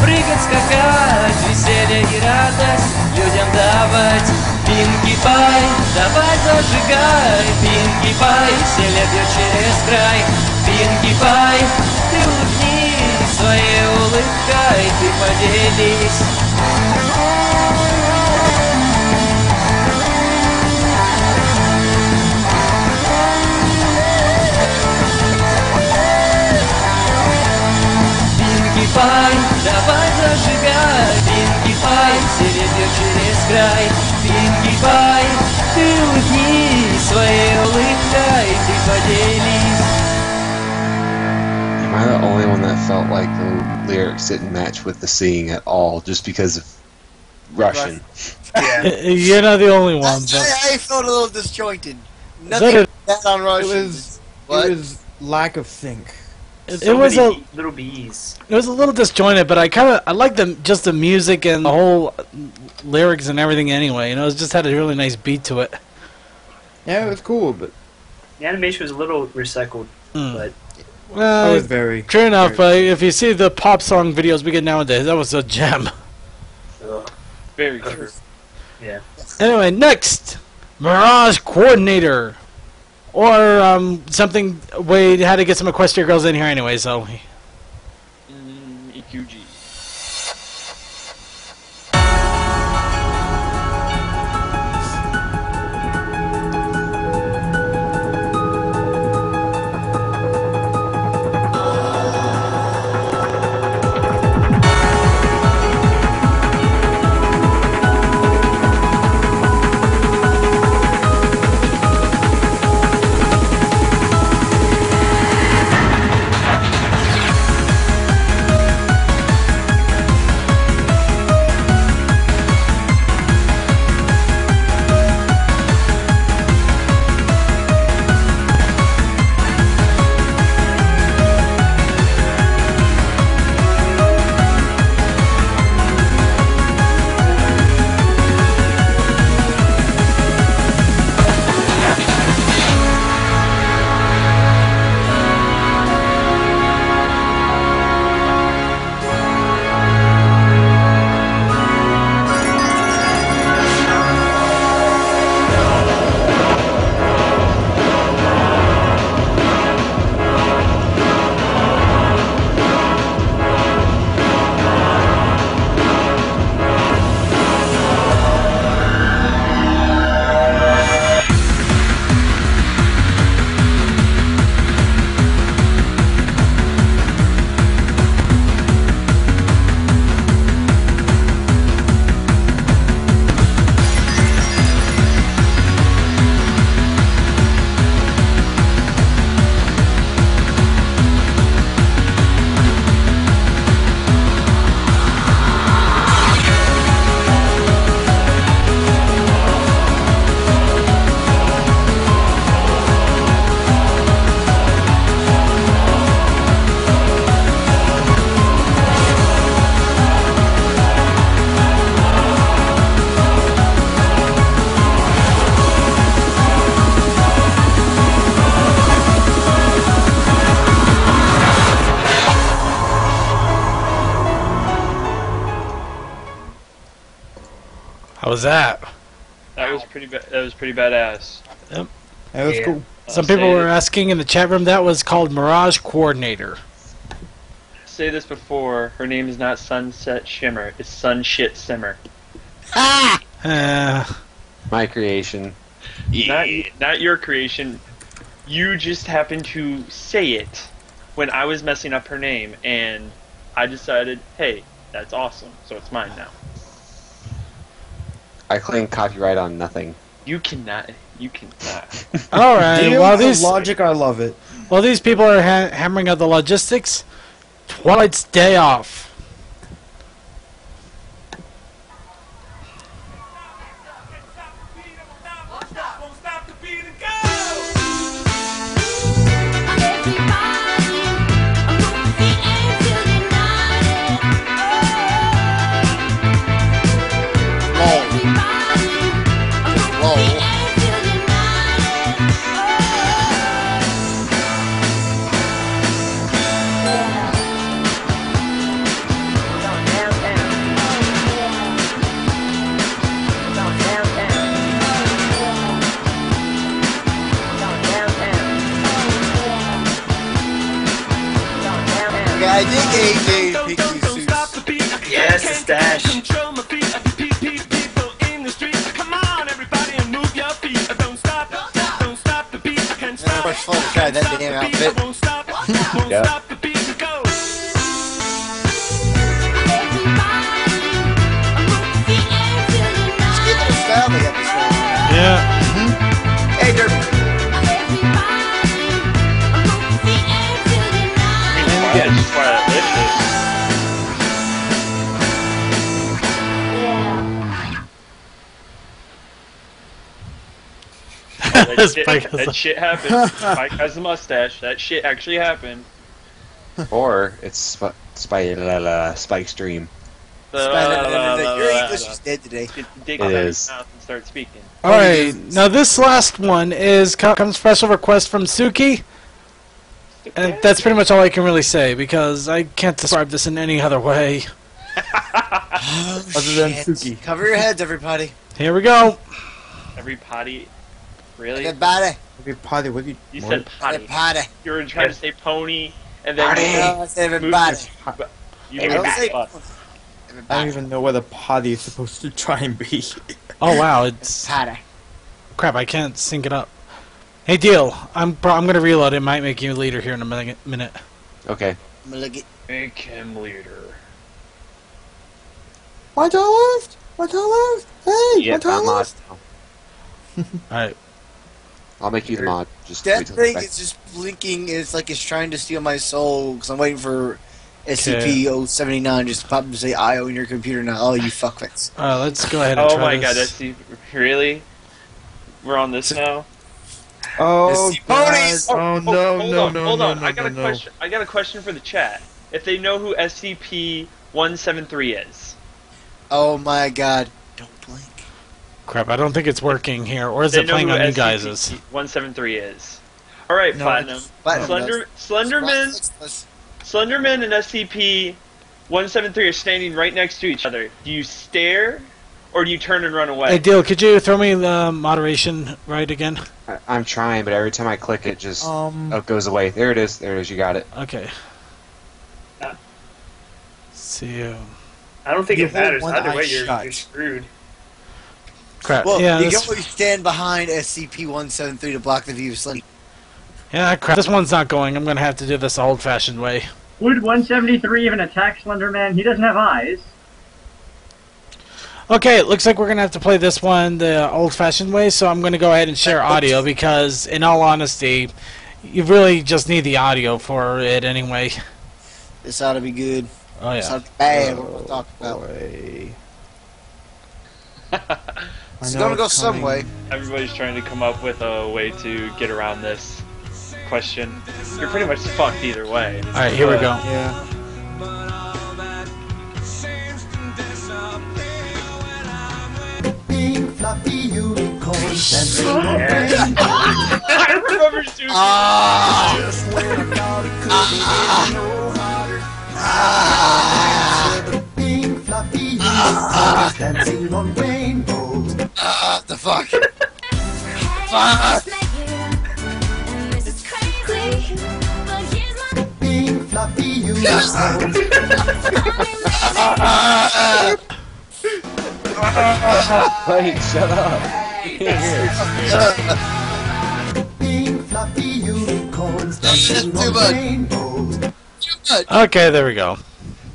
прыгать, скакать, веселье и радость людям давать. Пинки Пай, давай зажигай. Пинки Пай, веселье бьет через край. Пинки Пай, ты улыбнись своей улыбкой, ты поделись. Пинки Пай, давай зажигай. Пинки Пай, веселье бьет через край. Пинки Пай, ты улыбнись своей улыбкой, ты поделись. Am I the only one that felt like the lyrics didn't match with the singing at all, just because of Russian? Yeah. You're not the only one. But I felt a little disjointed. Nothing bad on Russian. It was lack of sync. It was a little bees. It was a little disjointed, but I like just the music and the whole lyrics and everything. Anyway, it just had a really nice beat to it. Yeah, it was cool, but The animation was a little recycled, but Well, was very true enough. If you see the pop song videos we get nowadays, that was a gem. Very true. Yeah. Anyway, next, Mirage Coordinator, or something. We had to get some Equestria girls in here anyway, so. EQG. was that? That was pretty. That was pretty badass. Yep. That was cool. Some people were asking in the chat room that was called Mirage Coordinator. Say this before. Her name is not Sunset Shimmer. It's Sun Shit Simmer. My creation. Not your creation. You just happened to say it when I was messing up her name, and I decided, hey, that's awesome. So it's mine now. I claim copyright on nothing. You cannot. You cannot. All right. Deal Well, with these logic, I love it. Well, these people are hammering out the logistics. Twilight's day off. I dig AJ picking suits. Yes, the stash. Never fun to try that damn outfit. Yep. It's good little style they got this one. Yeah. Hey, Derby. Yeah, just Twilight that shit happened. Spike has a mustache. That shit actually happened. Or it's Spike's dream. Your English is dead today. Get the dick It out of is. your mouth and start speaking. All right. Now this last one comes special request from Suki. And that's pretty much all I can really say because I can't describe this in any other way. Other than Suki. Cover your heads, everybody. Here we go. Every potty, really? Everybody. Every potty, what You said potty. Everybody. You were trying to say pony, and then No, I said everybody. You Don't moved say the bus. I don't everybody. even know what a potty is supposed to try and be. Oh wow, it's Everybody. crap. I can't sync it up. Hey, Deal. I'm gonna reload. It might make you leader here in a minute. Okay. I'm gonna look at. Make him leader. My turn left! My turn left! Hey! Yeah, my turn I'm mod. left! All right. I'll make you the mod. Just That wait till thing it's is just blinking. It's like it's trying to steal my soul because I'm waiting for SCP-079 just to pop up and say I own your computer now. Oh, you fuckwits. Let's go ahead and Oh try my god, this. that's really? We're on this now? Oh, SCP guys. Oh, no, hold no, on, no, hold no, on. no, I got a no. question. I got a question for the chat. If they know who SCP-173 is. Oh my god. Don't blink. Crap. I don't think it's working here, or is They it know playing who on you guys'? SCP-173 is. Alright, No, Platinum. Slenderman and SCP-173 are standing right next to each other. Do you stare, or do you turn and run away? Hey, Deal. Could you throw me the moderation right again? I'm trying, but every time I click it, just it goes away. There it is. There it is. You got it. Okay. See you. I don't think You it matters. hold one Either way, eye you're shut. screwed. Crap. Well, yeah. you This, can always stand behind SCP-173 to block the view of Slendy. yeah. Crap. This one's not going. I'm gonna have to do this the old-fashioned way. Would 173 even attack Slenderman? He doesn't have eyes. Okay, it looks like we're gonna have to play this one the old-fashioned way. So I'm gonna go ahead and share audio because, in all honesty, you really just need the audio for it anyway. This ought to be good. Oh This yeah. ought to be bad. What we'll talk about. Boy. It's gonna go some way. Everybody's trying to come up with a way to get around this question. You're pretty much fucked either way. All right, here we go. Yeah. Fluffy unicorns dancing on I remember Susie. Just when I thought it couldn't get no harder. Pink fluffy unicorns dancing on rainbow What the fuck? Fuck! Fluffy unicorns. Wait, shut up. Pink fluffy unicorns dancing on rainbows. Okay, there we go.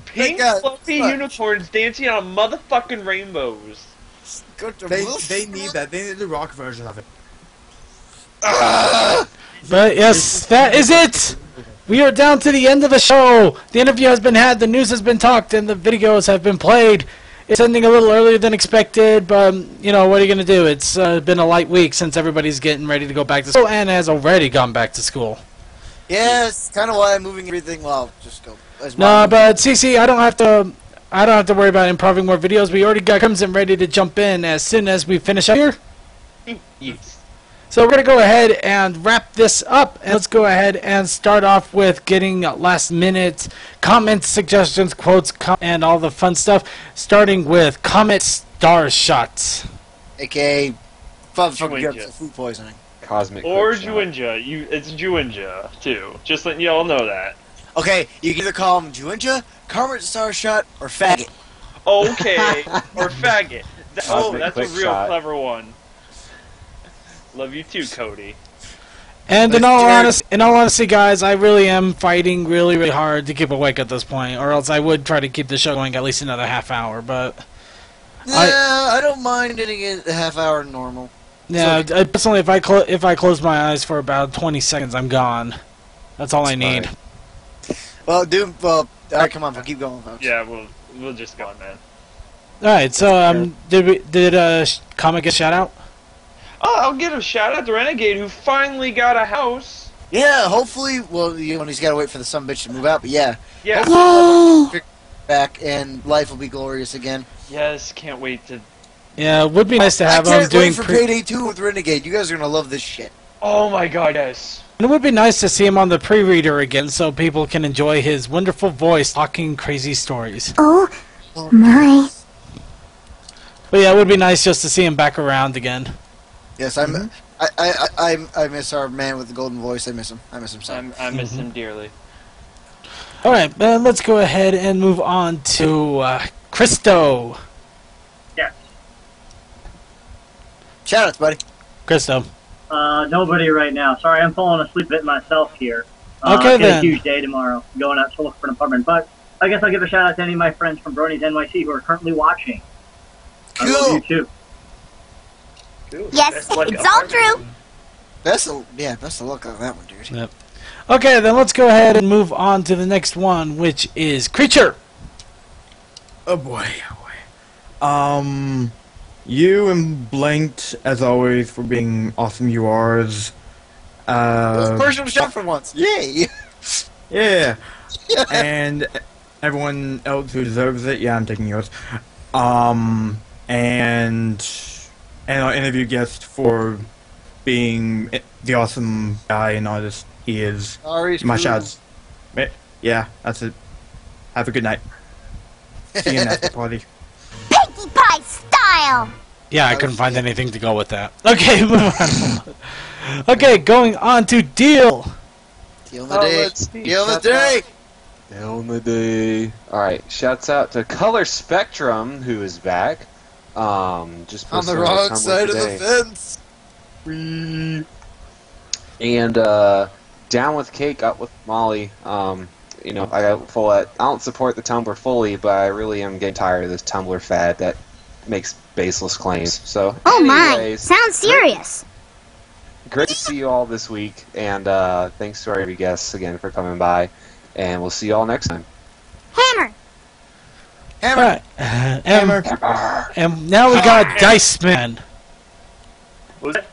Pink fluffy unicorns dancing on motherfucking rainbows. They need that. They need the rock version of it. But yes, that is it. We are down to the end of the show. The interview has been had, the news has been talked, and the videos have been played. It's ending a little earlier than expected, but, you know, what are you going to do? It's been a light week since everybody's getting ready to go back to school and has already gone back to school. Yeah, it's kind of why I'm moving everything. Well, just go. No, but CC, I don't have to worry about improving more videos. We already got Crimson ready to jump in as soon as we finish up here. Yes. So we're going to go ahead and wrap this up, and let's go ahead and start off with getting last-minute comments, suggestions, quotes, and all the fun stuff, starting with Comet Star Shots. A.K.A. Juinja. Food poisoning. Cosmic. Or Juinja. It's Juinja, too. Just letting y'all know that. Okay, you can either call him Juinja, Comet Star Shot, or Faggot. Okay, or Faggot. That's a quick real shot. clever one. Love you too, Cody. And in all honesty, guys, I really am fighting really, really hard to keep awake at this point, or else I would try to keep the show going at least another half hour. But yeah, I don't mind getting it a half hour normal. Yeah, personally, if I close my eyes for about 20 seconds, I'm gone. That's all I need. Well, dude, all right, come on, we'll keep going, folks. Yeah, we'll just go on, man. All right, so did Comet get a shout out? Oh, I'll give a shout out to Renegade, who finally got a house. Yeah, hopefully. Well, you know, he's got to wait for the sumbitch to move out, but yeah. Yeah. Hopefully back and life will be glorious again. Yes, can't wait to. Yeah, it would be nice to have him doing wait for Payday 2 with Renegade. You guys are gonna love this shit. Oh my god, yes. And it would be nice to see him on the pre-reader again, so people can enjoy his wonderful voice talking crazy stories. Oh my! But yeah, it would be nice just to see him back around again. Yes, I miss our man with the golden voice. I miss him. I miss him so. I miss him dearly. All right, let's go ahead and move on to Christo. Yeah. Shout outs, buddy. Christo. Nobody right now. Sorry, I'm falling asleep a bit myself here. Okay, it's then. a huge day tomorrow. I'm going out to look for an apartment. But I guess I'll give a shout out to any of my friends from Brony's NYC who are currently watching. I love you too. Cool. Yes, it's all true. Best of luck on that one, dude. Yep. Okay, then let's go ahead and move on to the next one, which is Creature. Oh boy, you and Blanked, as always, for being awesome URs. Personal shout for once. Yay! Yeah. And everyone else who deserves it, yeah, I'm taking yours. And our interview guest for being the awesome guy and artist he is. My shouts. Yeah, that's it. Have a good night. See you in the party. Pinkie Pie style! Yeah, I couldn't find anything to go with that. Okay, move on. Okay, going on to Deal. Deal in the day. Deal in the day. Deal in the day. Alright, shouts out to Color Spectrum, who is back. Just on the wrong side of the fence. And Down with Cake, Up with Molly. You know, I don't support the Tumblr fully, but I really am getting tired of this Tumblr fad that makes baseless claims. So, Oh anyways, my! Sounds serious. Great to see you all this week, and thanks to our every guests again for coming by, and we'll see you all next time. Hammer. Hammer. All right. And now we got Dice Man. What was that?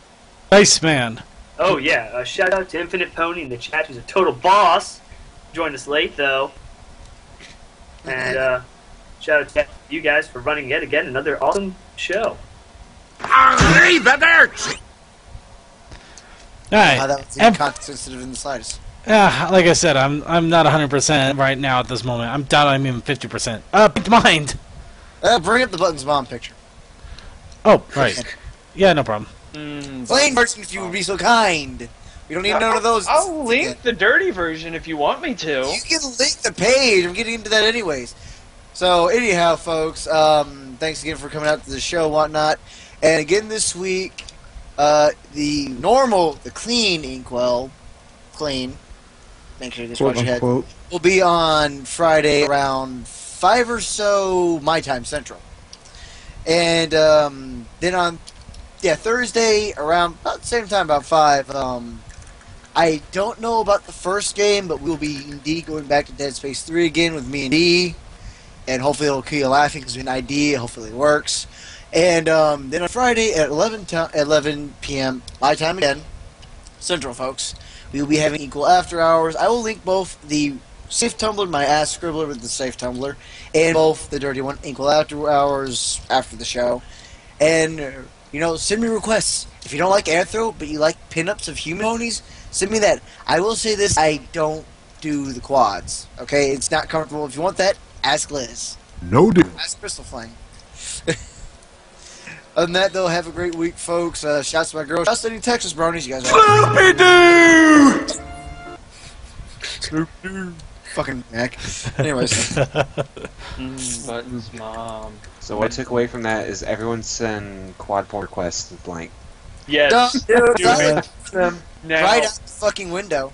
Dice Man. Oh yeah, shout out to Infinite Pony in the chat, who's a total boss. Joined us late though. And shout out to you guys for running yet again another awesome show. Leave the dirt! All right. That was content sensitive in the slightest. Yeah, like I said, I'm not 100% right now at this moment. I'm doubt I'm even 50%. Mind. Bring up the Buttons Bomb picture. Oh, right. Yeah, no problem. Plain version, if you would be so kind. We don't need none of those. I'll link the dirty version if you want me to. You can link the page. I'm getting into that anyways. So, anyhow, folks, thanks again for coming out to the show, whatnot. And again this week, the clean Inkwell, make sure you watch your head, will be on Friday around 5 or so my time Central. And then on Thursday around about the same time, about 5, I don't know about the first game, but we'll be indeed going back to Dead Space 3 again with me and D. And hopefully it'll keep you laughing because we have an ID. Hopefully it works. And then on Friday at 11 p.m. my time again, Central, folks, we will be having Equal After Hours. I will link both the Safe Tumbler, my ass scribbler with the Safe Tumbler, and both the dirty one, Equal After Hours, after the show. And, send me requests. If you don't like Anthro, but you like pinups of human ponies, send me that. I will say this, I don't do the quads, okay? It's not comfortable. If you want that, ask Liz. No deal. Ask Crystal Flame. Other than that, though, have a great week, folks. Shouts to my girl. Shouts to any Texas bronies. You guys are... Sloopy-doo! Fucking neck. Anyways. Buttons, Mom. So what I took away from that is everyone send quad porn requests to blank. Yes. Them right out the fucking window.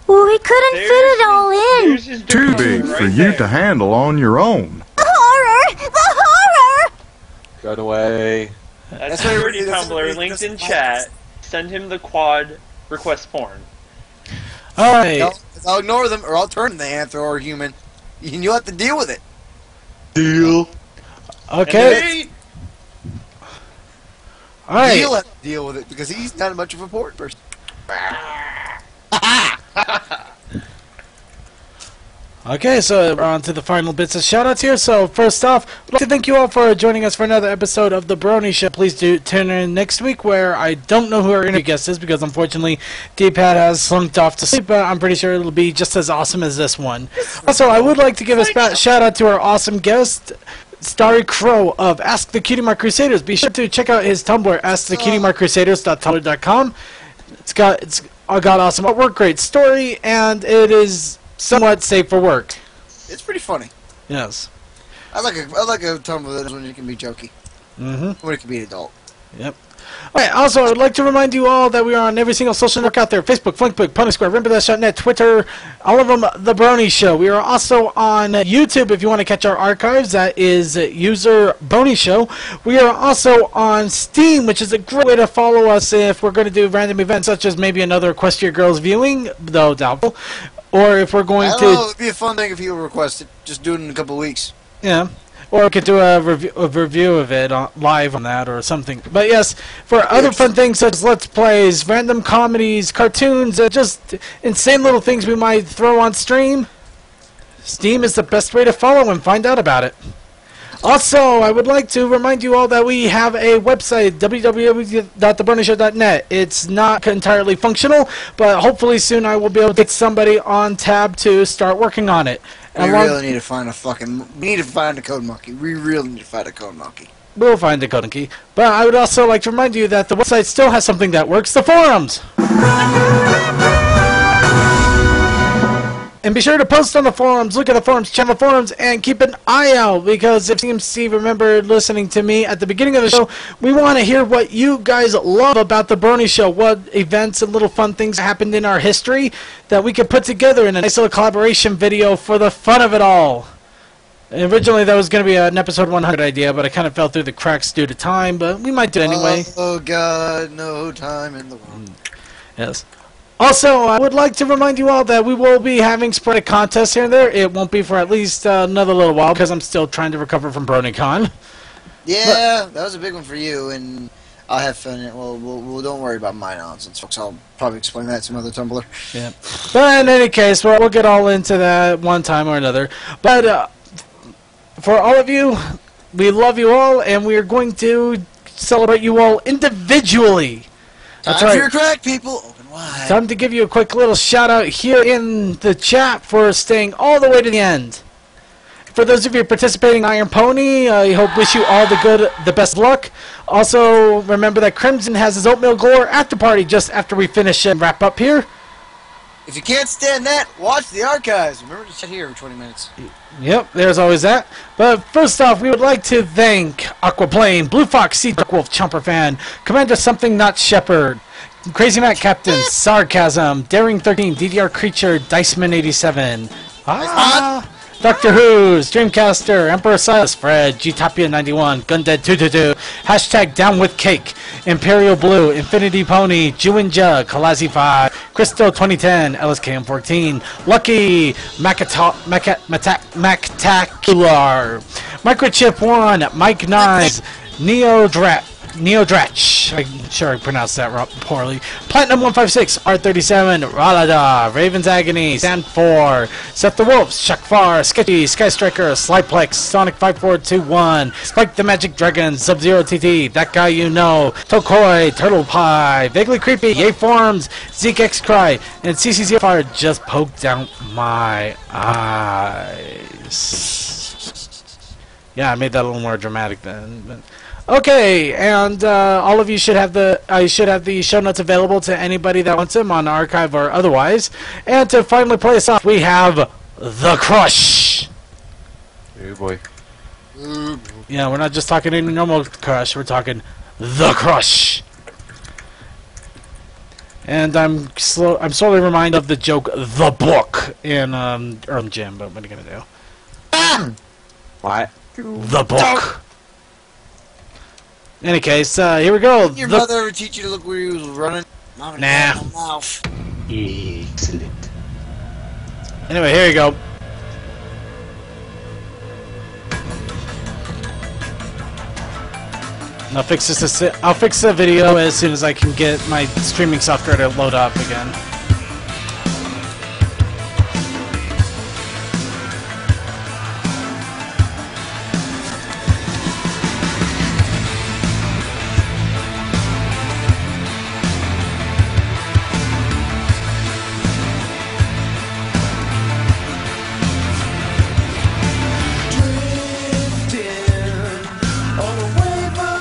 Well, we couldn't fit it all in. Too big for you to handle on your own. The horror! The horror! Got away. That's the dirty Tumblr linked in chat. Send him the quad request porn. Alright. I'll ignore them, or I'll turn the Anthro or human. And you'll have to deal with it. Deal. Okay. Alright. He'll have to deal with it, because he's not much of a important person. Okay, so we're on to the final bits of shoutouts here. So first off, I'd like to thank you all for joining us for another episode of The Brony Show. Please do tune in next week, where I don't know who our interview guest is, because unfortunately D-Pad has slunked off to sleep, but I'm pretty sure it'll be just as awesome as this one. Also, I would like to give a shout out to our awesome guest, Starykrow of Ask the Cutie Crusaders. Be sure to check out his Tumblr, askthecutiemarkcrusaders.tumblr.com. It's got awesome artwork, great story, and it is somewhat safe for work. It's pretty funny. Yes. I like a Tumblr that when it can be jokey. Mm-hmm. When it can be an adult. Yep. Alright, also, I would like to remind you all that we are on every single social network out there. Facebook, Flinkbook, Pony Square, RimperDash.net, Twitter, all of them, The Brony Show. We are also on YouTube if you want to catch our archives. That is user Brony Show. We are also on Steam, which is a great way to follow us if we're going to do random events, such as maybe another Equestria Girls viewing, though doubtful. Or if we're going to... It would be a fun thing if you request it. Just do it in a couple of weeks. Yeah. Or we could do a review of it live on that or something. But yes, for other fun things such as Let's Plays, random comedies, cartoons, just insane little things we might throw on stream, Steam is the best way to follow and find out about it. Also, I would like to remind you all that we have a website, www.thebronyshow.net. It's not entirely functional, but hopefully soon I will be able to get somebody on tab to start working on it. We really need to find a code monkey. We really need to find a code monkey. We'll find a code monkey. But I would also like to remind you that the website still has something that works, the forums! And be sure to post on the forums, look at the forums, check the forums, and keep an eye out, because if CMC remembered listening to me at the beginning of the show, we want to hear what you guys love about the Brony Show, what events and little fun things happened in our history that we could put together in a nice little collaboration video for the fun of it all. And originally that was going to be an episode 100 idea, but I kind of fell through the cracks due to time, but we might do it anyway. Oh God, no time in the world. Yes. Also, I would like to remind you all that we will be having sporadic contests here and there. It won't be for at least another little while, because I'm still trying to recover from BronyCon. Yeah, that was a big one for you, and I'll have fun. Well, don't worry about my nonsense, folks. I'll probably explain that to some other Tumblr. Yeah. But in any case, we'll get all into that one time or another. But for all of you, we love you all, and we are going to celebrate you all individually. That's Time right. for your crack, people. Open wide. Time to give you a quick little shout out here in the chat for staying all the way to the end. for those of you participating in Iron Pony, I wish you all the best luck. Also, remember that Crimson has his Oatmeal Gore after party just after we finish and wrap up here. If you can't stand that, watch the archives. Remember to sit here every 20 minutes. Yep, there's always that. But first off, we would like to thank Aquaplane, Blue Fox, Sea Dark Wolf, Chomper Fan, Commander Something Not Shepherd, Crazy Matt Captain, Sarcasm, Daring 13, DDR Creature, Diceman 87, Doctor Who, Streamcaster, Emperor Silas, Fred, Gtopia 91, Gundead 222, hashtag Down with Cake, Imperial Blue, Infinity Pony, Jewin Jug, Kalazi 5, Christo 2010, LSKM 14, Lucky, Mactacular, Microchip 1, Mike Nyes, Neodratch, I'm sure I pronounced that poorly. Platinum 156, R37, Ralada, Raven's Agony, Sand 4, Seth the Wolf, Shakfar, Sketchy, Skystriker, Slyplex, Sonic 5421, Spike the Magic Dragon, Sub-Zero TT, That Guy You Know, Tokoi, Turtle Pie, Vaguely Creepy, Yay Forms, Zeke X Cry, and CCCFR just poked out my eyes. Yeah, I made that a little more dramatic then. But okay, and all of you should have the show notes available to anybody that wants them on archive or otherwise. And to finally play us off, we have The Crush. Oh boy. Yeah, we're not just talking any normal Crush, we're talking The Crush. And I'm slowly reminded of the joke The Book in Earl Jim, but what are you gonna do? What? The Book. In any case, here we go. Didn't your mother ever teach you to look where you was running? Nah. Mouth. Excellent. Anyway, here you go. I'll fix this. I'll fix the video as soon as I can get my streaming software to load up again.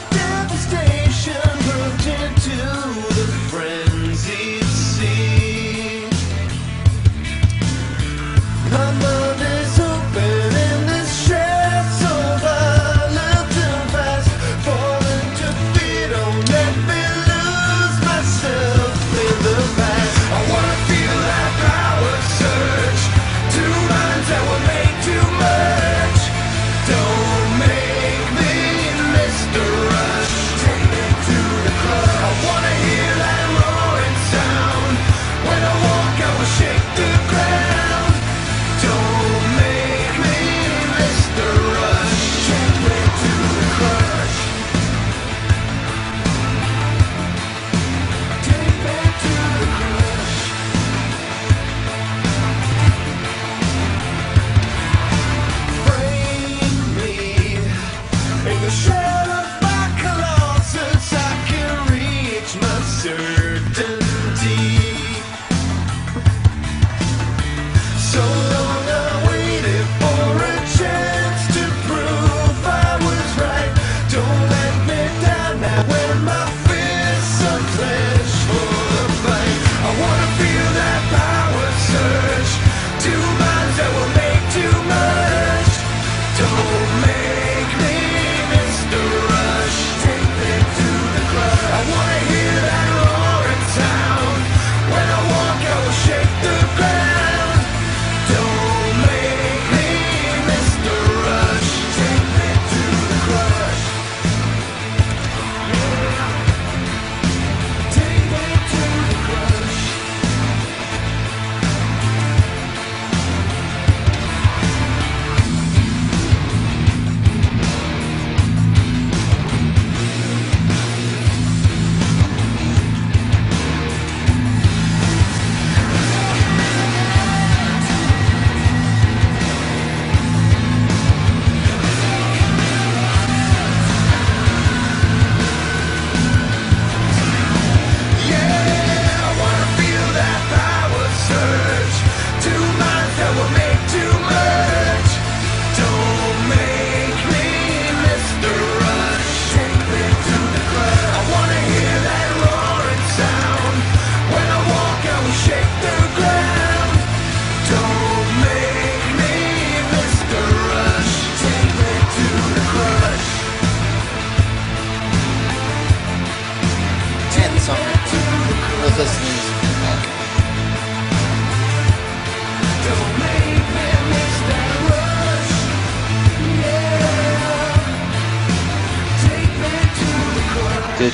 Devastation, moved into the frenzied sea. Did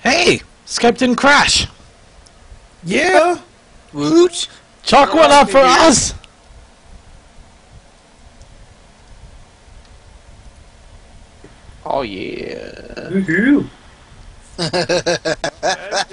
Hey, Skype didn't crash. Yeah. Woot. Chalk one up for us. Oh yeah. Woohoo!